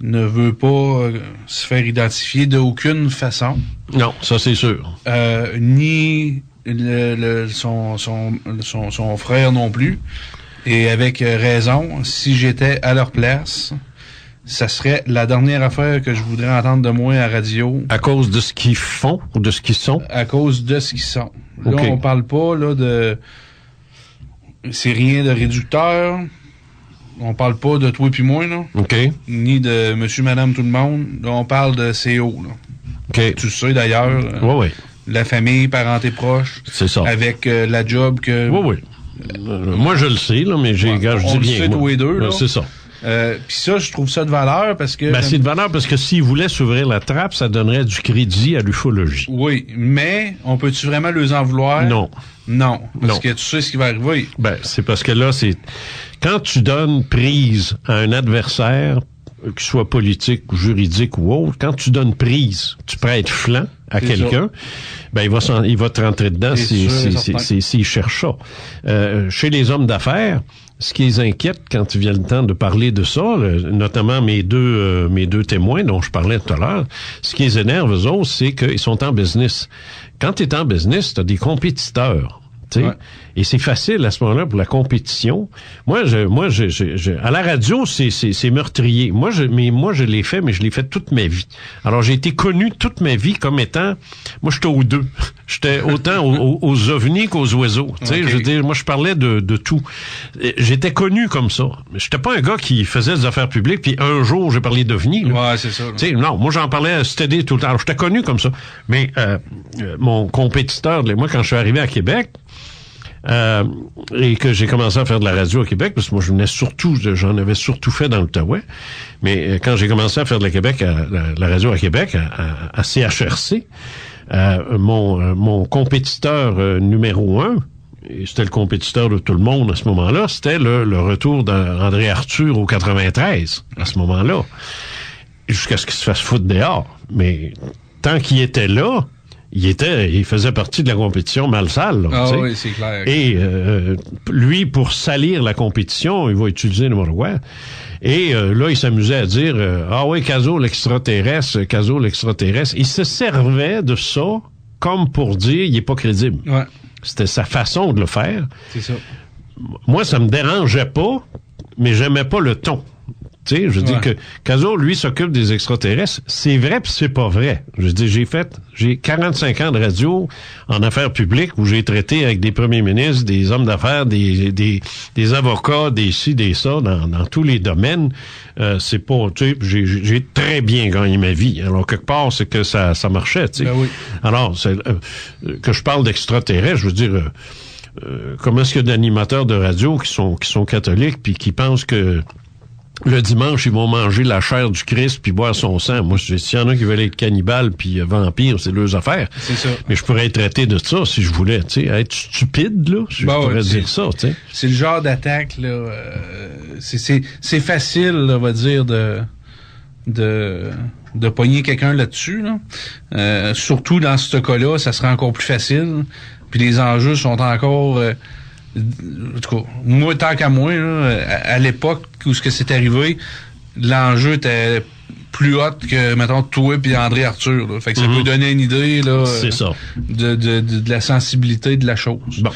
ne veut pas se faire identifier d'aucune façon. Non, ça c'est sûr. Ni son frère non plus. Et avec raison, si j'étais à leur place, ça serait la dernière affaire que je voudrais entendre de moi à radio. À cause de ce qu'ils font ou de ce qu'ils sont? À cause de ce qu'ils sont. Là, okay. On parle pas là de... C'est rien de réducteur. On parle pas de toi puis moi, là. OK. Ni de monsieur, madame, tout le monde. Là, on parle de CO, là. OK. Tu sais, d'ailleurs. Oui. La famille, parenté proche. C'est ça. Avec la job que... Oui. Moi, je le sais, là, mais je dis rien. On le sait tous les deux, là. C'est ça. Puis ça, je trouve ça de valeur parce que... c'est de valeur parce que s'ils voulaient s'ouvrir la trappe, ça donnerait du crédit à l'ufologie. Oui, mais on peut-tu vraiment les en vouloir? Non. Parce que tu sais ce qui va arriver. C'est parce que là, c'est... Quand tu donnes prise à un adversaire, qu'il soit politique ou juridique ou autre, quand tu donnes prise, tu prêtes flanc à quelqu'un, il va te rentrer dedans s'il cherche ça. Chez les hommes d'affaires, ce qui les inquiète quand il vient le temps de parler de ça, notamment mes deux témoins dont je parlais tout à l'heure, ce qui les énerve, eux autres, c'est qu'ils sont en business. Quand tu es en business, tu as des compétiteurs. Ouais. Et c'est facile à ce moment-là pour la compétition. Moi, à la radio, c'est meurtrier. Moi, je l'ai fait, mais je l'ai fait toute ma vie. Alors, j'ai été connu toute ma vie comme étant... Moi, j'étais aux deux. J'étais autant aux ovnis qu'aux oiseaux. Okay. Je veux dire, moi, je parlais de tout. J'étais connu comme ça. J'étais pas un gars qui faisait des affaires publiques, puis un jour, j'ai parlé d'ovnis. Ouais, c'est ça. Non, moi, j'en parlais stédé tout le temps. Alors, j'étais connu comme ça. Mais mon compétiteur, moi, quand je suis arrivé à Québec, et que j'ai commencé à faire de la radio au Québec, parce que moi j'en avais surtout fait dans l'Outaouais, mais quand j'ai commencé à faire de la radio à Québec, à CHRC, mon compétiteur numéro 1, et c'était le compétiteur de tout le monde à ce moment-là, c'était le retour d'André Arthur au 93, à ce moment-là, jusqu'à ce qu'il se fasse foutre dehors. Mais tant qu'il était là, il faisait partie de la compétition mal sale. Oui, c'est clair. Et lui, pour salir la compétition, il va utiliser n'importe quoi. Et là, il s'amusait à dire Caso l'extraterrestre. Il se servait de ça comme pour dire il est pas crédible. Ouais. C'était sa façon de le faire. C'est ça. Moi, ça me dérangeait pas, mais j'aimais pas le ton. Tu sais, je dis que Caso, lui, s'occupe des extraterrestres. C'est vrai pis c'est pas vrai. Je dis, j'ai 45 ans de radio en affaires publiques où j'ai traité avec des premiers ministres, des hommes d'affaires, des avocats, des ci, des ça, dans tous les domaines. C'est pas, tu sais, j'ai très bien gagné ma vie. Alors, quelque part, c'est que ça marchait, tu sais. Ben oui. Alors, que je parle d'extraterrestres, je veux dire, comment est-ce qu'il y a d'animateurs de radio qui sont catholiques puis qui pensent que le dimanche, ils vont manger la chair du Christ puis boire son sang. Moi, s'il y en a qui veulent être cannibales puis vampires, c'est leurs affaires. C'est ça. Mais je pourrais être traité de ça si je voulais, tu sais, être stupide, là. Je pourrais dire ça, tu sais. C'est le genre d'attaque, là. C'est facile, là, on va dire, de pogner quelqu'un là-dessus, là. Surtout dans ce cas-là, ça serait encore plus facile. Puis les enjeux sont encore... en tout cas, moi, tant qu'à moi, là, à l'époque où ce que c'est arrivé, l'enjeu était plus haut que, mettons, toi et André Arthur. Là. Fait que ça peut donner une idée là, c'est ça. De la sensibilité de la chose. Bon.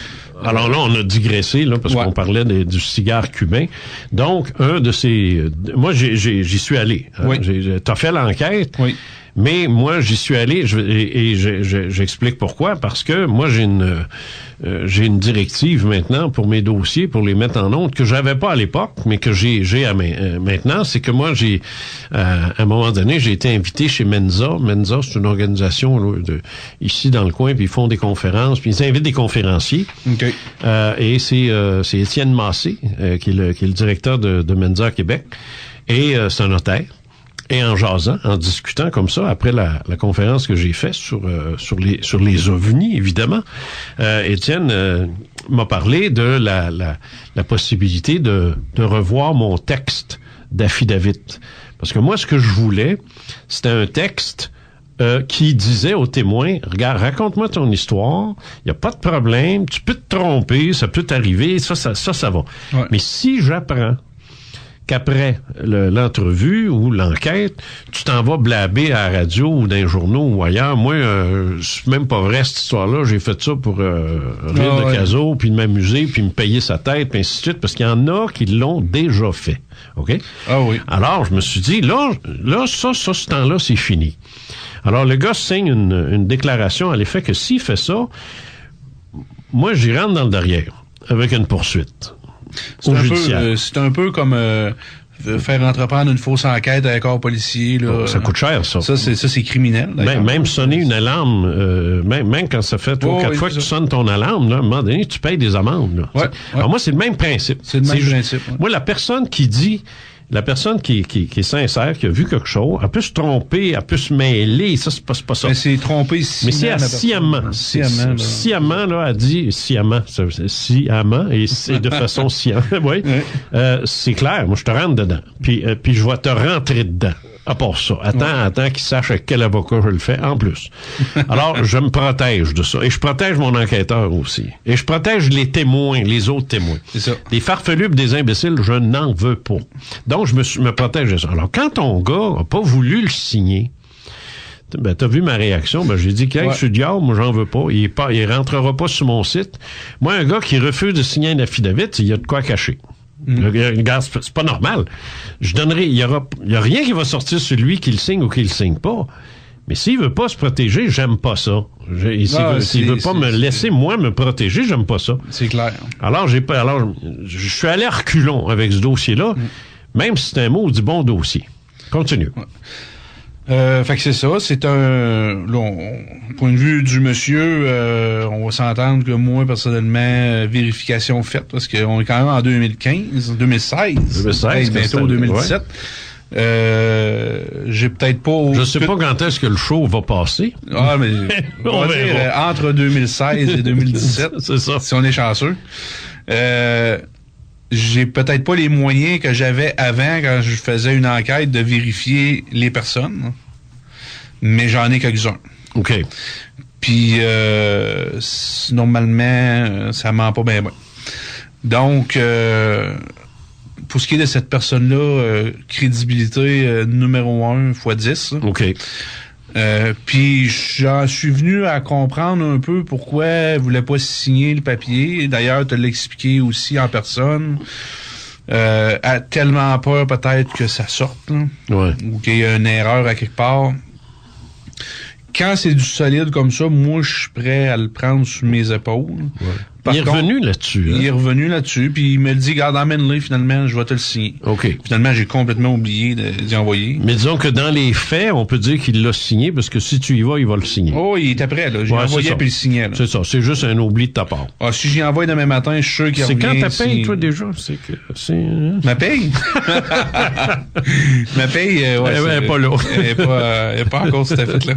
Alors là, on a digressé là parce qu'on parlait du cigare cubain. Donc, un de ces... Moi, j'y suis allé. Oui. T'as fait l'enquête. Oui. Mais moi, j'y suis allé et j'explique pourquoi. Parce que moi, j'ai une directive maintenant pour mes dossiers, pour les mettre en onde, que j'avais pas à l'époque, mais que j'ai maintenant. C'est que moi, à un moment donné, j'ai été invité chez Mensa. Mensa, c'est une organisation là, ici dans le coin, puis ils font des conférences, puis ils invitent des conférenciers. Okay. Et c'est Étienne Massé, qui est le directeur de Mensa Québec. Et c'est un notaire. Et en jasant, en discutant comme ça, après la conférence que j'ai faite sur les ovnis, évidemment, Étienne m'a parlé de la possibilité de revoir mon texte d'affidavit. Parce que moi, ce que je voulais, c'était un texte qui disait aux témoins, regarde, raconte-moi ton histoire, il n'y a pas de problème, tu peux te tromper, ça peut t'arriver, ça va. Ouais. Mais si j'apprends qu'après l'entrevue ou l'enquête, tu t'en vas blaber à la radio ou dans les journaux ou ailleurs. Moi, c'est même pas vrai cette histoire-là. J'ai fait ça pour rire de Caso, puis de m'amuser, puis me payer sa tête, puis ainsi de suite, parce qu'il y en a qui l'ont déjà fait. OK? Ah oui. Alors, je me suis dit, là, ce temps-là, c'est fini. Alors, le gars signe une déclaration à l'effet que s'il fait ça, moi, j'y rentre dans le derrière avec une poursuite. C'est un peu comme faire entreprendre une fausse enquête avec un corps policier. Là. Ça coûte cher, ça. Ça, c'est criminel. Même sonner une alarme, même quand ça fait 3 ou 4 fois que tu sonnes ton alarme, là, à un moment donné, tu payes des amendes. Là, Alors moi, c'est le même principe. C'est le même principe. Moi, la personne qui est sincère, qui a vu quelque chose, elle peut se tromper, elle peut se mêler, ça, c'est pas ça. Mais c'est tromper sciemment. Mais c'est sciemment, là, elle dit sciemment, et c'est de façon sciemment, oui. C'est clair, moi, je te rentre dedans. Puis je vais te rentrer dedans. À part ça. Attends qu'il sache avec quel avocat je le fais, en plus. Alors, je me protège de ça. Et je protège mon enquêteur aussi. Et je protège les témoins, les autres témoins. C'est ça. Des farfelus et des imbéciles, je n'en veux pas. Donc, je me protège de ça. Alors, quand ton gars n'a pas voulu le signer, t'as vu ma réaction, j'ai dit qu'il je suis diable, moi j'en veux pas. Il rentrera pas sur mon site. Moi, un gars qui refuse de signer un affidavit, il y a de quoi cacher. Regarde, c'est pas normal. Je donnerai, il y a rien qui va sortir sur lui qu'il signe ou qu'il signe pas. Mais s'il veut pas se protéger, j'aime pas ça. S'il veut pas me laisser moi me protéger, j'aime pas ça. C'est clair. Alors je suis allé à reculons avec ce dossier-là, même si c'est un maudit bon dossier. Continue. Fait que c'est ça, c'est point de vue du monsieur, on va s'entendre que moi, personnellement, vérification faite, parce qu'on est quand même en 2016, bientôt 2017. J'ai peut-être pas... Je sais pas quand est-ce que le show va passer. Ah, mais on va dire entre 2016 et 2017, c'est ça. Si on est chanceux. J'ai peut-être pas les moyens que j'avais avant quand je faisais une enquête de vérifier les personnes, mais j'en ai quelques-uns. OK. Puis, normalement, ça ment pas bien. Donc, pour ce qui est de cette personne-là, crédibilité numéro 1 x 10. OK. Puis j'en suis venu à comprendre un peu pourquoi elle voulait pas signer le papier. D'ailleurs, te l'expliqué aussi en personne. A tellement peur peut-être que ça sorte, là, ou qu'il y a une erreur à quelque part. Quand c'est du solide comme ça, moi, je suis prêt à le prendre sous mes épaules. Il est revenu là-dessus. Il est revenu là-dessus, puis il me le dit, regarde, emmène-le, finalement, je vais te le signer. OK. Finalement, j'ai complètement oublié d'y envoyer. Mais disons que dans les faits, on peut dire qu'il l'a signé, parce que si tu y vas, il va le signer. Oh, il était prêt, là. J'ai envoyé puis il le signait, là. C'est ça. C'est juste un oubli de ta part. Ah, si j'y envoie demain matin, je suis sûr qu'il revient. C'est quand ta paye, toi, déjà? Ma paye? Ma paye, elle est pas là. Elle est pas encore tout à fait là.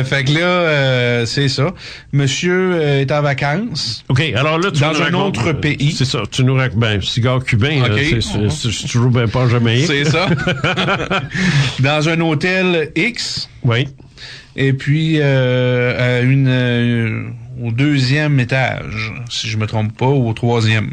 Fait que là, c'est ça. Monsieur est en vacances. OK, alors là, dans un autre pays. C'est ça. Tu nous racontes, cigare cubain, c'est toujours bien pas jamais. C'est ça. Dans un hôtel X. Oui. Et puis, au 2e étage, si je me trompe pas, ou au 3e.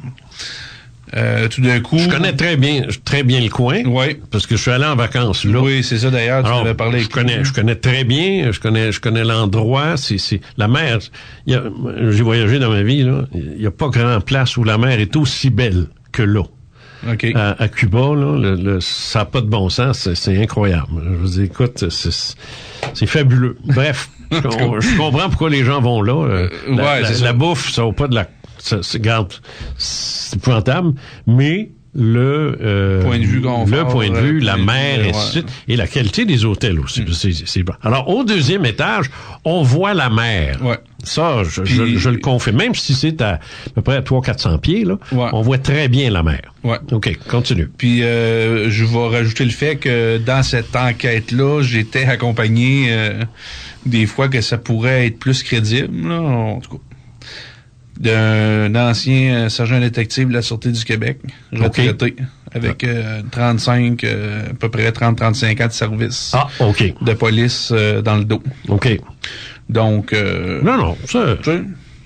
Tout d'un coup... Je connais très bien le coin. Oui. Parce que je suis allé en vacances là. Oui, c'est ça d'ailleurs, tu avais parlé avec je connais très bien, je connais l'endroit, c'est la mer. J'ai voyagé dans ma vie, là. Il n'y a pas grand place où la mer est aussi belle que là. Okay. À Cuba, là, ça n'a pas de bon sens, c'est incroyable. Je vous dis, écoute, c'est fabuleux. Bref, je comprends pourquoi les gens vont là. La bouffe, ça vaut pas de la... Regarde, c'est épouvantable, mais le point de vue confort, la mer, et ainsi de suite, et la qualité des hôtels aussi. C'est bon. Alors, au 2e étage, on voit la mer. Ouais. Ça, je le confirme. Même si c'est à peu près à 300-400 pieds, là, on voit très bien la mer. Ouais. OK, continue. Puis, je vais rajouter le fait que dans cette enquête-là, j'étais accompagné des fois que ça pourrait être plus crédible, là, en tout cas, d'un ancien sergent détective de la Sûreté du Québec, retraité, avec 35, à peu près 30-35 ans de service de police dans le dos. OK. Donc... non, ça...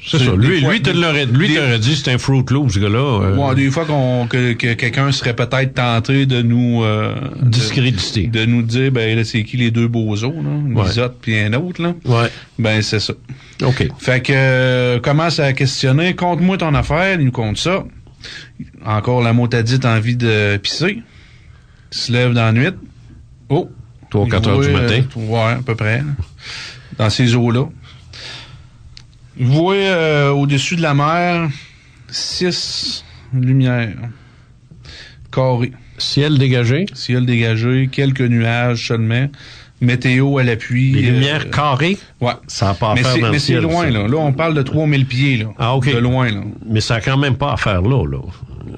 C'est ça. Lui t'aurait dit c'est un Fruit Loop, ce gars-là. Des fois que quelqu'un serait peut-être tenté de nous... discréditer. De nous dire, ben là, c'est qui les deux bozos, là? Une Lisotte puis un autre, là? Ouais. Ben, c'est ça. OK. Fait que, commence à questionner, compte-moi ton affaire, il nous compte ça. Encore la motadite envie de pisser. Il se lève dans la nuit. Oh! 3-4 heures du matin. Ouais, à peu près. Là. Dans ces eaux-là. Vous voyez au-dessus de la mer 6 Lumière. Carré. Ciel dégagé. Ciel dégagé, quelques nuages seulement. Météo à l'appui. Les lumières carrées? Ouais. Ça n'a pas à faire dans le ciel. Mais c'est loin, là. Là, on parle de 3000 pieds, là. Ah, OK. De loin, là. Mais ça n'a quand même pas à faire là.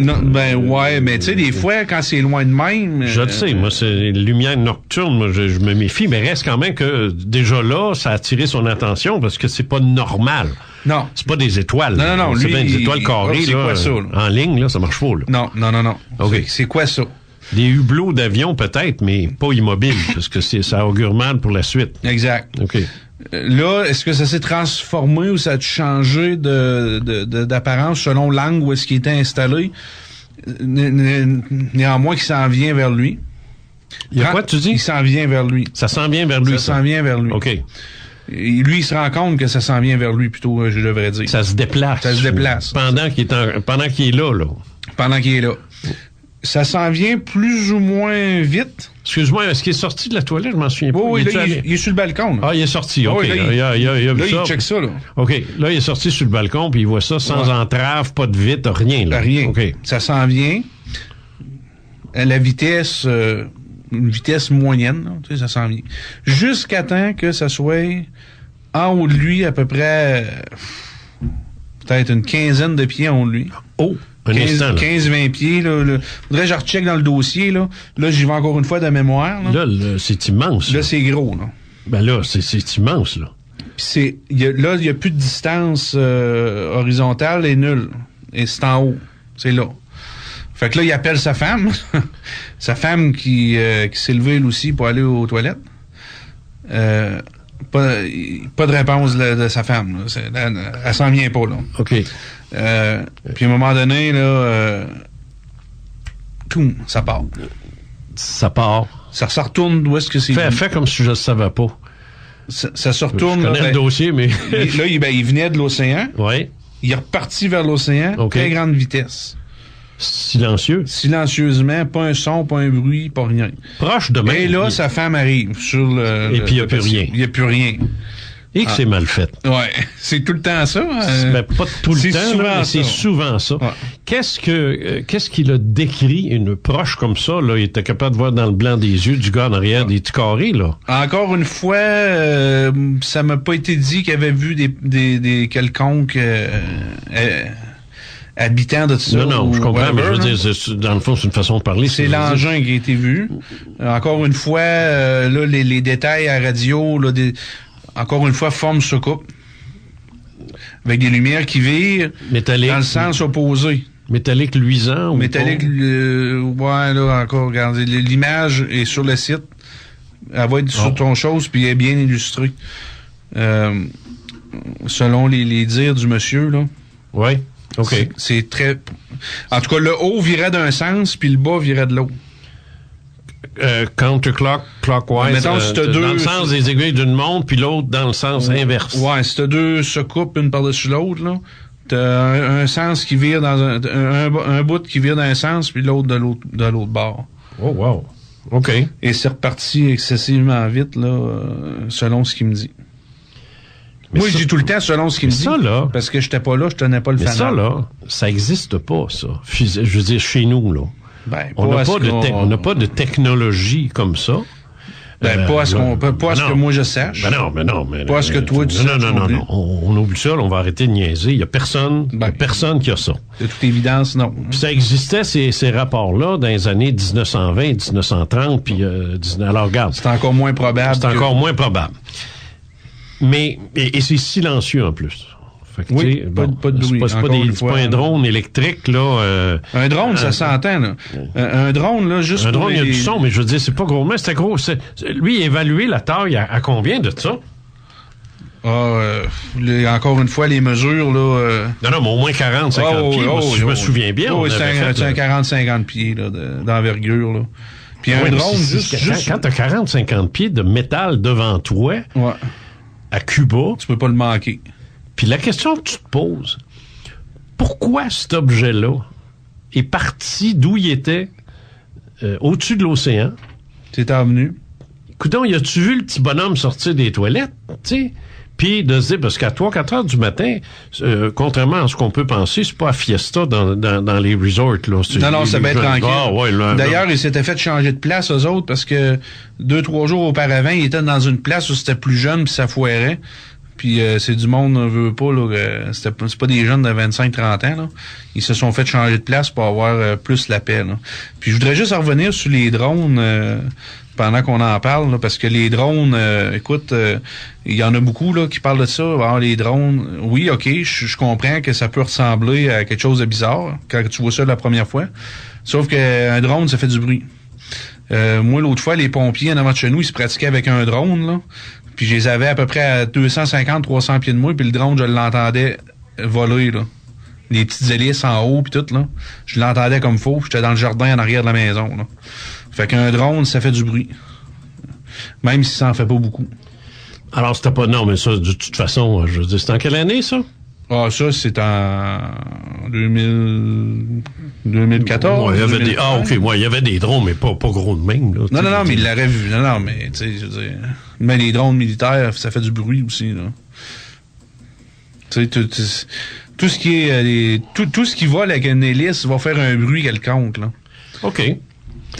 Non, ben ouais, mais tu sais, des fois, quand c'est loin de même... Je le sais, moi, c'est les lumières nocturnes, moi, je me méfie, mais reste quand même que, déjà là, ça a attiré son attention, parce que c'est pas normal. Non. C'est pas des étoiles. Non, c'est lui, bien des étoiles carrées, c'est là. quoi ça, là? En ligne, là, ça marche pas, là. Non. OK. C'est quoi ça? Des hublots d'avion, peut-être, mais pas immobiles, parce que ça augure mal pour la suite. Exact. OK. Là, est-ce que ça s'est transformé ou ça a changé d'apparence selon l'angle où est-ce qu'il était installé? Néanmoins, qu'il s'en vient vers lui. Il y a quoi, tu dis? Il s'en vient vers lui. Ça s'en vient vers lui, ça s'en vient vers lui. OK. Et lui, il se rend compte que ça s'en vient vers lui, plutôt, je devrais dire. Ça se déplace. Ça se déplace. Pendant qu'il est là. Pendant qu'il est là. Ça s'en vient plus ou moins vite. Excuse-moi, est-ce qu'il est sorti de la toilette? Je m'en souviens pas. Oui, là, il est sur le balcon. Là. Ah, il est sorti, OK. Oui, là, il a vu là, ça. il check ça, là. OK. Là, il est sorti sur le balcon, puis il voit ça sans entrave, pas de vitre, rien, là. Rien. OK. Ça s'en vient. À la vitesse... une vitesse moyenne, là, tu sais, ça s'en vient. Jusqu'à temps que ça soit en haut de lui, à peu près... peut-être une quinzaine de pieds en haut de lui. Oh! 15-20 pieds. Là. Faudrait que je recheck dans le dossier. Là, j'y vais encore une fois de mémoire. Là, c'est immense. Là, c'est gros. Là. Ben là, c'est immense. Là, il n'y a plus de distance horizontale et nulle. Et c'est en haut. C'est là. Fait que là, il appelle sa femme. Sa femme qui s'est levée, elle aussi, pour aller aux toilettes. Pas de réponse de sa femme. Là. Elle s'en vient pas. Là. OK. Puis à un moment donné, là, tout, ça part. Ça part. Ça retourne d'où est-ce que c'est. Fais comme si je ne savais pas. Ça se retourne. Je connais le dossier, mais... là, il venait de l'océan. Oui. Il est reparti vers l'océan, très grande vitesse. Silencieux. Silencieusement, pas un son, pas un bruit, pas rien. Proche de même. Et là, sa femme arrive sur le... Et puis il n'y a plus rien. Il n'y a plus rien. Et que c'est mal fait. Ouais, c'est tout le temps ça. Ben, pas tout le temps, mais c'est souvent ça. Ouais. Qu'est-ce qu'il a décrit, une proche comme ça, là? Il était capable de voir dans le blanc des yeux du gars en arrière des petits carrés, là. Encore une fois, ça m'a pas été dit qu'il avait vu des quelconques habitants de ça. Non, je comprends, mais je veux là. dire, dans le fond, c'est une façon de parler. C'est l'engin qui a été vu. Encore une fois, là, les détails à radio, là, encore une fois, forme soucoupe. Avec des lumières qui virent métallique, dans le sens opposé. Métallique luisant ou métallique, ouais, là, encore, regardez. L'image est sur le site. Elle va être sur ton chose, puis elle est bien illustrée. Selon les dires du monsieur, là. Oui, OK. C'est très... En tout cas, le haut virait d'un sens, puis le bas virait de l'autre. Counterclockwise, mettons, dans le sens des aiguilles d'une montre, puis l'autre dans le sens inverse. Ouais, si t'as deux se coupent une par-dessus l'autre, là, t'as un sens qui vire dans un bout qui vire dans un sens, puis l'autre de l'autre bord. Oh, wow. OK. Et c'est reparti excessivement vite, là, selon ce qu'il me dit. Mais moi, je dis tout le temps selon ce qu'il me dit. Ça, là. Parce que j'étais pas là, je tenais pas le fanal. Mais ça, là, ça existe pas, ça. Je veux dire, chez nous, là. Ben, on n'a pas de technologie comme ça. Ben, pas à ce que moi je sache. Ben non. Pas à ce que toi tu saches. Non. On oublie ça, là, on va arrêter de niaiser. Il y a personne qui a ça. De toute évidence, non. Puis ça existait, ces rapports-là, dans les années 1920, 1930, puis alors, regarde. C'est encore moins probable. C'est encore moins probable. Mais, et c'est silencieux en plus. Fait que, oui, pas de bruit. C'est pas un drone électrique, là. Un drone, ça s'entend, là. Un drone, là, juste. Un drone, il y a du son, mais je veux dire, c'est pas gros. Mais c'était gros. Lui, évaluer la taille à combien de ça? Encore une fois, les mesures, là. Non, mais au moins 40-50 pieds. Je me souviens bien. Oui, c'est un 40-50 pieds, là, d'envergure, là. Puis un drone, juste. Quand t'as 40-50 pieds de métal devant toi, à Cuba. Tu peux pas le manquer. Puis la question que tu te poses, pourquoi cet objet-là est parti d'où il était, au-dessus de l'océan? C'est avenu. Coudon, y a-tu vu le petit bonhomme sortir des toilettes, tu sais? Puis de se dire, parce qu'à 3-4 heures du matin, contrairement à ce qu'on peut penser, c'est pas à fiesta dans les resorts. Là. Non, ça va être tranquille. Ah, ouais, D'ailleurs, ils s'étaient fait changer de place, eux autres, parce que 2-3 jours auparavant, ils étaient dans une place où c'était plus jeune, puis ça foirait. Puis c'est du monde, on veut pas, là, c'est pas des jeunes de 25-30 ans, là. Ils se sont fait changer de place pour avoir plus la paix, là. Puis je voudrais juste revenir sur les drones pendant qu'on en parle, là, parce que les drones, écoute, il y en a beaucoup là qui parlent de ça. Alors, les drones, oui, OK, je comprends que ça peut ressembler à quelque chose de bizarre quand tu vois ça la première fois. Sauf qu'un drone, ça fait du bruit. Moi, l'autre fois, les pompiers en avant de chez nous, ils se pratiquaient avec un drone, là. Puis je les avais à peu près à 250-300 pieds de moi, puis le drone, je l'entendais voler, là. Les petites hélices en haut, puis tout, là. Je l'entendais comme faux, j'étais dans le jardin en arrière de la maison, là. Fait qu'un drone, ça fait du bruit. Même si ça en fait pas beaucoup. Alors, c'était pas... Non, mais ça, de toute façon, je veux dire, c'est en quelle année, ça? Ah, ça, c'est en 2014. Ouais, il y avait des... Ah, OK, il y avait des drones, mais pas gros de même, là. Non, mais il l'aurait vu. Non, mais, tu sais, je veux dire... Mais les drones militaires, ça fait du bruit aussi, là. Tu sais, tout ce qui est... tout ce qui vole avec une hélice va faire un bruit quelconque, là. OK.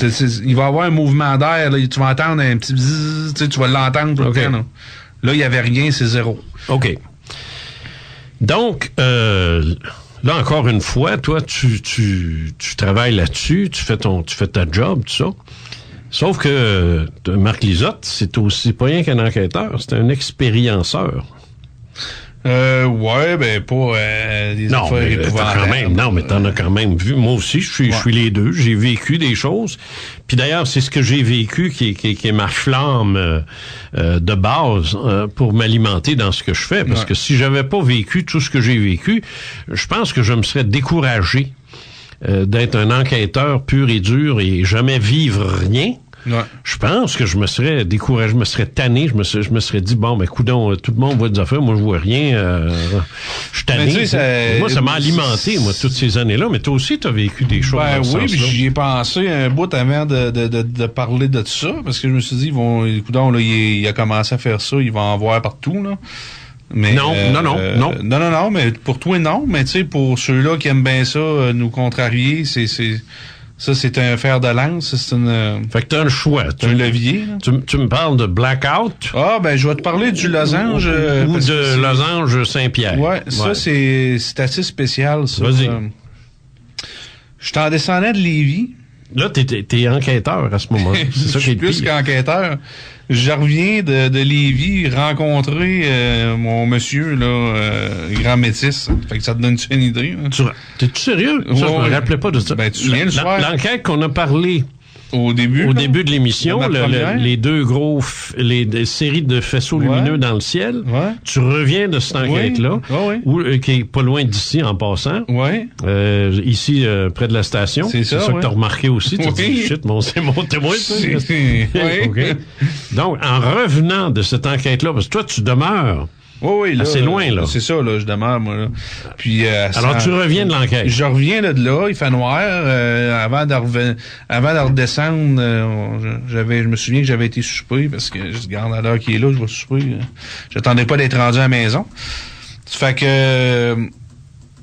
Il va y avoir un mouvement d'air, là, tu vas entendre un petit bzzz, tu vas l'entendre tout le temps. Là, il n'y avait rien, c'est zéro. OK. Donc, là, encore une fois, toi, tu travailles là-dessus, tu fais ta job, tout ça. Sauf que Marc Lisotte, c'est aussi pas rien qu'un enquêteur, c'est un expérienceur. Ouais, ben pas des affaires épouvantables. Non, mais t'en as quand même vu. Moi aussi, je suis les deux. J'ai vécu des choses. Puis d'ailleurs, c'est ce que j'ai vécu qui est ma flamme de base pour m'alimenter dans ce que je fais. Parce que si j'avais pas vécu tout ce que j'ai vécu, je pense que je me serais découragé d'être un enquêteur pur et dur et jamais vivre rien. Ouais. Je pense que je me serais découragé, je me serais tanné, je me serais dit, bon, ben, coudonc, tout le monde voit des affaires, moi, je vois rien, je suis tanné. Moi, ça m'a alimenté, moi, toutes ces années-là, mais toi aussi, t'as vécu des choses. Ben oui, puis j'y ai pensé un bout avant de parler de ça, parce que je me suis dit, coudonc, là, il a commencé à faire ça, il va en voir partout, là. Mais, non, mais pour toi, non, mais tu sais, pour ceux-là qui aiment bien ça, nous contrarier, ça, c'est un fer de lance. C'est une... Fait que t'as un choix. Un levier. Tu me parles de Blackout. Ah, ben, je vais te parler du losange. Ou de losange Saint-Pierre. Ouais, ça, c'est assez spécial, ça. Vas-y. Je t'en descendais de Lévis. Là, t'es enquêteur à ce moment-là. C'est ça qui est je suis plus qu'enquêteur. Je reviens de Lévis rencontrer mon monsieur, là, grand métis. Fait que ça te donne-tu une idée? Hein? T'es-tu sérieux? Ça, je me rappelais pas de ça. Ben, tu te souviens le soir? L'enquête qu'on a parlé au début de l'émission, les deux gros, des séries de faisceaux lumineux dans le ciel. Ouais. Tu reviens de cette enquête-là, qui est pas loin d'ici en passant. Ouais. Ici, près de la station. C'est ça que t'as remarqué aussi. Tu te dis, shit, c'est mon témoin, ça. Okay. Donc, en revenant de cette enquête-là, parce que toi, tu demeures oui, là, assez loin, là. C'est ça, là, je demeure, moi, là. Puis, alors, tu reviens de l'enquête. Je reviens de là, il fait noir. Avant de redescendre, je me souviens que j'avais été souper, parce que je dis, regarde, à l'heure qu'il est là, je vais souper. J'attendais pas d'être rendu à la maison. Ça fait que,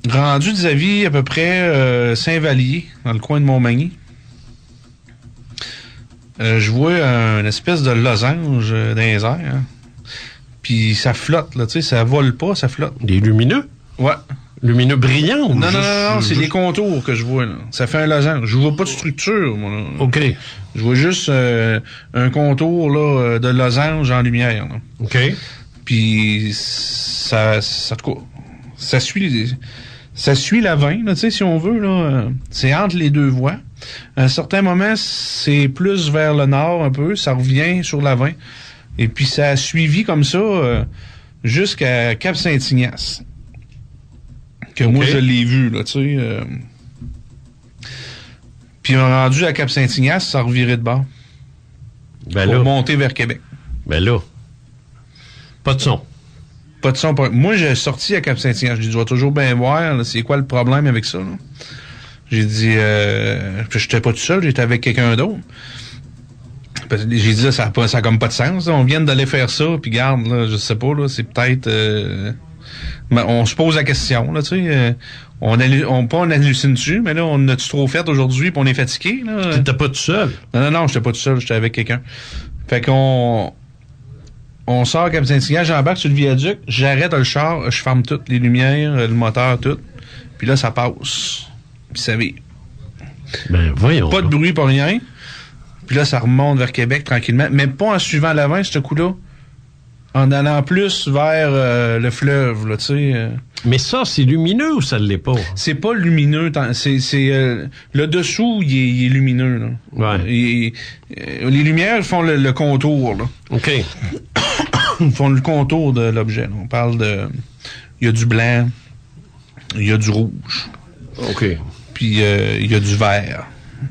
rendu vis-à-vis à peu près Saint-Vallier, dans le coin de Montmagny, je vois une espèce de losange dans les airs, hein. Puis ça flotte, là, tu sais, ça vole pas, ça flotte. Des lumineux? Ouais. Lumineux brillants? Non, c'est les contours que je vois, là. Ça fait un losange. Je vois pas de structure, moi, là. OK. Je vois juste un contour, là, de losange en lumière, là. OK. Puis ça suit la 20, là, tu sais, si on veut, là. C'est entre les deux voies. À un certain moment, c'est plus vers le nord, un peu. Ça revient sur la 20. Et puis, ça a suivi comme ça jusqu'à Cap-Saint-Ignace. Que moi, je l'ai vu, là, tu sais. Puis, rendu à Cap-Saint-Ignace, ça revirait de bord. Ben pour monter vers Québec. Ben là, pas de son. Pas de son. Moi, j'ai sorti à Cap-Saint-Ignace. J'ai dit, je vais toujours bien voir, là, c'est quoi le problème avec ça, là. J'ai dit, j'étais pas tout seul, j'étais avec quelqu'un d'autre. Parce que j'ai dit, là, ça a comme pas de sens. Là. On vient d'aller faire ça, puis garde, là, je sais pas, là, c'est peut-être... on se pose la question, là, tu sais. On hallucine dessus, mais là, on a-tu trop fait aujourd'hui, puis on est fatigué, là? T'étais pas tout seul? Non, j'étais pas tout seul, j'étais avec quelqu'un. Fait qu'on... On sort comme Saint-Cygan, j'embarque sur le viaduc, j'arrête le char, je ferme toutes les lumières, le moteur, tout. Puis là, ça passe. Puis ça vire. Ben, voyons. Pas de bruit, pas rien. Puis là, ça remonte vers Québec tranquillement. Mais pas en suivant l'avant, ce coup-là. En allant plus vers le fleuve, là, tu sais. Mais ça, c'est lumineux ou ça l'est pas? C'est pas lumineux. Le dessous, il est lumineux, là. Ouais. Les lumières font le contour, là. OK. Ils font le contour de l'objet, là. On parle de... Il y a du blanc, il y a du rouge. OK. Puis il y a du vert.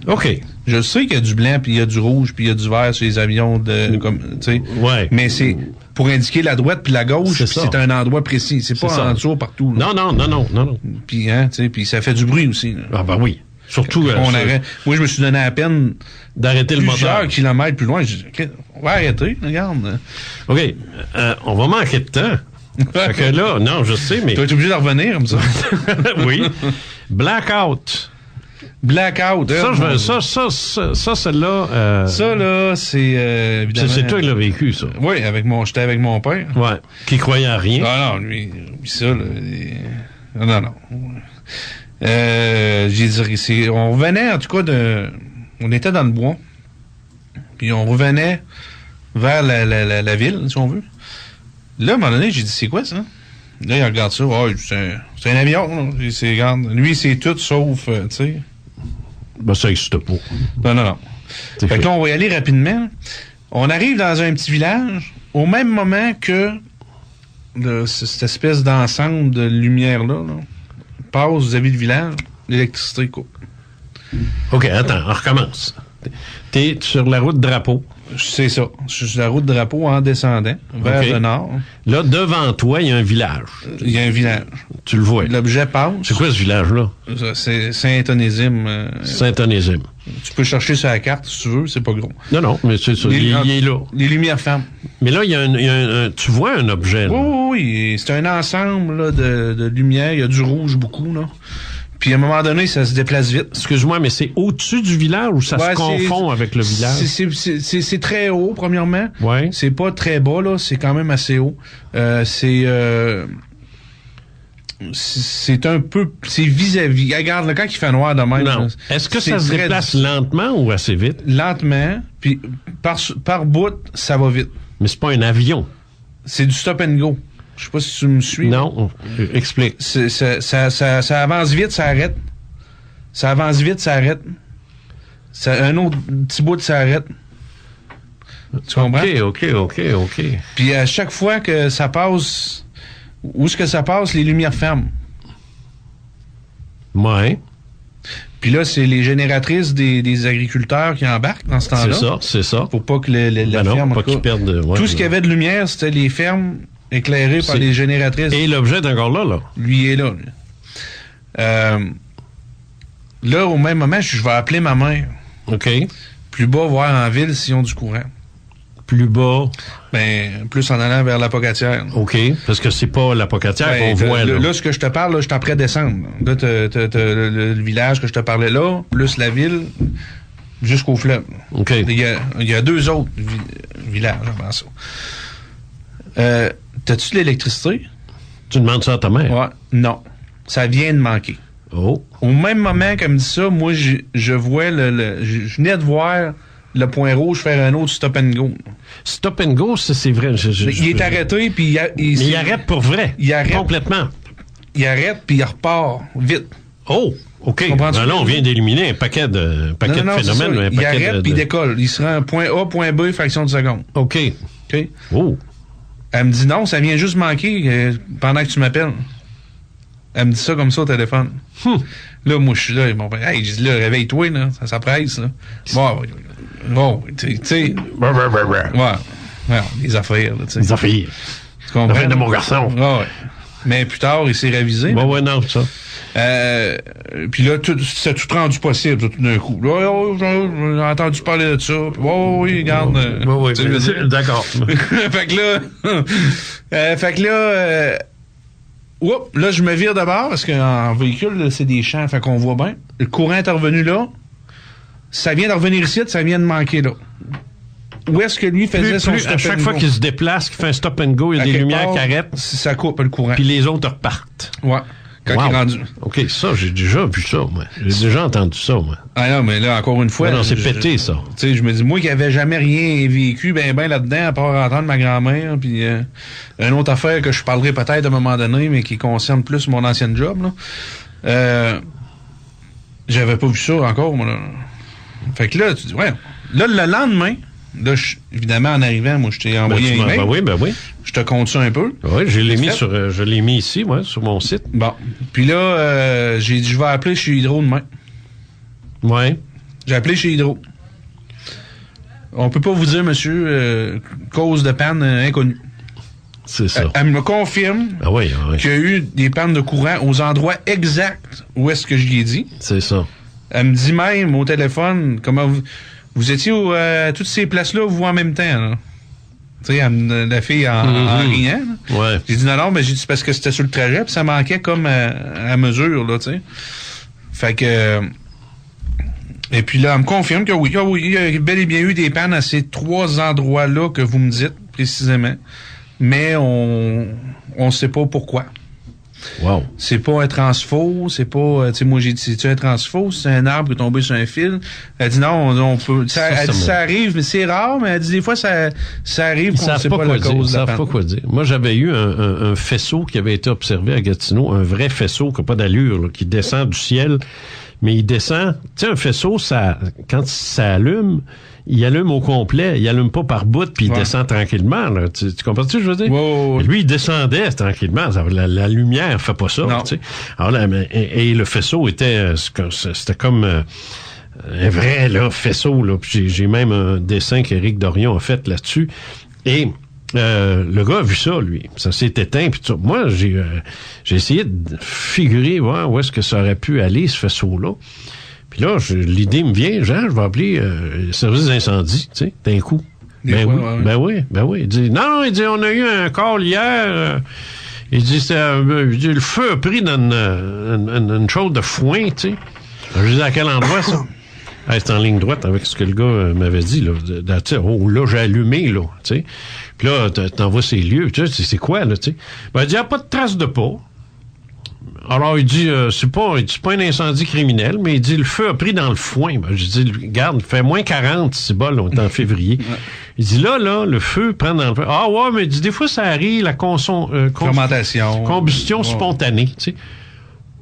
OK. Je sais qu'il y a du blanc, puis il y a du rouge, puis il y a du vert sur les avions de... tu sais. Ouais. Mais c'est pour indiquer la droite puis la gauche, puis c'est un endroit précis. C'est pas en dessous partout. Là. Non. Puis, hein, tu sais, puis ça fait du bruit aussi. Là. Ah, ben oui. Surtout... Moi, je me suis donné à peine d'arrêter le moteur. Plusieurs kilomètres plus loin. Je dis, OK, on va arrêter, regarde. OK. On va manquer de temps. Fait que là, non, je sais, mais... Tu vas être obligé de revenir comme ça. Oui. Blackout. Ça, celle-là... Ça, là, c'est évidemment... C'est toi qui l'as vécu, ça. Oui, j'étais avec mon père. Ouais. Qui croyait à rien. Non, lui, ça, là... Non. J'ai dit, on revenait, en tout cas, on était dans le bois. Puis on revenait vers la ville, si on veut. Là, à un moment donné, j'ai dit, c'est quoi, ça? Là, il regarde ça. Oh, c'est un avion, là. Regarde. Lui, c'est tout sauf, tu sais... Ben, ça n'existe pas. Non. Fait que là, on va y aller rapidement. On arrive dans un petit village au même moment que cette espèce d'ensemble de lumière-là passe vis-à-vis du village, l'électricité coupe. OK, attends, on recommence. T'es sur la route Drapeau. C'est ça. Je suis sur la route Drapeau en descendant vers le nord. Là, devant toi, il y a un village. Il y a un village. Tu le vois. L'objet passe. C'est quoi ce village-là? C'est Saint-Onésime. Saint-Onésime. Tu peux chercher sur la carte si tu veux, c'est pas gros. Non, mais c'est ça. Il est là. Les lumières ferment. Mais là, il y a tu vois un objet, là. Oui. C'est un ensemble là, de lumières. Il y a du rouge beaucoup, là. Puis à un moment donné, ça se déplace vite. Excuse-moi, mais c'est au-dessus du village ou ça se confond avec le village? C'est très haut, premièrement. Ouais. C'est pas très bas, là. C'est quand même assez haut. C'est un peu... C'est vis-à-vis. Regarde, là, quand il fait noir de même... Non. Est-ce que ça se déplace lentement ou assez vite? Lentement. Puis par bout, ça va vite. Mais c'est pas un avion. C'est du stop and go. Je sais pas si tu me suis. Non, explique. Ça avance vite, ça arrête. Ça avance vite, ça arrête. Un autre petit bout, ça arrête. Tu comprends? OK. Puis à chaque fois que ça passe, où est-ce que ça passe, les lumières ferment. Ouais. Puis là, c'est les génératrices des agriculteurs qui embarquent dans ce temps-là. C'est ça. Pour pas que la ferme... pas qu'ils perdent... tout ce qu'il y avait de lumière, c'était les fermes éclairé par les génératrices. Et l'objet est encore là. Lui est là. Là, au même moment, je vais appeler ma mère. OK. Plus bas, voir en ville s'ils ont du courant. Plus bas? Ben, plus en allant vers la Pocatière. OK. Parce que c'est pas la Pocatière qu'on voit, là. Là, ce que je te parle, là, je suis après descendre. Là, t'as le village que je te parlais là, plus la ville, jusqu'au fleuve. OK. Il y a deux autres villages avant ça. T'as-tu de l'électricité? Tu demandes ça à ta mère? Ouais. Non. Ça vient de manquer. Oh. Au même moment qu'elle me dit ça, moi, je vois je venais de voir le point rouge faire un autre stop and go. Stop and go, c'est vrai. Il est arrêté, puis il arrête pour vrai. Il arrête. Complètement. Il arrête, puis il repart vite. Oh, OK. Ben là, on vient d'éliminer un paquet de phénomènes. Il arrête, puis il décolle. Il sera un point A, point B, fraction de seconde. OK. Oh. Elle me dit non, ça vient juste manquer pendant que tu m'appelles. Elle me dit ça comme ça au téléphone. Là, moi, je suis là. Ils m'ont dit, hey, je dis là, réveille-toi, là. Ça presse, là. Bon, tu sais. Ouais, les affaires, là, tu sais. Les affaires. Tu comprends? L'affaire de mon garçon. Ouais. Mais plus tard, il s'est révisé. Ouais, non, ça. Puis là, c'est tout rendu possible, tout d'un coup. Là, j'ai entendu parler de ça. Puis, oui, regarde. Oui, d'accord. Fait que là, là, je me vire de bord parce qu'en véhicule, là, c'est des champs, fait qu'on voit bien. Le courant est revenu là. Ça vient de revenir ici, ça vient de manquer là. Où est-ce que lui faisait son stop and go? À chaque fois qu'il se déplace, qu'il fait un stop and go, il y a des lumières qui arrêtent. Ça coupe le courant. Puis les autres repartent. Ouais. Quand il est rendu. OK, ça, j'ai déjà vu ça, moi. J'ai déjà entendu ça, moi. Ah non, mais là, encore une fois... Non, c'est pété, ça. Tu sais, je me dis, moi qui avais jamais rien vécu ben là-dedans, à part entendre ma grand-mère, puis une autre affaire que je parlerai peut-être à un moment donné, mais qui concerne plus mon ancienne job, là. J'avais pas vu ça encore, moi, là. Fait que là, tu dis, ouais. Là, le lendemain... Là, évidemment, en arrivant, moi, je t'ai envoyé un email. Ben oui. Je te compte ça un peu. Oui, je l'ai mis ici, moi, sur mon site. Bon. Puis là, j'ai dit, je vais appeler chez Hydro demain. Oui. J'ai appelé chez Hydro. On peut pas vous dire, monsieur, cause de panne inconnue. C'est ça. Elle me confirme qu'il y a eu des pannes de courant aux endroits exacts où est-ce que je lui ai dit. C'est ça. Elle me dit même au téléphone, comment vous étiez à toutes ces places-là, vous en même temps, là. Tu sais, la fille en riant. Là. Ouais. J'ai dit non, mais j'ai dit c'est parce que c'était sur le trajet, puis ça manquait comme à mesure, là, tu sais. Fait que... et puis là, elle me confirme que oui, il y a bel et bien eu des pannes à ces 3 endroits-là que vous me dites, précisément. Mais on sait pas pourquoi. Wow. C'est pas un transfo, c'est pas... tu sais, moi, j'ai dit, c'est-tu un transfo? C'est un arbre qui est tombé sur un fil? Elle dit non, on peut... Elle dit ça arrive, mais c'est rare, mais elle dit des fois, ça arrive qu'on ne sait pas la cause de la panne. Ils savent pas quoi dire. Moi, j'avais eu un faisceau qui avait été observé à Gatineau, un vrai faisceau qui n'a pas d'allure, là, qui descend du ciel, mais il descend... Tu sais, un faisceau, quand ça allume, il allume au complet, il allume pas par bout, puis il descend tranquillement. Là. Tu comprends ce que je veux dire? Ouais. Lui, il descendait tranquillement. La lumière fait pas ça. Tu sais. Alors là, et le faisceau c'était comme un vrai là, faisceau. Là. Puis j'ai même un dessin qu'Éric Dorion a fait là-dessus. Et le gars a vu ça, lui. Ça s'est éteint. Puis moi, j'ai essayé de figurer où est-ce que ça aurait pu aller, ce faisceau-là. Puis là, l'idée me vient, je vais appeler le service d'incendie, tu sais, d'un coup. Ben oui. Il dit, non, on a eu un call hier. Il dit, le feu a pris dans une chose de foin, tu sais. Je dis, à quel endroit, ça? C'est en ligne droite avec ce que le gars m'avait dit, là. Là, j'ai allumé, là, tu sais. Puis là, t'envoies ces lieux, tu sais, c'est quoi, là, tu sais? Ben, il dit, il n'y a pas de trace de pas. Alors, il dit, c'est pas un incendie criminel, mais il dit, le feu a pris dans le foin. Ben, je dis, regarde, il fait moins 40, c'est bon, on est en février. Il dit, là, le feu prend dans le feu. Ah ouais, mais il dit, des fois, ça arrive, la fermentation. Combustion spontanée, tu sais.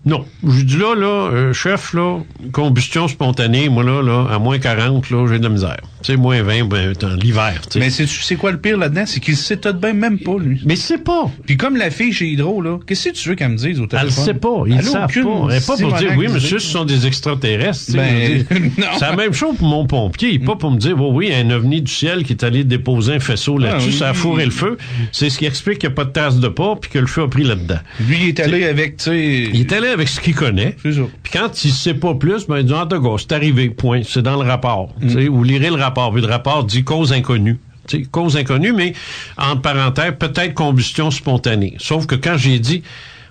Non. Je dis là, chef, là, combustion spontanée, moi, là, à moins 40, là, j'ai de la misère. Tu sais, moins 20, dans l'hiver, tu sais. Mais c'est quoi le pire là-dedans? C'est qu'il sait tout de même pas, lui. Mais c'est pas. Puis comme la fille chez Hydro, là, qu'est-ce que tu veux qu'elle me dise au téléphone? Elle sait pas. Ils savent pas. Elle n'est pas pour dire, oui, monsieur, ce sont des extraterrestres. C'est la même chose pour mon pompier. Pas pour me dire, oui, un ovni du ciel qui est allé déposer un faisceau là-dessus, ça a fourré le feu. C'est ce qui explique qu'il n'y a pas de tasse de pas puis que le feu a pris là-dedans. Lui, il est allé avec, tu sais... Il est allé avec ce qu'il connaît. C'est ça. Puis quand il sait pas plus, il dit, c'est arrivé, point. C'est dans le rapport. Vous lirez le rapport. Puis le rapport dit cause inconnue. Cause inconnue, mais entre parenthèses, peut-être combustion spontanée. Sauf que quand j'ai dit,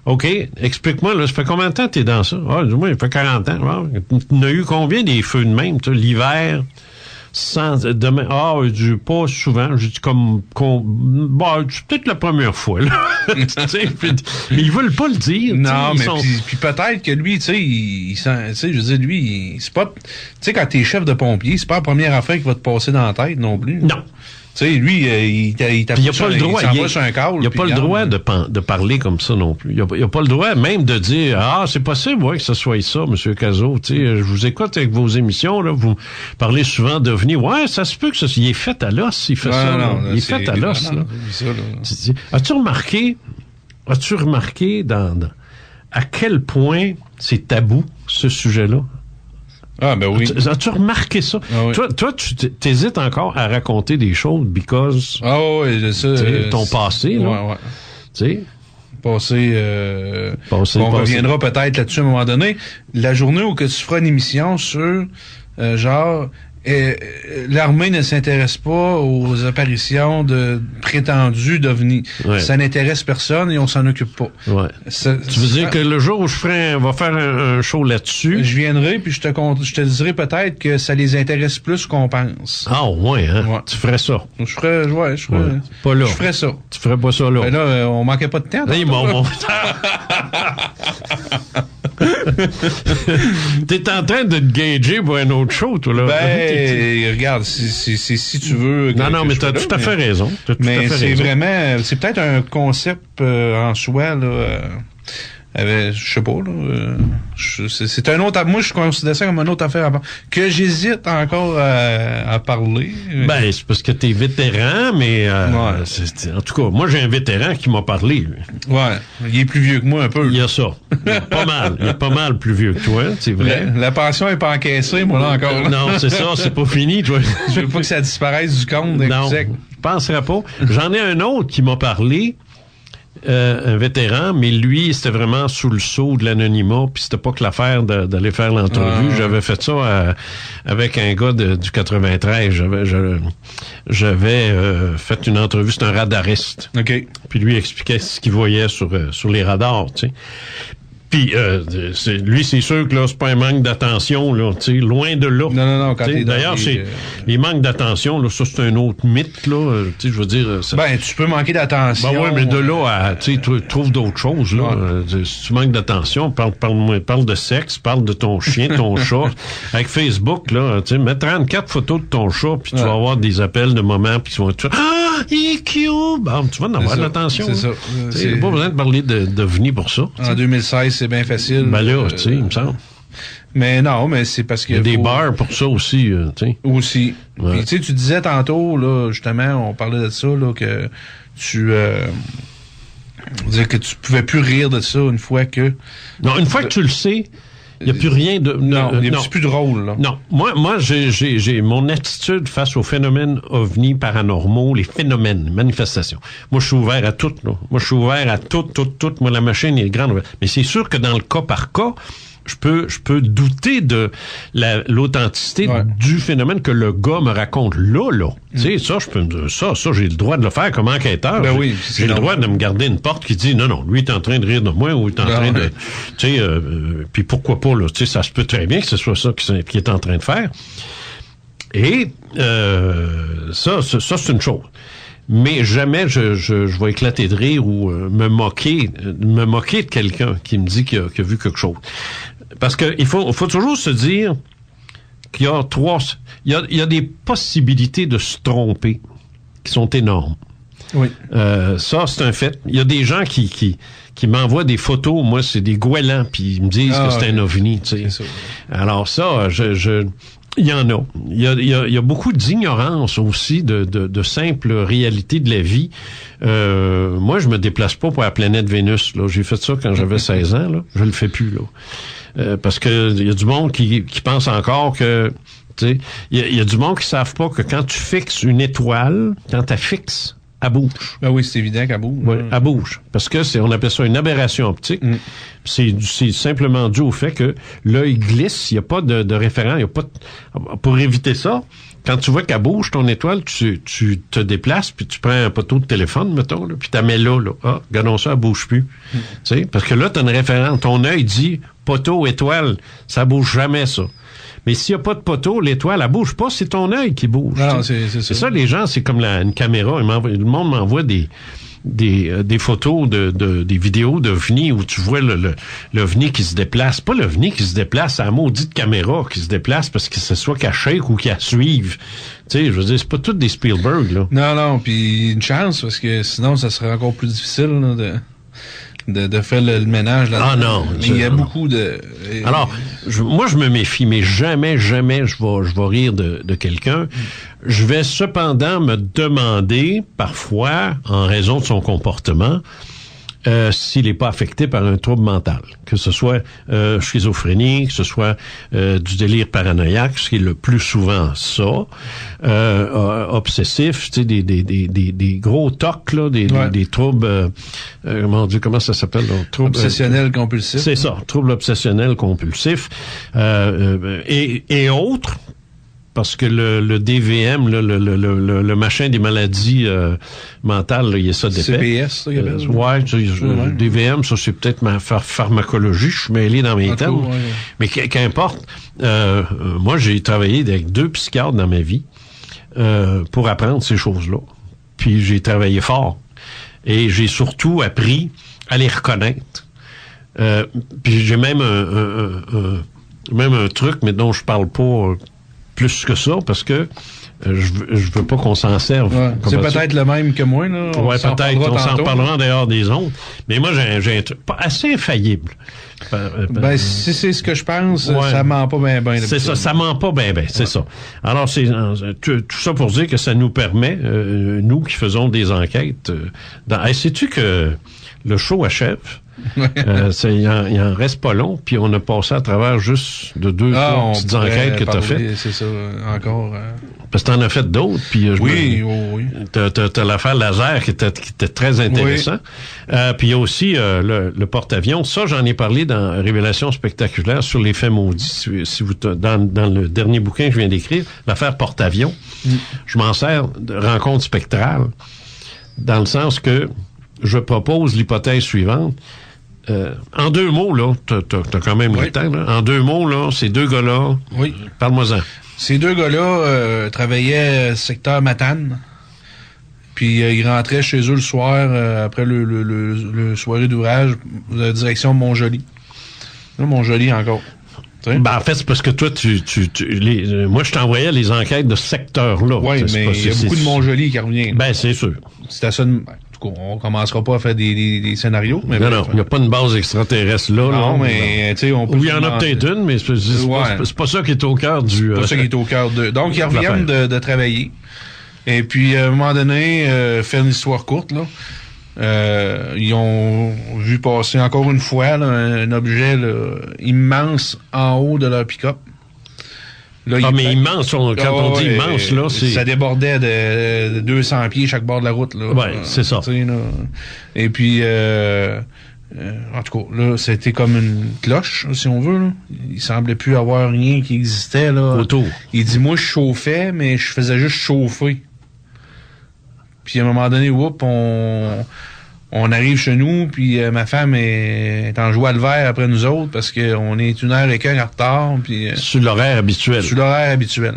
OK, explique-moi, là, ça fait combien de temps que t'es dans ça? Ah, dis-moi, il fait 40 ans. Ah, il y a eu combien des feux de même, l'hiver? Demain, pas souvent. J'ai dit c'est peut-être la première fois, là. Mais ils veulent pas le dire. Non, mais puis peut-être que lui, tu sais, je veux dire, lui, c'est pas, tu sais, quand t'es chef de pompier, c'est pas la première affaire qui va te passer dans la tête non plus. Non. Tu sais, lui, il s'envoie sur un câble. Il n'a pas le droit de parler comme ça non plus. Il n'a pas le droit même de dire, c'est possible, que ce soit ça, M. Cazot. Tu sais, je vous écoute avec vos émissions, là, vous parlez souvent d'OVNI. Ouais, ça se peut que il est fait à l'os, il fait ça. Non, il est fait à l'os. As-tu remarqué à quel point c'est tabou, ce sujet-là? Ah, ben oui. As-tu remarqué ça? Ah, oui. Toi, tu t'hésites encore à raconter des choses because... Ah oui, c'est ça. Ton passé, là. Ouais. Tu sais? On reviendra peut-être là-dessus à un moment donné. La journée où que tu feras une émission sur l'armée ne s'intéresse pas aux apparitions de prétendus d'OVNI. Ouais. Ça n'intéresse personne et on s'en occupe pas. Ouais. Tu veux dire que le jour où va faire un show là-dessus... Je viendrai puis je te dirai peut-être que ça les intéresse plus qu'on pense. Ah ouais, hein? Ouais. Tu ferais ça? Je ferais pas là. Je ferais ça. Tu ferais pas ça là? Ben là, on manquait pas de temps. Hey, bon. T'es en train de te gager pour un autre show, toi, là. Regarde, si tu veux... Non, mais t'as tout à fait raison. Mais c'est vraiment... C'est peut-être un concept en soi, là... je sais pas, là. C'est un autre... Moi, je considère ça comme une autre affaire que j'hésite encore à parler. Ben, c'est parce que t'es vétéran, mais... en tout cas, moi, j'ai un vétéran qui m'a parlé, lui. Ouais. Il est plus vieux que moi, un peu. Il y a ça. Il est pas mal plus vieux que toi, c'est vrai. La pension est pas encaissée, moi, là, encore. Là. Non, c'est ça, c'est pas fini, toi. Je veux pas que ça disparaisse du compte d'un coup sec. Je penserais pas. J'en ai un autre qui m'a parlé, un vétéran, mais lui, c'était vraiment sous le sceau de l'anonymat, puis c'était pas que l'affaire d'aller faire l'entrevue. J'avais fait ça avec un gars du 93. J'avais fait une entrevue, c'est un radariste. OK. Puis lui expliquait ce qu'il voyait sur les radars, tu sais. Puis lui, c'est sûr que là, c'est pas un manque d'attention, là, tu sais, loin de là. Non, quand t'es d'ailleurs, les manques d'attention, là, ça, c'est un autre mythe, là. Tu sais, je veux dire... tu peux manquer d'attention. Ben oui, mais de là à, tu sais, trouve d'autres choses, là. Ouais. Si tu manques d'attention, parle de sexe, parle de ton chien, ton chat. Avec Facebook, là, tu sais, mets 34 photos de ton chat, puis tu vas avoir des appels de moments, puis tu vas te dire, ah, il est cute! Ben, tu vas en avoir de l'attention. C'est ça. Il n'y a pas besoin de parler d'OVNI pour ça. En 2016, c'est bien facile. Ben là, tu sais, il me semble. Mais non, mais c'est parce que... Il y a des bars pour ça aussi, tu sais. Aussi. Ouais. Puis tu sais, tu disais tantôt, là, justement, on parlait de ça, là, que tu... dire que tu pouvais plus rire de ça une fois que... Non, une fois que tu le sais... Il n'y a plus rien de... Non, il n'y a plus drôle, là. Non. Moi, j'ai mon attitude face aux phénomènes ovnis paranormaux, les phénomènes, manifestations. Moi, je suis ouvert à tout, là. Moi, je suis ouvert à tout. Moi, la machine est grande. Mais c'est sûr que dans le cas par cas, je peux douter de l'authenticité du phénomène que le gars me raconte là. Tu sais, ça, je peux me dire, ça, j'ai le droit de le faire comme enquêteur. Ben oui, j'ai le droit de me garder une porte qui dit, non, lui, il est en train de rire de moi, ou il est en train de... Tu sais, puis pourquoi pas, là, tu sais, ça se peut très bien que ce soit ça qu'il est en train de faire. Et ça, c'est une chose. Mais jamais je vais éclater de rire ou me moquer de quelqu'un qui me dit qu'il a vu quelque chose. Parce que il faut toujours se dire qu'il y a il y a des possibilités de se tromper qui sont énormes. Oui. Ça, c'est un fait. Il y a des gens qui m'envoient des photos, moi, c'est des goélands, puis ils me disent que c'est un ovni, tu sais. Alors ça, il y en a. Il y a beaucoup d'ignorance aussi de simple réalité de la vie. Moi, je me déplace pas pour la planète Vénus, là. J'ai fait ça quand j'avais 16 ans, là. Je le fais plus, là. Parce que il y a du monde qui pense encore que, tu sais, il y a du monde qui savent pas que quand tu fixes une étoile, quand tu la fixes, elle bouge. Ben oui, c'est évident qu'elle bouge. Oui, elle bouge. Parce que on appelle ça une aberration optique. C'est simplement dû au fait que l'œil glisse, il n'y a pas de référent, il y a pas pour éviter ça, quand tu vois qu'elle bouge, ton étoile, tu te déplaces, puis tu prends un poteau de téléphone, mettons, là, puis tu la mets là. Ah, regardons ça, elle bouge plus. Tu sais, parce que là, tu as une référence. Ton œil dit poteau, étoile, ça bouge jamais, ça. Mais s'il n'y a pas de poteau, l'étoile, elle bouge pas, c'est ton œil qui bouge. Non, c'est ça, les gens, c'est comme une caméra. Le monde m'envoie des photos des vidéos d'OVNI où tu vois l'OVNI qui se déplace. Pas l'OVNI qui se déplace, c'est la maudite caméra qui se déplace parce que ce soit qu'elle shake ou qu'elle suive. Tu sais, je veux dire, c'est pas toutes des Spielberg, là. Non, puis une chance, parce que sinon, ça serait encore plus difficile, là, de faire le ménage là. Ah non. Il y a beaucoup de... Alors, moi, je me méfie, mais jamais je vais rire de quelqu'un. Je vais cependant me demander, parfois, en raison de son comportement, s'il n'est pas affecté par un trouble mental, que ce soit schizophrénie, que ce soit du délire paranoïaque, ce qui est le plus souvent ça, obsessif, tu sais, des gros TOC, là, des troubles, comment ça s'appelle? Troubles obsessionnel compulsif. C'est ça, troubles obsessionnels compulsifs et autres. Parce que le DVM, là, le machin des maladies mentales, là, il y a ça d'épais. CPS, ça, il y avait. Le DVM, ça, c'est peut-être ma pharmacologie. Je suis mêlé dans mes termes. Ouais. Mais qu'importe. Moi, j'ai travaillé avec 2 psychiatres dans ma vie pour apprendre ces choses-là. Puis j'ai travaillé fort. Et j'ai surtout appris à les reconnaître. Puis j'ai même un truc, mais dont je parle pas plus que ça, parce que je veux pas qu'on s'en serve. Ouais, c'est peut-être le même que moi, là. Ouais, peut-être. On s'en reparlera en dehors des ondes. Mais moi, j'ai un truc assez infaillible. Si c'est ce que je pense, ça ment pas bien. C'est ça ment pas bien. C'est ça. Alors, c'est tout ça pour dire que ça nous permet, nous qui faisons des enquêtes, sais-tu que le show achève? Il en reste pas long, puis on a passé à travers juste de 2-3 petites enquêtes que tu as faites. C'est ça, encore. Parce que tu en as fait d'autres, puis oui. T'as l'affaire laser qui était très intéressant. Oui. Puis il y a aussi le porte-avions. Ça, j'en ai parlé dans Révélations spectaculaires sur les faits maudits. Si vous dans le dernier bouquin que je viens d'écrire, l'affaire porte-avions. Je m'en sers de rencontre spectrale, dans le sens que je propose l'hypothèse suivante. En 2 mots, là, t'as quand même le temps, là. En 2 mots, là, ces 2 gars-là, parle-moi-en. Ces 2 gars-là travaillaient secteur Matane. Puis ils rentraient chez eux le soir, après le soirée d'ouvrage, direction Montjoli. Là, Montjoli encore. En fait, c'est parce que toi, moi, je t'envoyais les enquêtes de ce secteur-là. Oui, mais il y a beaucoup de Montjoli qui revient. Ben, c'est sûr. C'était ça. On commencera pas à faire des scénarios. Mais non, il n'y a pas une base extraterrestre là. Non, mais tu sais, on peut. Ou il y en a peut-être une, mais c'est pas ça qui est au cœur du. C'est pas ça qui est au cœur de. Donc, ils reviennent de travailler. Et puis, à un moment donné, faire une histoire courte, là, ils ont vu passer encore une fois là, un objet là, immense en haut de leur pick-up. Là, mais immense, quand on dit immense, là, c'est... Ça débordait de 200 pieds chaque bord de la route, là. Oui, c'est ça. Là. Et puis, en tout cas, là, c'était comme une cloche, si on veut, là. Il semblait plus avoir rien qui existait, là. Autour. Il dit, moi, je chauffais, mais je faisais juste chauffer. Puis, à un moment donné, on arrive chez nous, puis ma femme est en joie le vert après nous autres parce qu'on est 1h15 en retard. Puis, sur l'horaire habituel. Sur l'horaire habituel.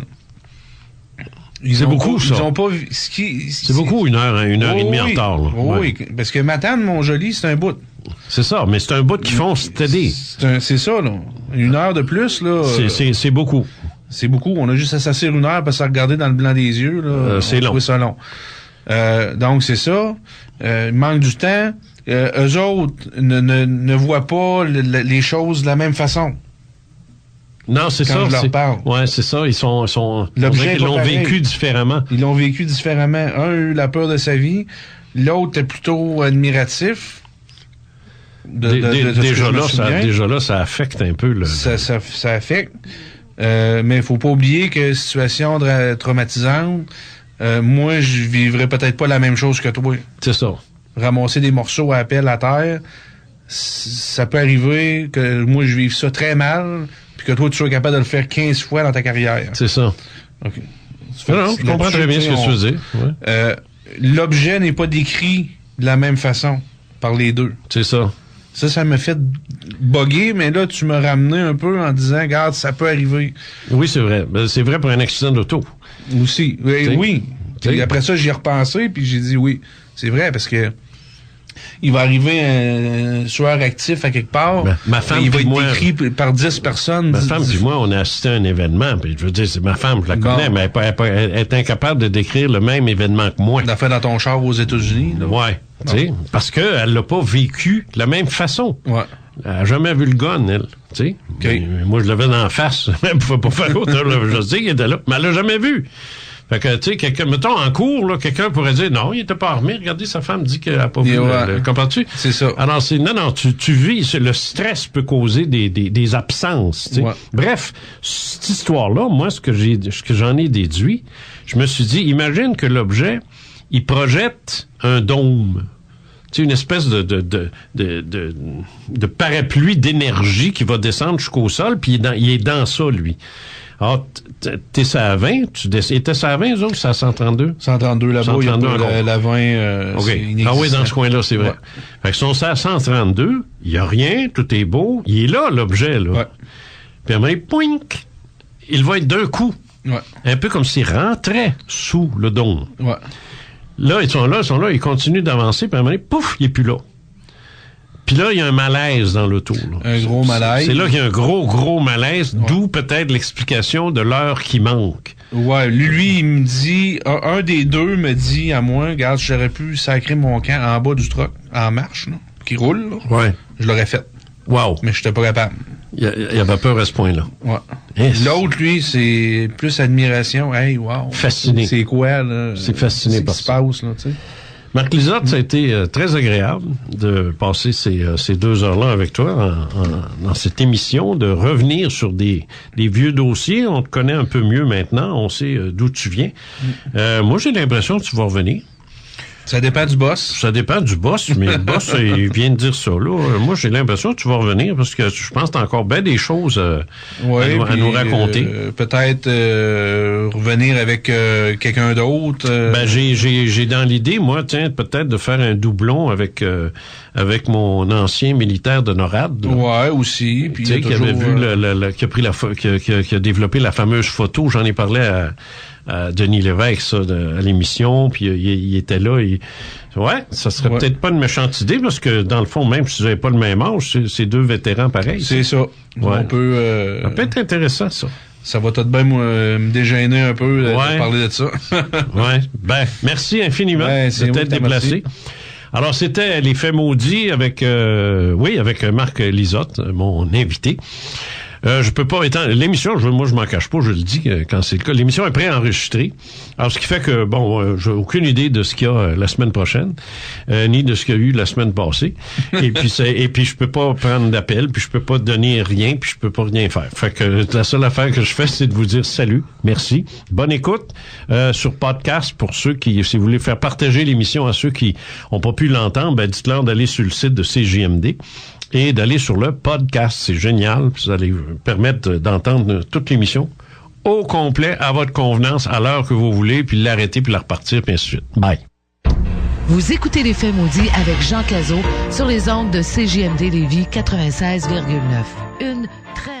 C'est beaucoup, ça. Ils ont pas vu. C'est beaucoup, 1h30 en retard. Là. Oui, parce que Matane, Montjoli, c'est un bout. C'est ça, mais c'est un bout qu'ils font steady. C'est ça, là. 1 heure de plus, là. C'est beaucoup. C'est beaucoup. On a juste à s'asseoir 1 heure parce que regarder dans le blanc des yeux, là. C'est long. Ça long. Donc, c'est ça. Il manque du temps. Eux autres ne voient pas les choses de la même façon. Non, c'est ça. Je leur parle. Ouais, c'est ça. Ils l'ont vécu différemment. Ils l'ont vécu différemment. Un a eu la peur de sa vie. L'autre est plutôt admiratif. Déjà là, ça affecte un peu. Ça affecte. Mais il faut pas oublier que situation traumatisante, moi, je vivrais peut-être pas la même chose que toi. C'est ça. Ramasser des morceaux à pelle à terre, ça peut arriver que moi, je vive ça très mal, puis que toi, tu sois capable de le faire 15 fois dans ta carrière. C'est ça. OK. Non, je comprends très bien ce que tu veux dire. Ouais. L'objet n'est pas décrit de la même façon par les deux. C'est ça. Ça me fait bugger, mais là, tu m'as ramené un peu en disant, regarde, ça peut arriver. Oui, c'est vrai. C'est vrai pour un accident d'auto. Aussi. Oui. Et après ça, j'y ai repensé, puis j'ai dit oui. C'est vrai, parce que il va arriver un tueur actif à quelque part. Ma femme il va être décrit par 10 personnes. Ma femme et moi, on a assisté à un événement. Puis je veux dire, c'est ma femme, je la connais, mais elle est incapable de décrire le même événement que moi. Elle l'a fait dans ton char aux États-Unis. Oui, parce qu'elle l'a pas vécu de la même façon. Ouais. Elle n'a jamais vu le gun, elle. Okay. Moi, je l'avais dans la face. Elle ne pouvait pas faire autre. Je sais qu'il était là, mais elle l'a jamais vu. Fait que, tu sais, quelqu'un, mettons, en cours, là, quelqu'un pourrait dire, non, il était pas armé, regardez, sa femme dit qu'elle a pas vu, comprends-tu? C'est ça. Alors, tu vis, le stress peut causer des absences, tu sais. Ouais. Bref, cette histoire-là, moi, ce que j'en ai déduit, je me suis dit, imagine que l'objet, il projette un dôme. Tu sais, une espèce de parapluie d'énergie qui va descendre jusqu'au sol, puis il est dans ça, lui. Alors, t'es ça à 20, t'es ça à 20, eux autres, c'est à 132? 132 là-bas, 132 il y a la 20, OK. c'est inexistant. Ah oui, dans ce coin-là, c'est vrai. Ouais. Fait que si on est à 132, il n'y a rien, tout est beau, il est là, l'objet, là. Ouais. Puis à un moment donné, poink, il va être d'un coup. Ouais. Un peu comme s'il rentrait sous le dôme. Ouais. Là, ils sont là, ils continuent d'avancer, puis à un moment donné, pouf, il n'est plus là. Puis là, il y a un malaise dans l'auto. Là. Un gros malaise. C'est là qu'il y a un gros malaise, d'où peut-être l'explication de l'heure qui manque. Ouais, lui, il me dit, un des deux me dit à moi, regarde, j'aurais pu sacrer mon camp en bas du truck, en marche, là, qui roule, là. Ouais. Je l'aurais fait. Wow. Mais j'étais pas capable. Il avait peur à ce point-là. Ouais. Yes. L'autre, lui, c'est plus admiration. Hey, wow. Fasciné. C'est quoi, là? C'est fasciné par ça. Qui se passe, là, tu sais. Marc Lizotte, ça a été très agréable de passer ces 2 heures-là avec toi dans cette émission, de revenir sur des vieux dossiers. On te connaît un peu mieux maintenant, on sait d'où tu viens. Moi, j'ai l'impression que tu vas revenir. Ça dépend du boss. Ça dépend du boss, mais le boss, il vient de dire ça, là. Moi, j'ai l'impression que tu vas revenir parce que je pense que t'as encore bien des choses à nous raconter. Peut-être revenir avec quelqu'un d'autre. Ben, j'ai dans l'idée, moi, tiens, peut-être de faire un doublon avec mon ancien militaire de NORAD. Là. Ouais, aussi. Puis tu sais, qui avait vu qui a développé la fameuse photo. J'en ai parlé à Denis Lévesque, ça, à l'émission, puis il était là. Ouais, ça serait peut-être pas une méchante idée, parce que, dans le fond, même si vous n'avez pas le même âge, c'est 2 vétérans pareils. C'est ça. Ouais. On peut... Ça peut être intéressant, ça. Ça va tout de même me dégêner un peu de parler de ça. Ouais. Ben, merci infiniment de t'être déplacé. Alors, c'était Les Faits maudits avec Marc Lizotte, mon invité. Je peux pas étendre l'émission, moi je m'en cache pas, je le dis quand c'est le cas. L'émission est préenregistrée. Alors ce qui fait que j'ai aucune idée de ce qu'il y a la semaine prochaine, ni de ce qu'il y a eu la semaine passée. et puis je peux pas prendre d'appel, puis je peux pas donner rien, puis je peux pas rien faire. Fait que la seule affaire que je fais, c'est de vous dire salut, merci, bonne écoute sur podcast pour ceux qui, si vous voulez faire partager l'émission à ceux qui ont pas pu l'entendre, ben dites-leur d'aller sur le site de CJMD. Et d'aller sur le podcast. C'est génial. Vous allez vous permettre d'entendre toute l'émission au complet, à votre convenance, à l'heure que vous voulez, puis l'arrêter, puis la repartir, puis ainsi de suite. Bye. Vous écoutez Les Faits maudits avec Jean Cazot sur les ondes de CJMD Lévis 96,9. Une très